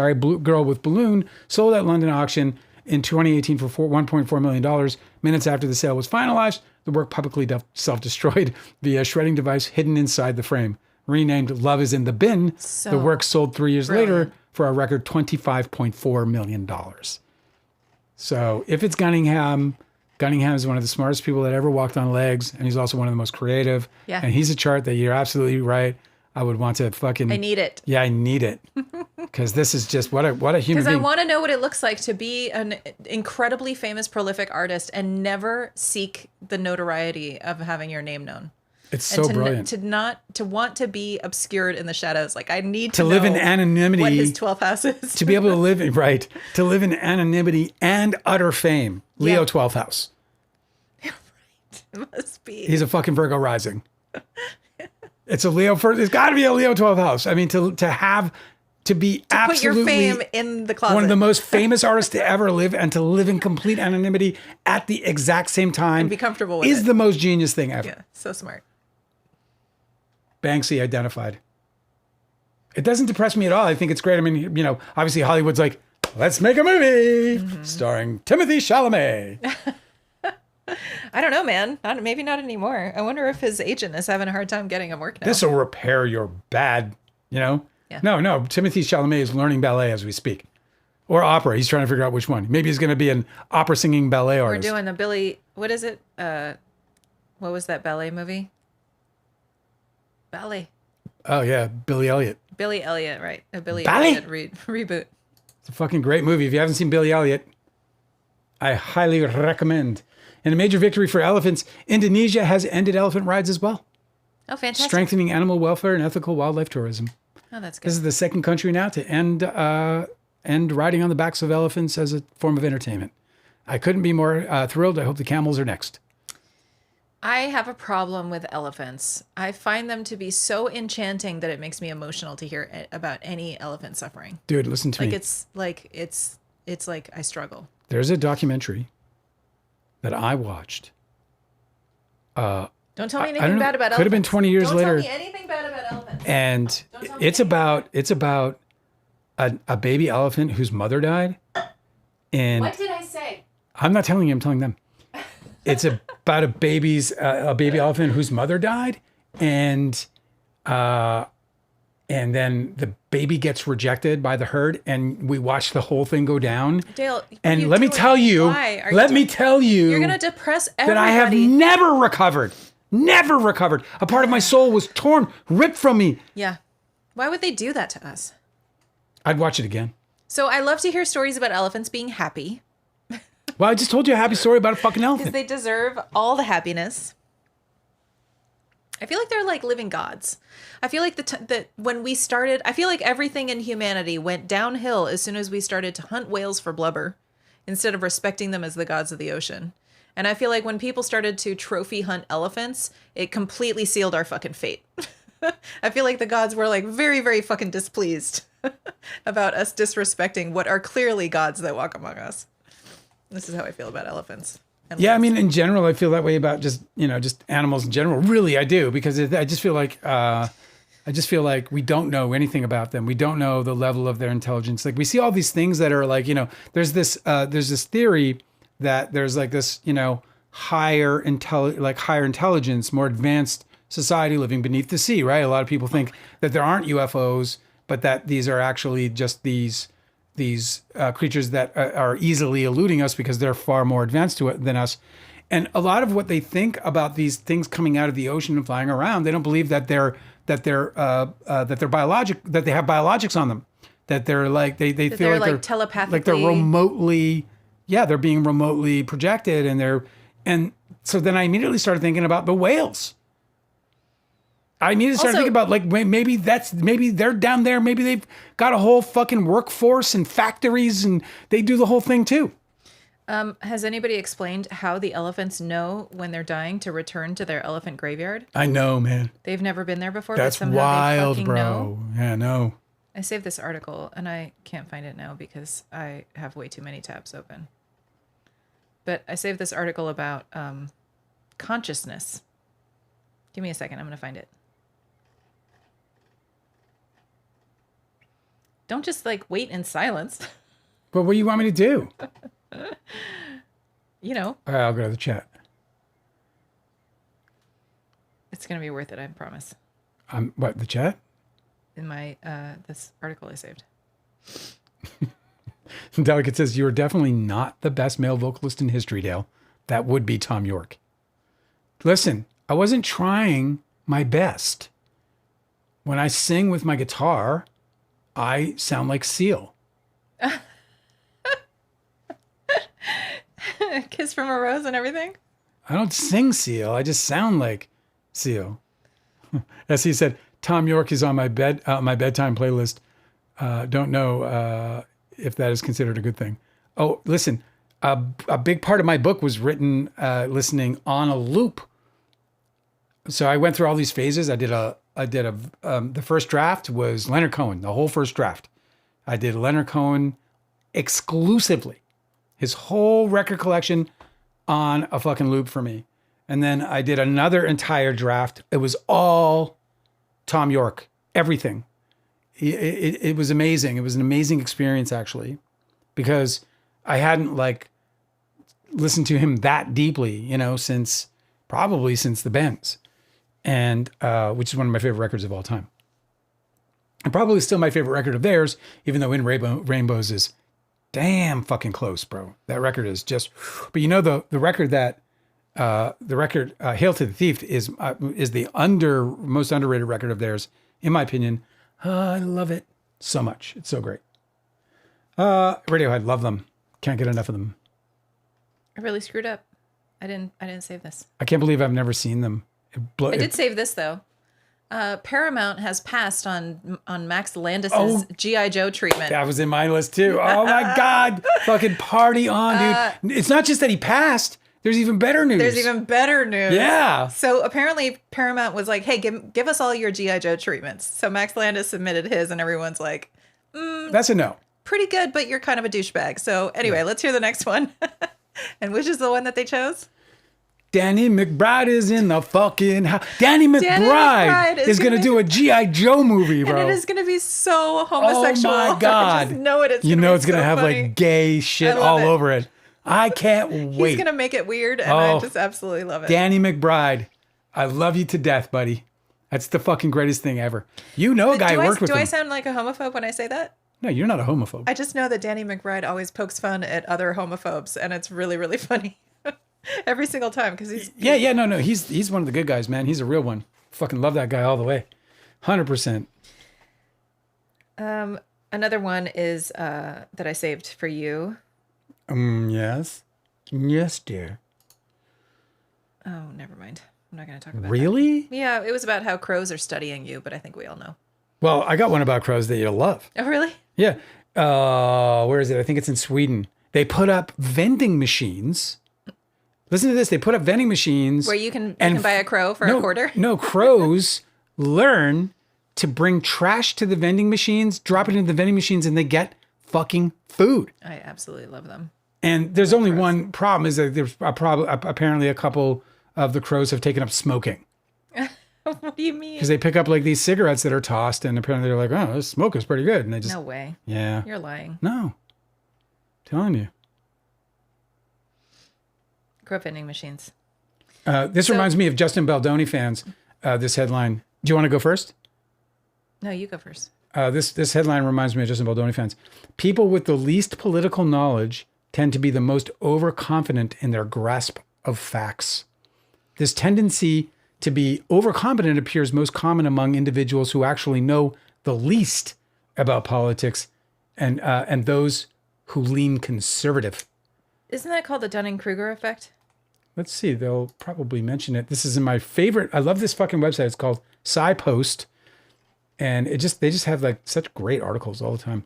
Girl with Balloon, sold at London auction in 2018 for $1.4 million. Minutes after the sale was finalized, the work publicly self-destroyed via a shredding device hidden inside the frame. Renamed Love is in the Bin, the work sold 3 years later for a record $25.4 million. So if it's Gunningham is one of the smartest people that ever walked on legs, and he's also one of the most creative. Yeah. And he's a chart that you're absolutely right. I would want to fucking... I need it. Yeah, I need it. Because this is just what a human being. Because I want to know what it looks like to be an incredibly famous, prolific artist and never seek the notoriety of having your name known. It's so brilliant. To want to be obscured in the shadows. Like, I need to live in anonymity. What his 12th house is. To be able to live in anonymity and utter fame. Leo 12th house. Right. It must be. He's a fucking Virgo rising. It's a Leo first. It's got to be a Leo 12th house. I mean, to be absolutely put your fame in the closet. One of the most famous artists to ever live, and to live in complete anonymity at the exact same time, and be comfortable with is the most genius thing ever. Yeah, so smart. Banksy identified. It doesn't depress me at all. I think it's great. I mean, obviously Hollywood's like, let's make a movie starring Timothée Chalamet. I don't know, man. Maybe not anymore. I wonder if his agent is having a hard time getting him work now. This will repair your bad, Yeah. No. Timothée Chalamet is learning ballet as we speak. Or opera. He's trying to figure out which one. Maybe he's going to be an opera singing ballet artist. We're doing a Billy... What is it? What was that ballet movie? Ballet. Oh, yeah. Billy Elliot. Billy Elliot, right. A Billy Elliot reboot. It's a fucking great movie. If you haven't seen Billy Elliot, I highly recommend. In a major victory for elephants, Indonesia has ended elephant rides as well. Oh, fantastic. Strengthening animal welfare and ethical wildlife tourism. Oh, that's good. This is the second country now to end riding on the backs of elephants as a form of entertainment. I couldn't be more thrilled. I hope the camels are next. I have a problem with elephants. I find them to be so enchanting that it makes me emotional to hear about any elephant suffering. Dude, listen to me. It's like I struggle. There's a documentary that I watched. Don't tell me anything bad about elephants. Could have been 20 years later. Don't tell me anything bad about elephants. And it's about a baby elephant whose mother died. And what did I say? I'm not telling you, I'm telling them. It's about a baby elephant whose mother died, and then the baby gets rejected by the herd, and we watch the whole thing go down. Dale, and let me tell you, you're gonna depress everybody. That I have never recovered. A part of my soul was torn, ripped from me. Yeah. Why would they do that to us? I'd watch it again. So I love to hear stories about elephants being happy. Well, I just told you a happy story about a fucking elephant. Because they deserve all the happiness. I feel like they're like living gods. I feel like that when we started, I feel like everything in humanity went downhill as soon as we started to hunt whales for blubber instead of respecting them as the gods of the ocean. And I feel like when people started to trophy hunt elephants, it completely sealed our fucking fate. I feel like the gods were like very, very fucking displeased about us disrespecting what are clearly gods that walk among us. This is how I feel about elephants. Yeah, I mean, in general, I feel that way about just animals in general. Really, I do, because I just feel like we don't know anything about them. We don't know the level of their intelligence. Like, we see all these things that are like, there's this theory that there's like this, higher intelligence, more advanced society living beneath the sea, right? A lot of people think that there aren't UFOs, but that these are actually just these creatures that are easily eluding us because they're far more advanced than us. And a lot of what they think about these things coming out of the ocean and flying around, they don't believe that they have biologics on them, that they're like they feel like they're telepathically, like they're remotely, they're being remotely projected, and so then I immediately started thinking about the whales. I need to start thinking about, like, maybe they're down there. Maybe they've got a whole fucking workforce and factories, and they do the whole thing too. Has anybody explained how the elephants know when they're dying to return to their elephant graveyard? I know, man. They've never been there before, That's but somehow wild, they fucking bro. know. Yeah, no. I saved this article, and I can't find it now because I have way too many tabs open. But I saved this article about consciousness. Give me a second. I'm going to find it. Don't just, like, wait in silence. But what do you want me to do? You know. All right, I'll go to the chat. It's going to be worth it, I promise. What, the chat? In my, this article I saved. Delicate says, you are definitely not the best male vocalist in history, Dale. That would be Tom York. Listen, I wasn't trying my best. When I sing with my guitar, I sound like Seal. Kiss from a Rose and everything? I don't sing Seal. I just sound like Seal. As he said, Tom York is on my bedtime playlist. Don't know if that is considered a good thing. Oh, listen, a big part of my book was written listening on a loop. So I went through all these phases. I did the first draft was Leonard Cohen, the whole first draft. I did Leonard Cohen exclusively, his whole record collection on a fucking loop for me. And then I did another entire draft. It was all Tom York, everything. It was amazing. It was an amazing experience, actually, because I hadn't like listened to him that deeply, since the Bends, and which is one of my favorite records of all time. And probably still my favorite record of theirs, even though In Rainbows is damn fucking close, bro. That record is just, but the record that, Hail to the Thief is the most underrated record of theirs, in my opinion. I love it so much. It's so great. Radiohead, love them. Can't get enough of them. I really screwed up. I didn't save this. I can't believe I've never seen them. I did save this though. Paramount has passed on Max Landis's G.I. Joe treatment. That was in my list too. Oh my God. Fucking party on, dude. It's not just that he passed. There's even better news. Yeah. So apparently Paramount was like, hey, give us all your G.I. Joe treatments. So Max Landis submitted his and everyone's like, that's a no. Pretty good, but you're kind of a douchebag. So anyway, Let's hear the next one. And which is the one that they chose? Danny McBride is in the fucking house. Danny McBride is going to do a G.I. Joe movie, bro. And it is going to be so homosexual. Oh my God. I just know it. It's going to have funny. like gay shit all over it. I can't wait. He's going to make it weird, and I just absolutely love it. Danny McBride, I love you to death, buddy. That's the fucking greatest thing ever. A guy who worked with him. Do I sound like a homophobe when I say that? No, you're not a homophobe. I just know that Danny McBride always pokes fun at other homophobes, and it's really, really funny. Every single time, because he's... No. He's one of the good guys, man. He's a real one. Fucking love that guy all the way. 100%. Another one is that I saved for you. Yes. Yes, dear. Oh, never mind. I'm not going to talk about Really? that. Yeah, it was about how crows are studying you, but I think we all know. Well, I got one about crows that you'll love. Oh, really? Yeah. Where is it? I think it's in Sweden. They put up vending machines. Listen to this. They put up vending machines. Where you can buy a crow for a quarter? No, crows learn to bring trash to the vending machines, drop it into the vending machines, and they get fucking food. I absolutely love them. And there's only one problem, is that there's apparently a couple of the crows have taken up smoking. What do you mean? Because they pick up like these cigarettes that are tossed, and apparently they're like, oh, this smoke is pretty good. And they just... No way. Yeah. You're lying. No. Telling you. Crow vending machines. This reminds me of Justin Baldoni fans, this headline. Do you want to go first? No, you go first. This headline reminds me of Justin Baldoni fans. People with the least political knowledge tend to be the most overconfident in their grasp of facts. This tendency to be overconfident appears most common among individuals who actually know the least about politics and those who lean conservative. Isn't that called the Dunning-Kruger effect? Let's see. They'll probably mention it. This is in my favorite. I love this fucking website. It's called SciPost. And they just have like such great articles all the time.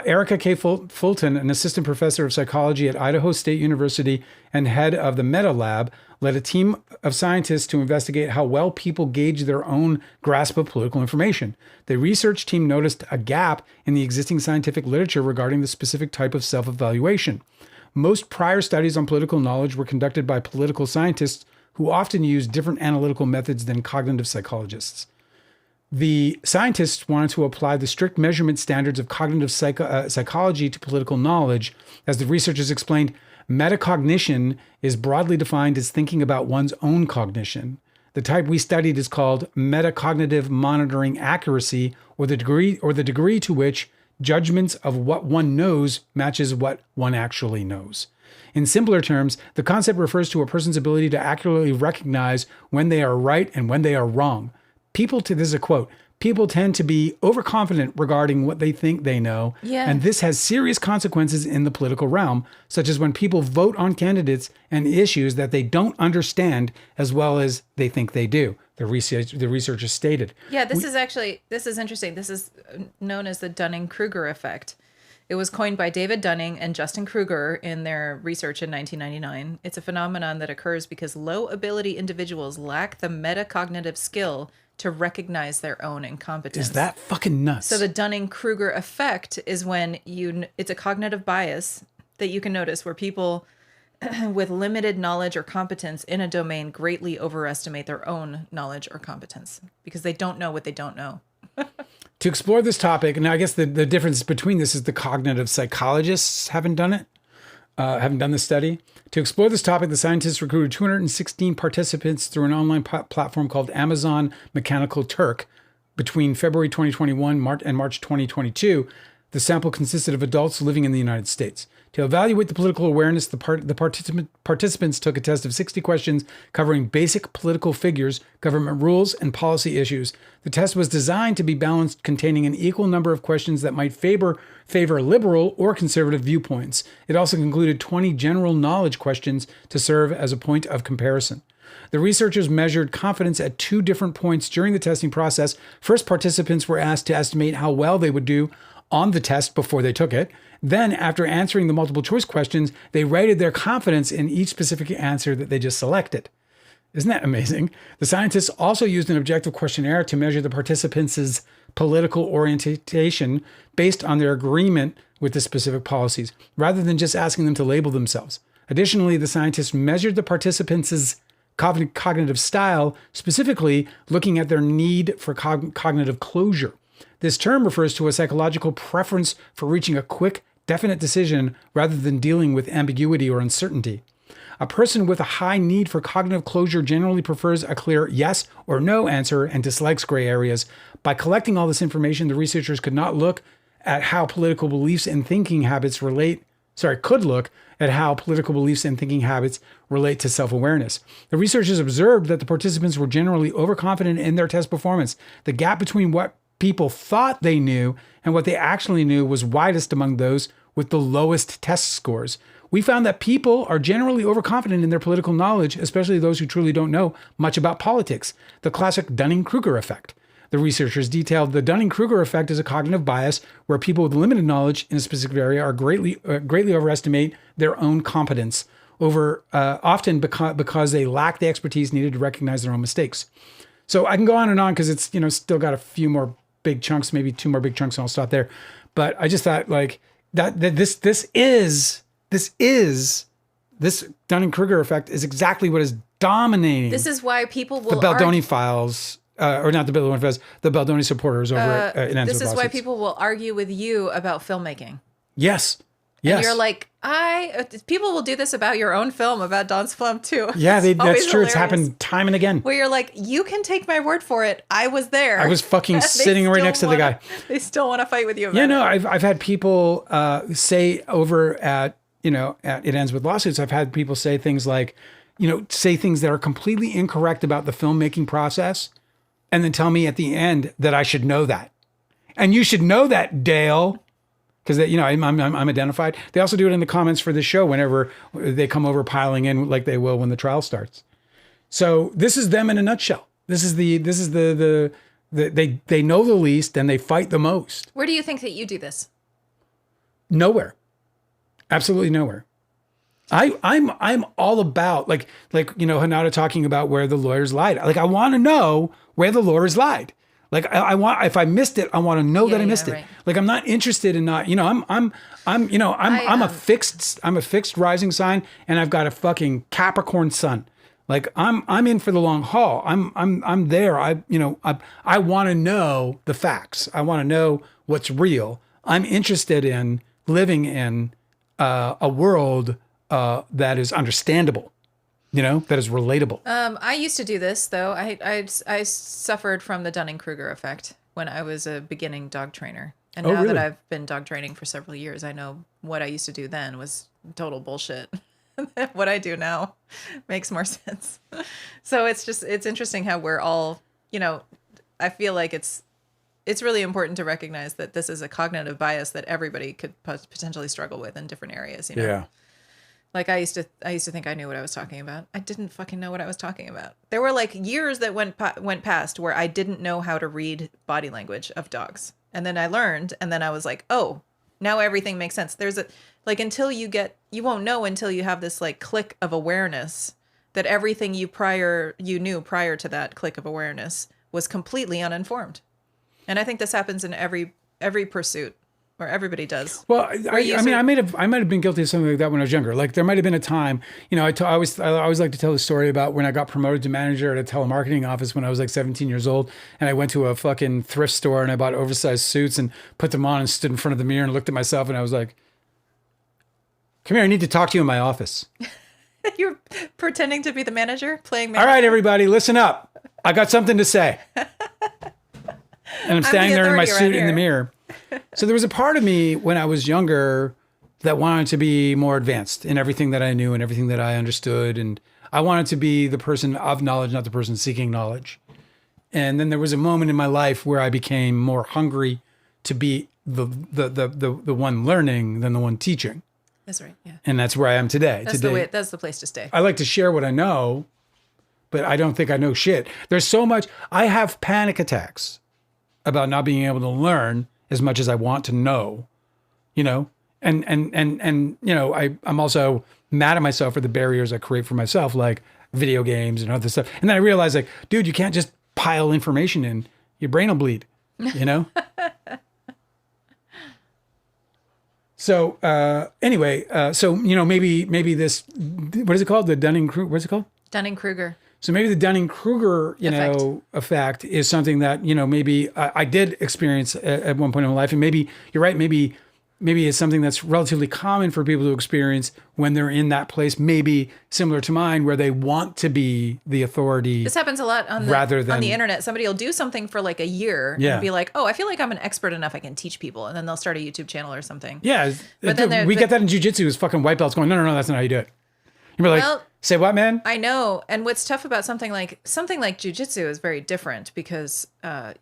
Erica K. Fulton, an assistant professor of psychology at Idaho State University and head of the Meta Lab, led a team of scientists to investigate how well people gauge their own grasp of political information. The research team noticed a gap in the existing scientific literature regarding the specific type of self-evaluation. Most prior studies on political knowledge were conducted by political scientists who often use different analytical methods than cognitive psychologists. The scientists wanted to apply the strict measurement standards of cognitive psychology to political knowledge. As the researchers explained, metacognition is broadly defined as thinking about one's own cognition. The type we studied is called metacognitive monitoring accuracy, or the degree to which judgments of what one knows matches what one actually knows. In simpler terms, the concept refers to a person's ability to accurately recognize when they are right and when they are wrong. This is a quote, people tend to be overconfident regarding what they think they know, and this has serious consequences in the political realm, such as when people vote on candidates and issues that they don't understand as well as they think they do, the researchers stated. Yeah, this is interesting. This is known as the Dunning-Kruger effect. It was coined by David Dunning and Justin Kruger in their research in 1999. It's a phenomenon that occurs because low-ability individuals lack the metacognitive skill to recognize their own incompetence. Is that fucking nuts? So the Dunning-Kruger effect is when it's a cognitive bias that you can notice where people with limited knowledge or competence in a domain greatly overestimate their own knowledge or competence because they don't know what they don't know. To explore this topic, now I guess the difference between this is the cognitive psychologists haven't done this study. To explore this topic, the scientists recruited 216 participants through an online platform called Amazon Mechanical Turk. Between February 2021 and March 2022, the sample consisted of adults living in the United States. To evaluate the political awareness, the participants took a test of 60 questions covering basic political figures, government rules, and policy issues. The test was designed to be balanced, containing an equal number of questions that might favor liberal or conservative viewpoints. It also included 20 general knowledge questions to serve as a point of comparison. The researchers measured confidence at 2 different points during the testing process. First, participants were asked to estimate how well they would do on the test before they took it. Then, after answering the multiple choice questions, they rated their confidence in each specific answer that they just selected. Isn't that amazing? The scientists also used an objective questionnaire to measure the participants' political orientation based on their agreement with the specific policies, rather than just asking them to label themselves. Additionally, the scientists measured the participants' cognitive style, specifically looking at their need for cognitive closure. This term refers to a psychological preference for reaching a quick, definite decision rather than dealing with ambiguity or uncertainty. A person with a high need for cognitive closure generally prefers a clear yes or no answer and dislikes gray areas. By collecting all this information, the researchers could look at how political beliefs and thinking habits relate to self-awareness. The researchers observed that the participants were generally overconfident in their test performance. The gap between what people thought they knew and what they actually knew was widest among those with the lowest test scores. We found that people are generally overconfident in their political knowledge, especially those who truly don't know much about politics, the classic Dunning-Kruger effect. The researchers detailed the Dunning-Kruger effect is a cognitive bias where people with limited knowledge in a specific area are greatly overestimate their own competence, often because they lack the expertise needed to recognize their own mistakes. So I can go on and on because it's still got a few more big chunks, maybe 2 more big chunks, and I'll stop there. But I just thought this Dunning-Kruger effect is exactly what is dominating. This is why people will the Baldoni files, or not the Baldoni files, the Baldoni supporters over at Enzo This is why Bosses. people will argue with you about filmmaking. Yes. And you're like, people will do this about your own film, about Don's film too. Yeah, that's true. Hilarious. It's happened time and again. Where you're like, you can take my word for it. I was there. I was fucking sitting right next to the guy. They still want to fight with you about it. I've had people say over at It Ends With Lawsuits, I've had people say things like, say things that are completely incorrect about the filmmaking process, and then tell me at the end that I should know that. And you should know that, Dale. Because I'm identified. They also do it in the comments for the show whenever they come over piling in like they will when the trial starts. So this is them in a nutshell. This is they know the least and they fight the most. Where do you think that you do this? Nowhere. Absolutely nowhere. I'm all about like Hanada talking about where the lawyers lied. Like I want to know where the lawyers lied. Like I want, if I missed it, I want to know that I missed it. Like I'm not interested in not, I'm a fixed rising sign, and I've got a fucking Capricorn sun. Like I'm in for the long haul. I'm there. I want to know the facts. I want to know what's real. I'm interested in living in a world that is understandable, that is relatable. I used to do this though. I suffered from the Dunning-Kruger effect when I was a beginning dog trainer. And now that I've been dog training for several years, I know what I used to do then was total bullshit. What I do now makes more sense. So it's interesting how we're all, I feel like it's really important to recognize that this is a cognitive bias that everybody could potentially struggle with in different areas, Yeah. Like I used to think I knew what I was talking about. I didn't fucking know what I was talking about. There were like years that went past where I didn't know how to read body language of dogs. And then I learned, and then I was like, oh, now everything makes sense. There's until you won't know until you have this like click of awareness that everything you knew prior to that click of awareness was completely uninformed. And I think this happens in every pursuit, or everybody does. Well, I might have been guilty of something like that when I was younger. Like there might have been a time, I always like to tell the story about when I got promoted to manager at a telemarketing office when I was like 17 years old, and I went to a fucking thrift store and I bought oversized suits and put them on and stood in front of the mirror and looked at myself and I was like, "Come here, I need to talk to you in my office." You're pretending to be the manager, playing manager. All right, everybody, listen up. I got something to say. And I'm standing there in my suit in the mirror. So there was a part of me when I was younger that wanted to be more advanced in everything that I knew and everything that I understood. And I wanted to be the person of knowledge, not the person seeking knowledge. And then there was a moment in my life where I became more hungry to be the one learning than the one teaching. That's right. Yeah. And that's where I am today. That's the place to stay. I like to share what I know, but I don't think I know shit. There's so much. I have panic attacks about not being able to learn as much as I want to know, and I'm also mad at myself for the barriers I create for myself, like video games and other stuff. And then I realized, like, dude, you can't just pile information in. Your brain will bleed, So anyway, maybe this, what is it called? The Dunning-Kruger, what's it called? Dunning-Kruger. So maybe the Dunning-Kruger, effect is something that, maybe I did experience at one point in my life. And maybe you're right. Maybe it's something that's relatively common for people to experience when they're in that place, maybe similar to mine, where they want to be the authority. This happens a lot on the internet. Somebody will do something for like a year and be like, oh, I feel like I'm an expert enough I can teach people. And then they'll start a YouTube channel or something. Yeah. But then we get that in jiu-jitsu is fucking white belts going, no, that's not how you do it. You're like, say what, man? I know. And what's tough about something like jiu-jitsu is very different because,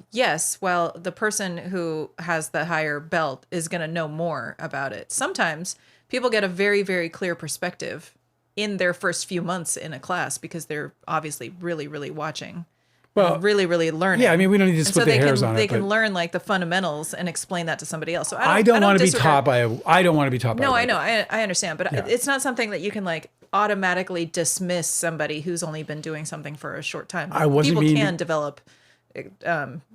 yes, while the person who has the higher belt is going to know more about it, sometimes people get a very, very clear perspective in their first few months in a class because they're obviously really, really watching. Well, really, really learning. Yeah, I mean, we don't need to split the hairs on it. They can learn like the fundamentals and explain that to somebody else. So I don't want to be taught by. I don't want to be taught by. No, I know. I understand, but it's not something that you can like automatically dismiss somebody who's only been doing something for a short time. People can develop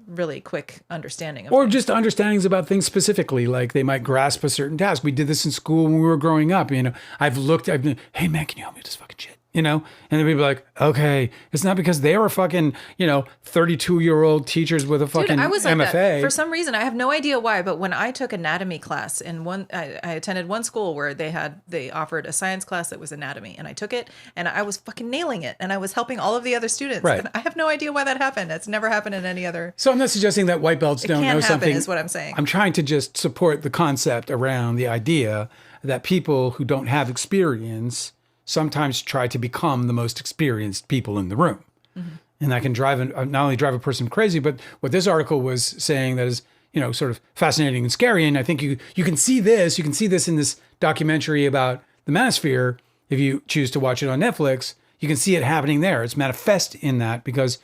really quick understanding of things. Just understandings about things specifically, like they might grasp a certain task. We did this in school when we were growing up. I've been, hey man, can you help me with this fucking shit? And then people are like, okay, it's not because they were fucking, 32-year-old teachers with a fucking I was like MFA. That. For some reason, I have no idea why, but when I took anatomy class I attended one school where they offered a science class that was anatomy, and I took it and I was fucking nailing it, and I was helping all of the other students. Right. And I have no idea why that happened. It's never happened in any other. So I'm not suggesting that white belts don't know something. It is what I'm saying. I'm trying to just support the concept around the idea that people who don't have experience sometimes try to become the most experienced people in the room. Mm-hmm. And that can not only drive a person crazy, but what this article was saying that is, sort of fascinating and scary. And I think you can see this in this documentary about the manosphere. If you choose to watch it on Netflix, you can see it happening there. It's manifest in that because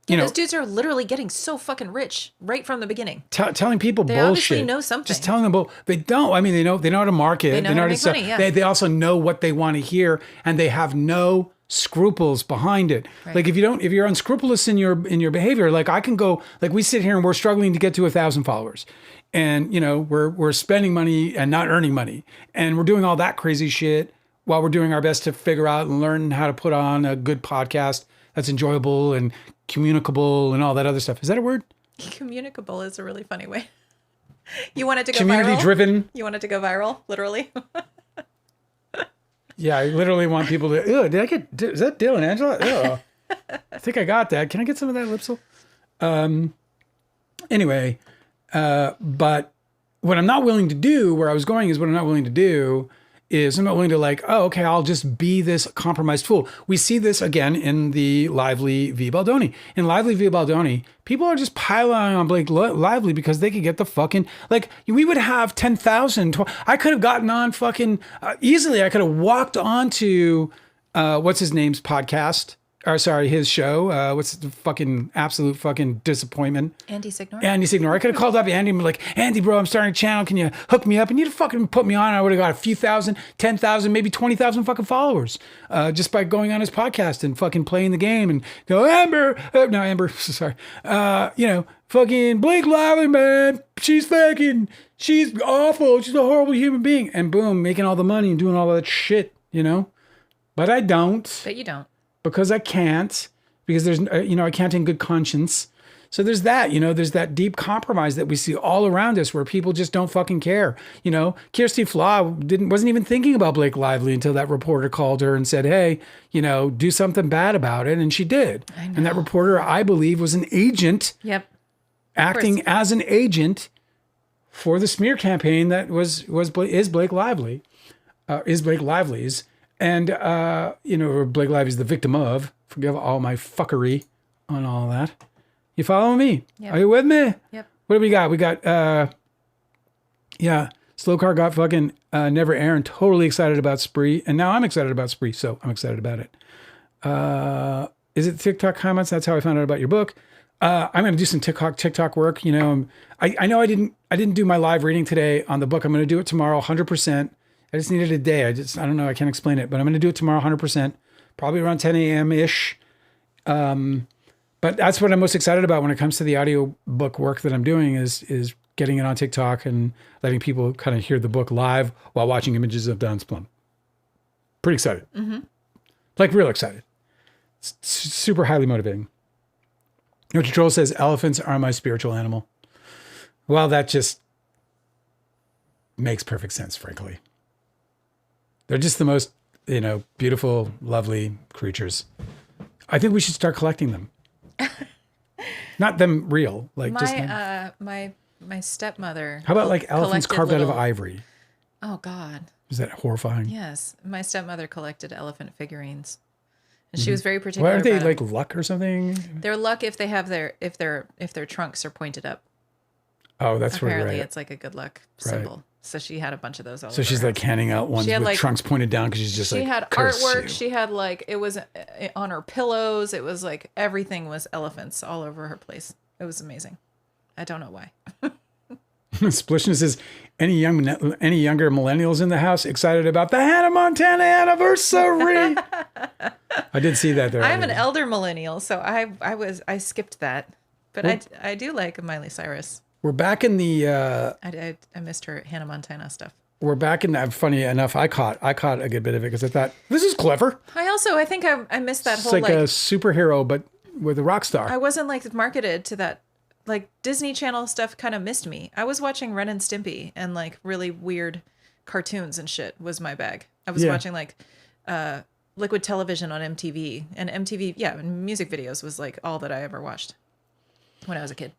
those dudes are literally getting so fucking rich right from the beginning. Telling people they bullshit. Obviously know something. Just telling them they don't. I mean, they know how to market. They know how to make sell. Money, yeah. They also know what they want to hear, and they have no scruples behind it. Right. Like if you're unscrupulous in your behavior, like I can go, like we sit here and we're struggling to get to 1,000 followers, and we're spending money and not earning money, and we're doing all that crazy shit while we're doing our best to figure out and learn how to put on a good podcast that's enjoyable and communicable and all that other stuff. Is that a word? Communicable is a really funny way. You want it to go Community viral? Driven. You want it to go viral, literally? Yeah, I literally want people to, is that Dale and Angela? Ew. I think I got that. Can I get some of that Lipsil? Anyway, but what I'm not willing to do, where I was going is what I'm not willing to do is I'm not willing to I'll just be this compromised fool. We see this again in the Lively v. Baldoni. In Lively v. Baldoni, people are just piling on Blake Lively because they could get the fucking, we would have 10,000. I could have gotten on fucking, easily I could have walked onto, what's his name's podcast? Or sorry, his show. What's the fucking absolute fucking disappointment? Andy Signor. I could have called up Andy and be like, Andy, bro, I'm starting a channel. Can you hook me up? And you'd fucking put me on. I would have got a few thousand, 10,000, maybe 20,000 fucking followers just by going on his podcast and fucking playing the game and go, Amber, sorry. Fucking Blake Lively, man. She's awful. She's a horrible human being. And boom, making all the money and doing all that shit, But I don't. But you don't. Because I can't, because there's, I can't in good conscience. So there's that, there's that deep compromise that we see all around us where people just don't fucking care. Kirsty Flaw wasn't even thinking about Blake Lively until that reporter called her and said, hey, do something bad about it. And she did. And that reporter, I believe, was an agent. Yep. Acting as an agent for the smear campaign that is Blake Lively, is Blake Lively's. And, Blake Lively's the victim of. Forgive all my fuckery on all that. You following me? Yep. Are you with me? Yep. What do we got? We got, Slow Car got fucking Never Aaron totally excited about Spree. And now I'm excited about Spree, so I'm excited about it. Is it TikTok comments? That's how I found out about your book. I'm going to do some TikTok work. I know I didn't do my live reading today on the book. I'm going to do it tomorrow, 100%. I just needed a day. I don't know. I can't explain it, but I'm going to do it tomorrow 100%, probably around 10 a.m.-ish. But that's what I'm most excited about when it comes to the audiobook work that I'm doing is getting it on TikTok and letting people kind of hear the book live while watching images of Don's Plum. Pretty excited. Mm-hmm. Real excited. It's super highly motivating. Richard Troll says, elephants are my spiritual animal. Well, that just makes perfect sense, frankly. They're just the most, beautiful, lovely creatures. I think we should start collecting them. Not them real, my stepmother. How about elephants carved out of ivory? Oh God. Is that horrifying? Yes, my stepmother collected elephant figurines, and she was very particular. Why aren't they luck or something? They're luck if they have if their trunks are pointed up. Oh, that's apparently right. It's like a good luck symbol. Right. So she had a bunch of those all over. So she's handing out ones with trunks pointed down because she's just she had artwork. You. She had it was on her pillows. It was everything was elephants all over her place. It was amazing. I don't know why. Splishing says, any younger millennials in the house excited about the Hannah Montana anniversary? I did see that there. I'm an elder millennial, so I skipped that, but I do like Miley Cyrus. We're back in the. I missed her Hannah Montana stuff. We're back in that. Funny enough, I caught a good bit of it because I thought this is clever. I think I missed that whole. It's like a superhero, but with a rock star. I wasn't marketed to that. Disney Channel stuff kind of missed me. I was watching Ren and Stimpy and really weird cartoons and shit was my bag. I was watching Liquid Television on MTV and MTV. Yeah, and music videos was all that I ever watched when I was a kid.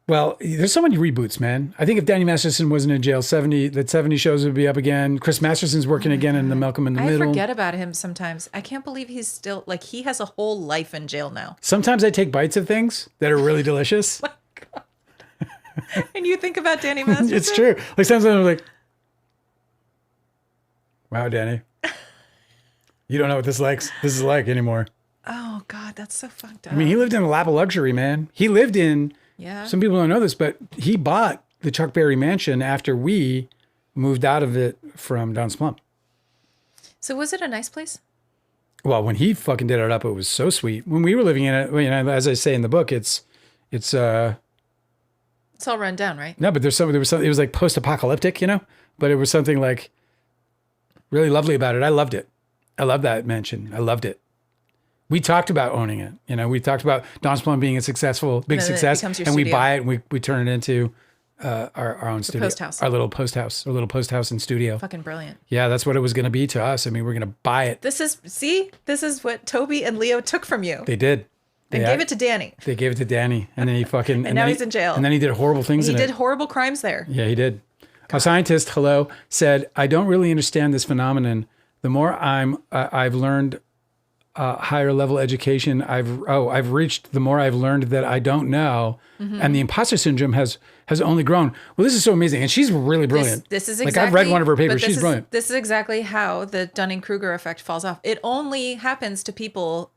Well, there's so many reboots, man. I think if Danny Masterson wasn't in jail, 70 shows would be up again. Chris Masterson's working again in the Malcolm in the Middle. I forget about him sometimes. I can't believe he's still he has a whole life in jail now. Sometimes I take bites of things that are really delicious. Oh my God. And you think about Danny Masterson? It's true. Sometimes I'm like, wow, Danny. You don't know what this is like anymore. Oh God, that's so fucked up. I mean, he lived in a lap of luxury, man. He lived in, some people don't know this, but he bought the Chuck Berry mansion after we moved out of it from Don's Plum. So was it a nice place? Well, when he fucking did it up, it was so sweet. When we were living in it, you know, as I say in the book, it's all run down, right? No, but there was something, it was like post-apocalyptic, you know, but it was something like really lovely about it. I loved it. I loved that mansion. I loved it. We talked about owning it. You know, we talked about Don's Plum being a big success, and we buy it and we turn it into our own studio, our little post house and studio. Fucking brilliant. Yeah, that's what it was going to be to us. I mean, we're going to buy it. This is what Toby and Leo took from you. They did. They gave it to Danny. They gave it to Danny, and then he fucking and now he's in jail. And then he did horrible things. He did horrible crimes there. Yeah, he did. God. A scientist, said, "I don't really understand this phenomenon. The more I've learned higher level education, I've reached, the more I've learned that I don't know, and the imposter syndrome has only grown." Well, this is so amazing, and she's really brilliant. This is exactly, like I've read one of her papers. She's brilliant. This is exactly how the Dunning-Kruger effect falls off. It only happens to people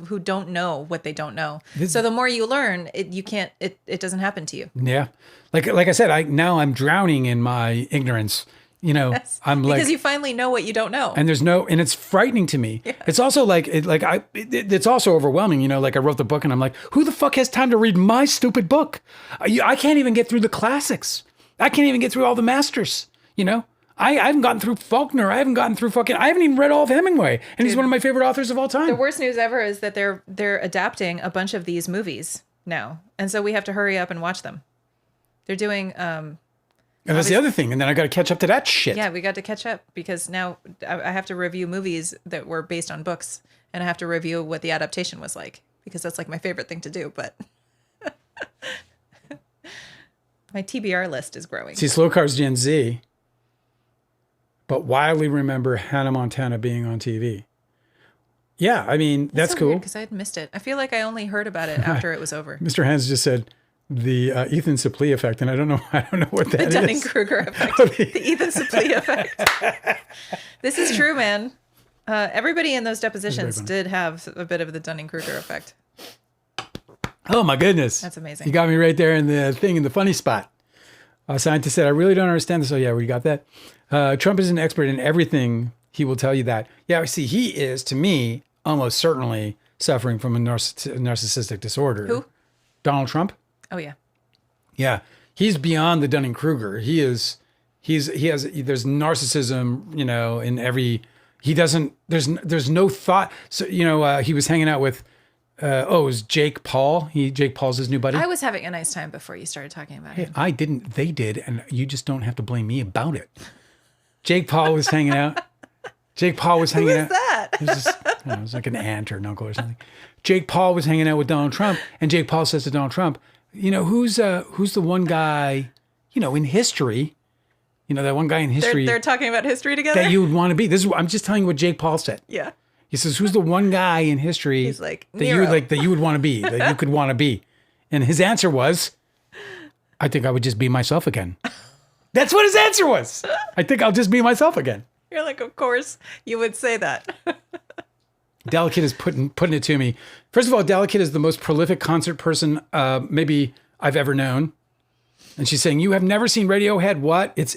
who don't know what they don't know. So the more you learn, it doesn't happen to you. Yeah, like I said, I'm drowning in my ignorance. You know, yes, I'm like, because you finally know what you don't know, and and it's frightening to me. Yeah. It's also it's also overwhelming. You know, like I wrote the book, and I'm like, who the fuck has time to read my stupid book? I can't even get through the classics. I can't even get through all the masters. You know, I haven't gotten through Faulkner. I haven't gotten through I haven't even read all of Hemingway, and he's one of my favorite authors of all time. The worst news ever is that they're adapting a bunch of these movies now, and so we have to hurry up and watch them. They're doing. And that's the other thing. And then I got to catch up to that shit. Yeah, we got to catch up because now I have to review movies that were based on books, and I have to review what the adaptation was like, because that's like my favorite thing to do. But my TBR list is growing. See, Slow Car's Gen Z, but wildly remember Hannah Montana being on TV. Yeah, I mean, that's so cool. Because I had missed it. I feel like I only heard about it after it was over. Mr. Hans just said, the Ethan Suplee effect, and I don't know what that is. The Dunning-Kruger effect. The Ethan Suplee effect. This is true, man. Everybody in those depositions did have a bit of the Dunning-Kruger effect. Oh my goodness. That's amazing. You got me right there in the funny spot. A scientist said, "I really don't understand this." Oh yeah, we got that. Trump is an expert in everything. He will tell you that. Yeah, see, he is, to me, almost certainly suffering from a narcissistic disorder. Who? Donald Trump. Oh yeah. Yeah. He's beyond the Dunning-Kruger. There's narcissism, you know, in there's no thought. So, you know, he was hanging out with, it was Jake Paul. Jake Paul's his new buddy. I was having a nice time before you started talking about him. I didn't, they did. And you just don't have to blame me about it. Jake Paul was hanging out. Who is that? It was like an aunt or an uncle or something. Jake Paul was hanging out with Donald Trump, and Jake Paul says to Donald Trump, you know, who's the one guy, you know, in history, you know, that one guy in history. They're talking about history together? That you would want to be. I'm just telling you what Jake Paul said. Yeah. He says, who's the one guy in history He's like, that you would want to be, that you could want to be? And his answer was, I think I would just be myself again. That's what his answer was. I think I'll just be myself again. You're like, of course you would say that. Delicate is putting it to me. First of all, Delicate is the most prolific concert person maybe I've ever known. And she's saying, you have never seen Radiohead? What? It's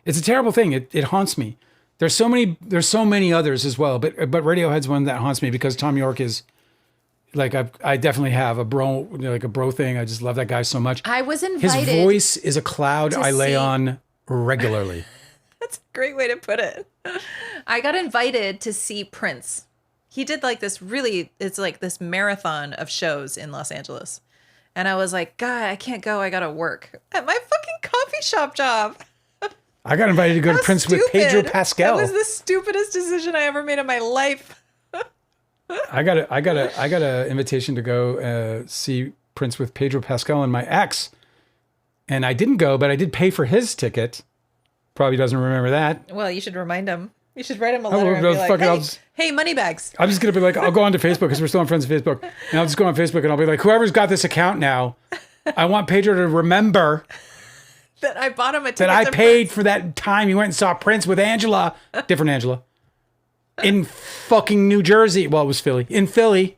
a terrible thing. It haunts me. There's so many others as well, but Radiohead's one that haunts me because Tom York is like, I definitely have a bro thing. I just love that guy so much. I was invited. His voice is a cloud I lay on regularly. That's a great way to put it. I got invited to see Prince. He did like this it's like this marathon of shows in Los Angeles. And I was like, God, I can't go. I got to work at my fucking coffee shop job. I got invited to go to Prince with Pedro Pascal. That was the stupidest decision I ever made in my life. I got a invitation to go see Prince with Pedro Pascal and my ex. And I didn't go, but I did pay for his ticket. Probably doesn't remember that. Well, you should remind him. You should write him a letter and be like, hey, money bags. I'm just going to be like, I'll go onto Facebook because we're still on friends of Facebook. And I'll just go on Facebook and I'll be like, whoever's got this account now, I want Pedro to remember that I bought him a ticket. That I paid for that time he went and saw Prince with Angela, different Angela, in fucking New Jersey. Well, it was Philly. In Philly.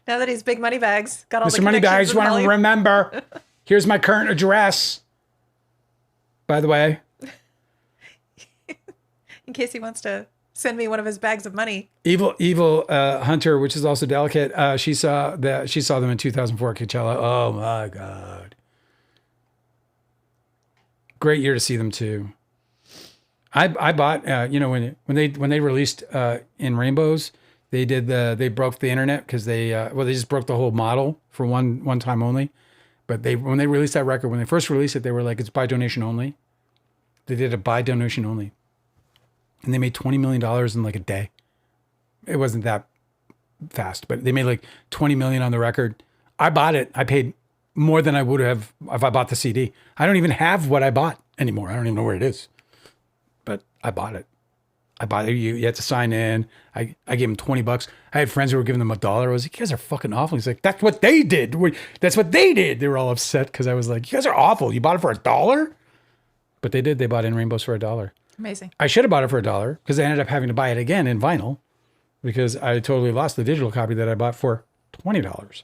Now that he's big money bags, got all Mr. the Moneybags, connections. want to remember. Here's my current address. By the way. In case he wants to send me one of his bags of money. Evil Hunter, which is also delicate. She saw them in 2004 Coachella. Oh my God. Great year to see them too. I bought when they released In Rainbows, they broke the internet because they just broke the whole model for one time only. But when they released that record, when they first released it, they were like, it's by donation only. They did it by donation only. And they made $20 million in like a day. It wasn't that fast, but they made like $20 million on the record. I bought it. I paid more than I would have if I bought the CD. I don't even have what I bought anymore. I don't even know where it is. But I bought it. You had to sign in. I gave him $20. I had friends who were giving them $1. I was like, you guys are fucking awful. He's like, that's what they did. That's what they did. They were all upset because I was like, you guys are awful. You bought it for $1? But they did. They bought In Rainbows for $1. Amazing. I should have bought it for $1 because I ended up having to buy it again in vinyl because I totally lost the digital copy that I bought for $20.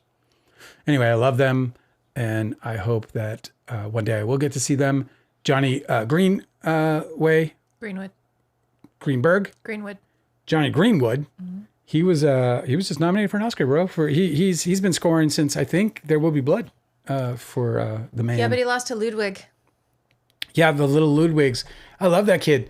Anyway, I love them, and I hope that one day I will get to see them. Johnny Greenwood. Johnny Greenwood. Mm-hmm. He was just nominated for an Oscar, bro. He's been scoring since I think There Will Be Blood for The Man. Yeah, but he lost to Ludwig. Yeah, the little Ludwigs. I love that kid.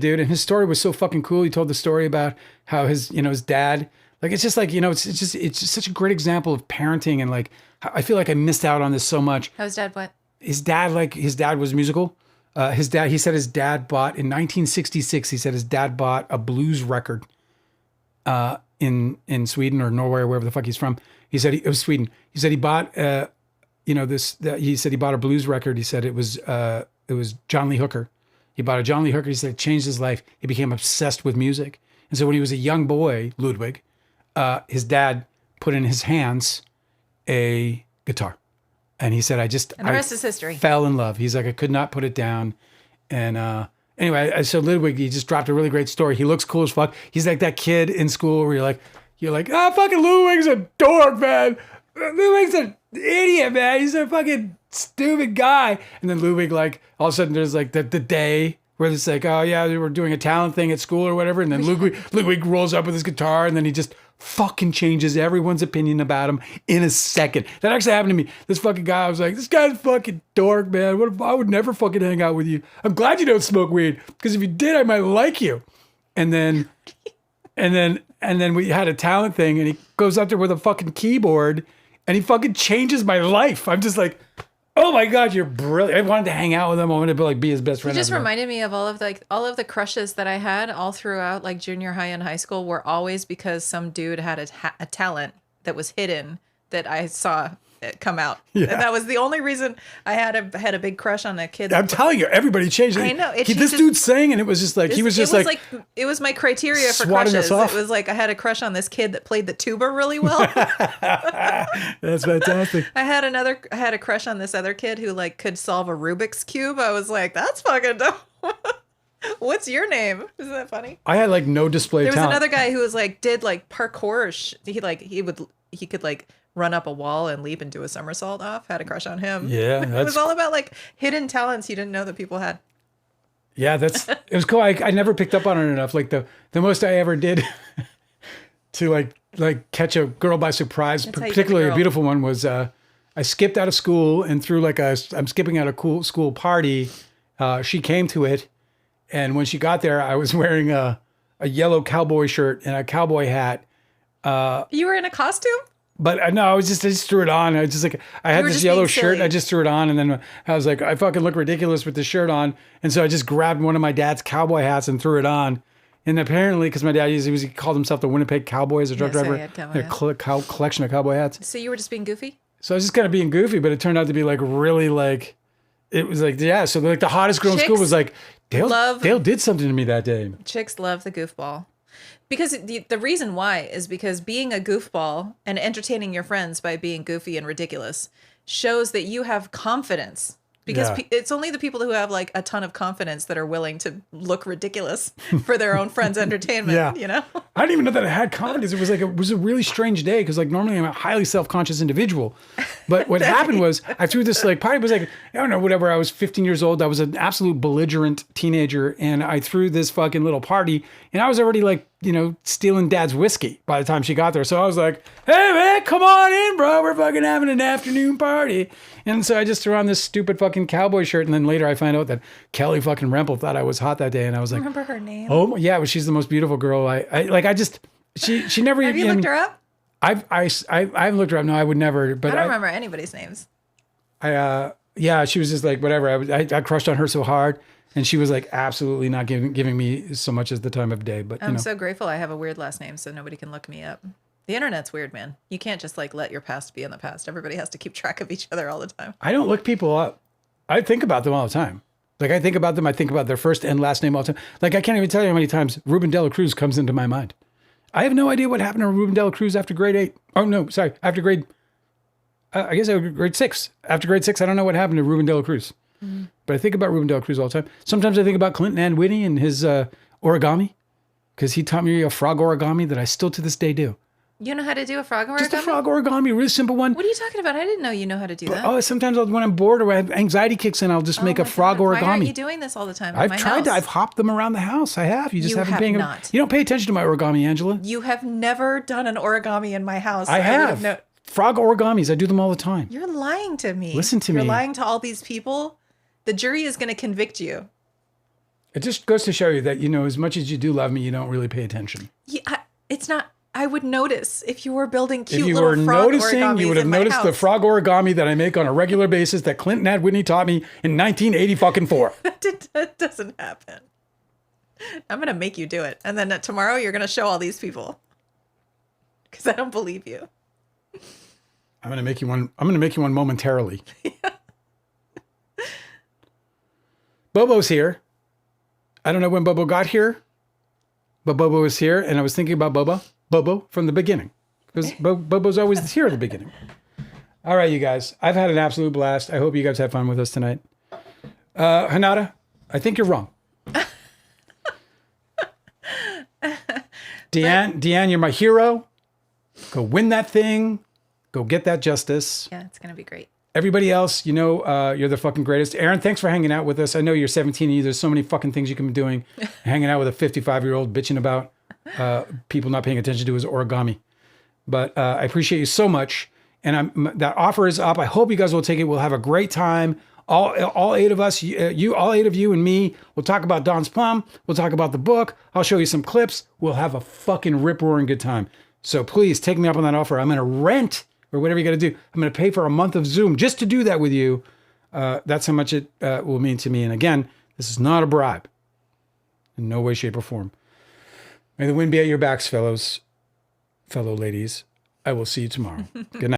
Dude. And his story was so fucking cool. He told the story about how his dad, like, it's just like, it's just such a great example of parenting. And like, I feel like I missed out on this so much. How's dad? What? His dad was musical. He said his dad bought in 1966, he said his dad bought a blues record, in Sweden or Norway or wherever the fuck he's from. He said it was Sweden. He said he bought, he said he bought a blues record. He said it was John Lee Hooker. He bought a John Lee Hooker. He said it changed his life. He became obsessed with music. And so when he was a young boy, Ludwig, his dad put in his hands a guitar. And he said, and the rest is history. Fell in love. He's like, I could not put it down. And anyway, so Ludwig, he just dropped a really great story. He looks cool as fuck. He's like that kid in school where you're like, fucking Ludwig's a dork, man. Ludwig's an idiot, man. He's a fucking stupid guy. And then Ludwig, like, all of a sudden there's like the day where it's like, oh yeah, we were doing a talent thing at school or whatever. And then Ludwig rolls up with his guitar and then he just fucking changes everyone's opinion about him in a second. That actually happened to me. This fucking guy, I was like, this guy's a fucking dork, man. What if I would never fucking hang out with you? I'm glad you don't smoke weed because if you did, I might like you. And then we had a talent thing and he goes up there with a fucking keyboard and he fucking changes my life. I'm just like, oh my God, you're brilliant. I wanted to hang out with him. I wanted to be his best friend. You just reminded me of all of the crushes that I had all throughout like junior high and high school were always because some dude had a talent that was hidden that I saw it come out. Yeah. And that was the only reason I had a big crush on a kid. I'm telling you, everybody changed. I know. This dude sang and it was just like, he was just like it was my criteria for crushes. It was like I had a crush on this kid that played the tuba really well. That's fantastic. I had a crush on this other kid who like could solve a Rubik's Cube. I was like, that's fucking dope. What's your name? Isn't that funny? I had like no display talent. There was another guy who was like, did like parkour. He could like run up a wall and leap and do a somersault off. Had a crush on him. Yeah. It was all about like hidden talents you didn't know that people had. Yeah, it was cool. I never picked up on it enough. Like the most I ever did to like catch a girl by surprise, particularly a beautiful one, was I skipped out of school and through I'm skipping out a school party. She came to it. And when she got there, I was wearing a yellow cowboy shirt and a cowboy hat. You were in a costume? But no, I just threw it on. I just like, I had this yellow shirt. And I just threw it on. And then I was like, I fucking look ridiculous with this shirt on. And so I just grabbed one of my dad's cowboy hats and threw it on. And apparently, because my dad he called himself the Winnipeg Cowboy as a truck driver. A collection of cowboy hats. So you were just being goofy? So I was just kind of being goofy, but it turned out to be like really like, it was like, yeah. So like the hottest girl in school was like, Dale did something to me that day. Chicks love the goofball. Because the reason why is because being a goofball and entertaining your friends by being goofy and ridiculous shows that you have confidence Because it's only the people who have like a ton of confidence that are willing to look ridiculous for their own friends' entertainment, you know? I didn't even know that I had confidence. It was a really strange day because like normally I'm a highly self-conscious individual. But what happened was I threw this like party. It was like, I don't know, whatever. I was 15 years old. I was an absolute belligerent teenager. And I threw this fucking little party and I was already like, you know, stealing dad's whiskey by the time she got there. So I was like, hey man, come on in, bro. We're fucking having an afternoon party. And so I just threw on this stupid fucking cowboy shirt. And then later I find out that Kelly fucking Rempel thought I was hot that day. And I was like, remember her name? Oh yeah. Well, she's the most beautiful girl. She never Have you looked her up? I've looked her up. No, I would never, but I don't remember anybody's names. Yeah, she was just like, whatever. I crushed on her so hard. And she was like absolutely not giving me so much as the time of day. But I'm so grateful I have a weird last name so nobody can look me up. The internet's weird, man. You can't just like let your past be in the past. Everybody has to keep track of each other all the time. I don't look people up. I think about them all the time. Like I think about them. I think about their first and last name all the time. Like I can't even tell you how many times Ruben De La Cruz comes into my mind. I have no idea what happened to Ruben De La Cruz after grade 8. Oh no, sorry. After grade, I guess grade 6. After grade 6, I don't know what happened to Ruben De La Cruz. Mm-hmm. But I think about Ruben De La Cruz all the time. Sometimes I think about Clinton and Whitney and his origami, because he taught me a frog origami that I still to this day do. You know how to do a frog origami? Just a frog origami, a really simple one. What are you talking about? I didn't know you know how to do that. Oh, sometimes when I'm bored or anxiety kicks in, I'll just make a frog origami. Why aren't you doing this all the time? I've tried to. I've hopped them around the house. I have. You just haven't paying not. You don't pay attention to my origami, Angela. You have never done an origami in my house. I have. Frog origamis. I do them all the time. You're lying to me. Listen to me. You're lying to all these people. The jury is going to convict you. It just goes to show you that, you know, as much as you do love me, you don't really pay attention. Yeah, it's not. I would notice if you were building cute little frog origamis. If you were noticing, you would have noticed the frog origami that I make on a regular basis that Clinton and Whitney taught me in 1984. That doesn't happen. I'm going to make you do it. And then tomorrow you're going to show all these people. Because I don't believe you. I'm going to make you one. I'm going to make you one momentarily. Yeah. Bobo's here. I don't know when Bobo got here, but Bobo is here. And I was thinking about Bobo from the beginning. Because Bobo's always here at the beginning. All right, you guys. I've had an absolute blast. I hope you guys had fun with us tonight. Hanada, I think you're wrong. Deanne, you're my hero. Go win that thing. Go get that justice. Yeah, it's going to be great. Everybody else, you know, you're the fucking greatest. Aaron, thanks for hanging out with us. I know you're 17 and there's so many fucking things you can be doing. Hanging out with a 55-year-old bitching about people not paying attention to his origami. But I appreciate you so much. And that offer is up. I hope you guys will take it. We'll have a great time. All 8 of us, all 8 of you and me, we'll talk about Don's Plum. We'll talk about the book. I'll show you some clips. We'll have a fucking rip-roaring good time. So please take me up on that offer. I'm going to rent or whatever you got to do. I'm going to pay for a month of Zoom just to do that with you. That's how much it will mean to me. And again, this is not a bribe in no way, shape, or form. May the wind be at your backs, fellow ladies. I will see you tomorrow. Good night.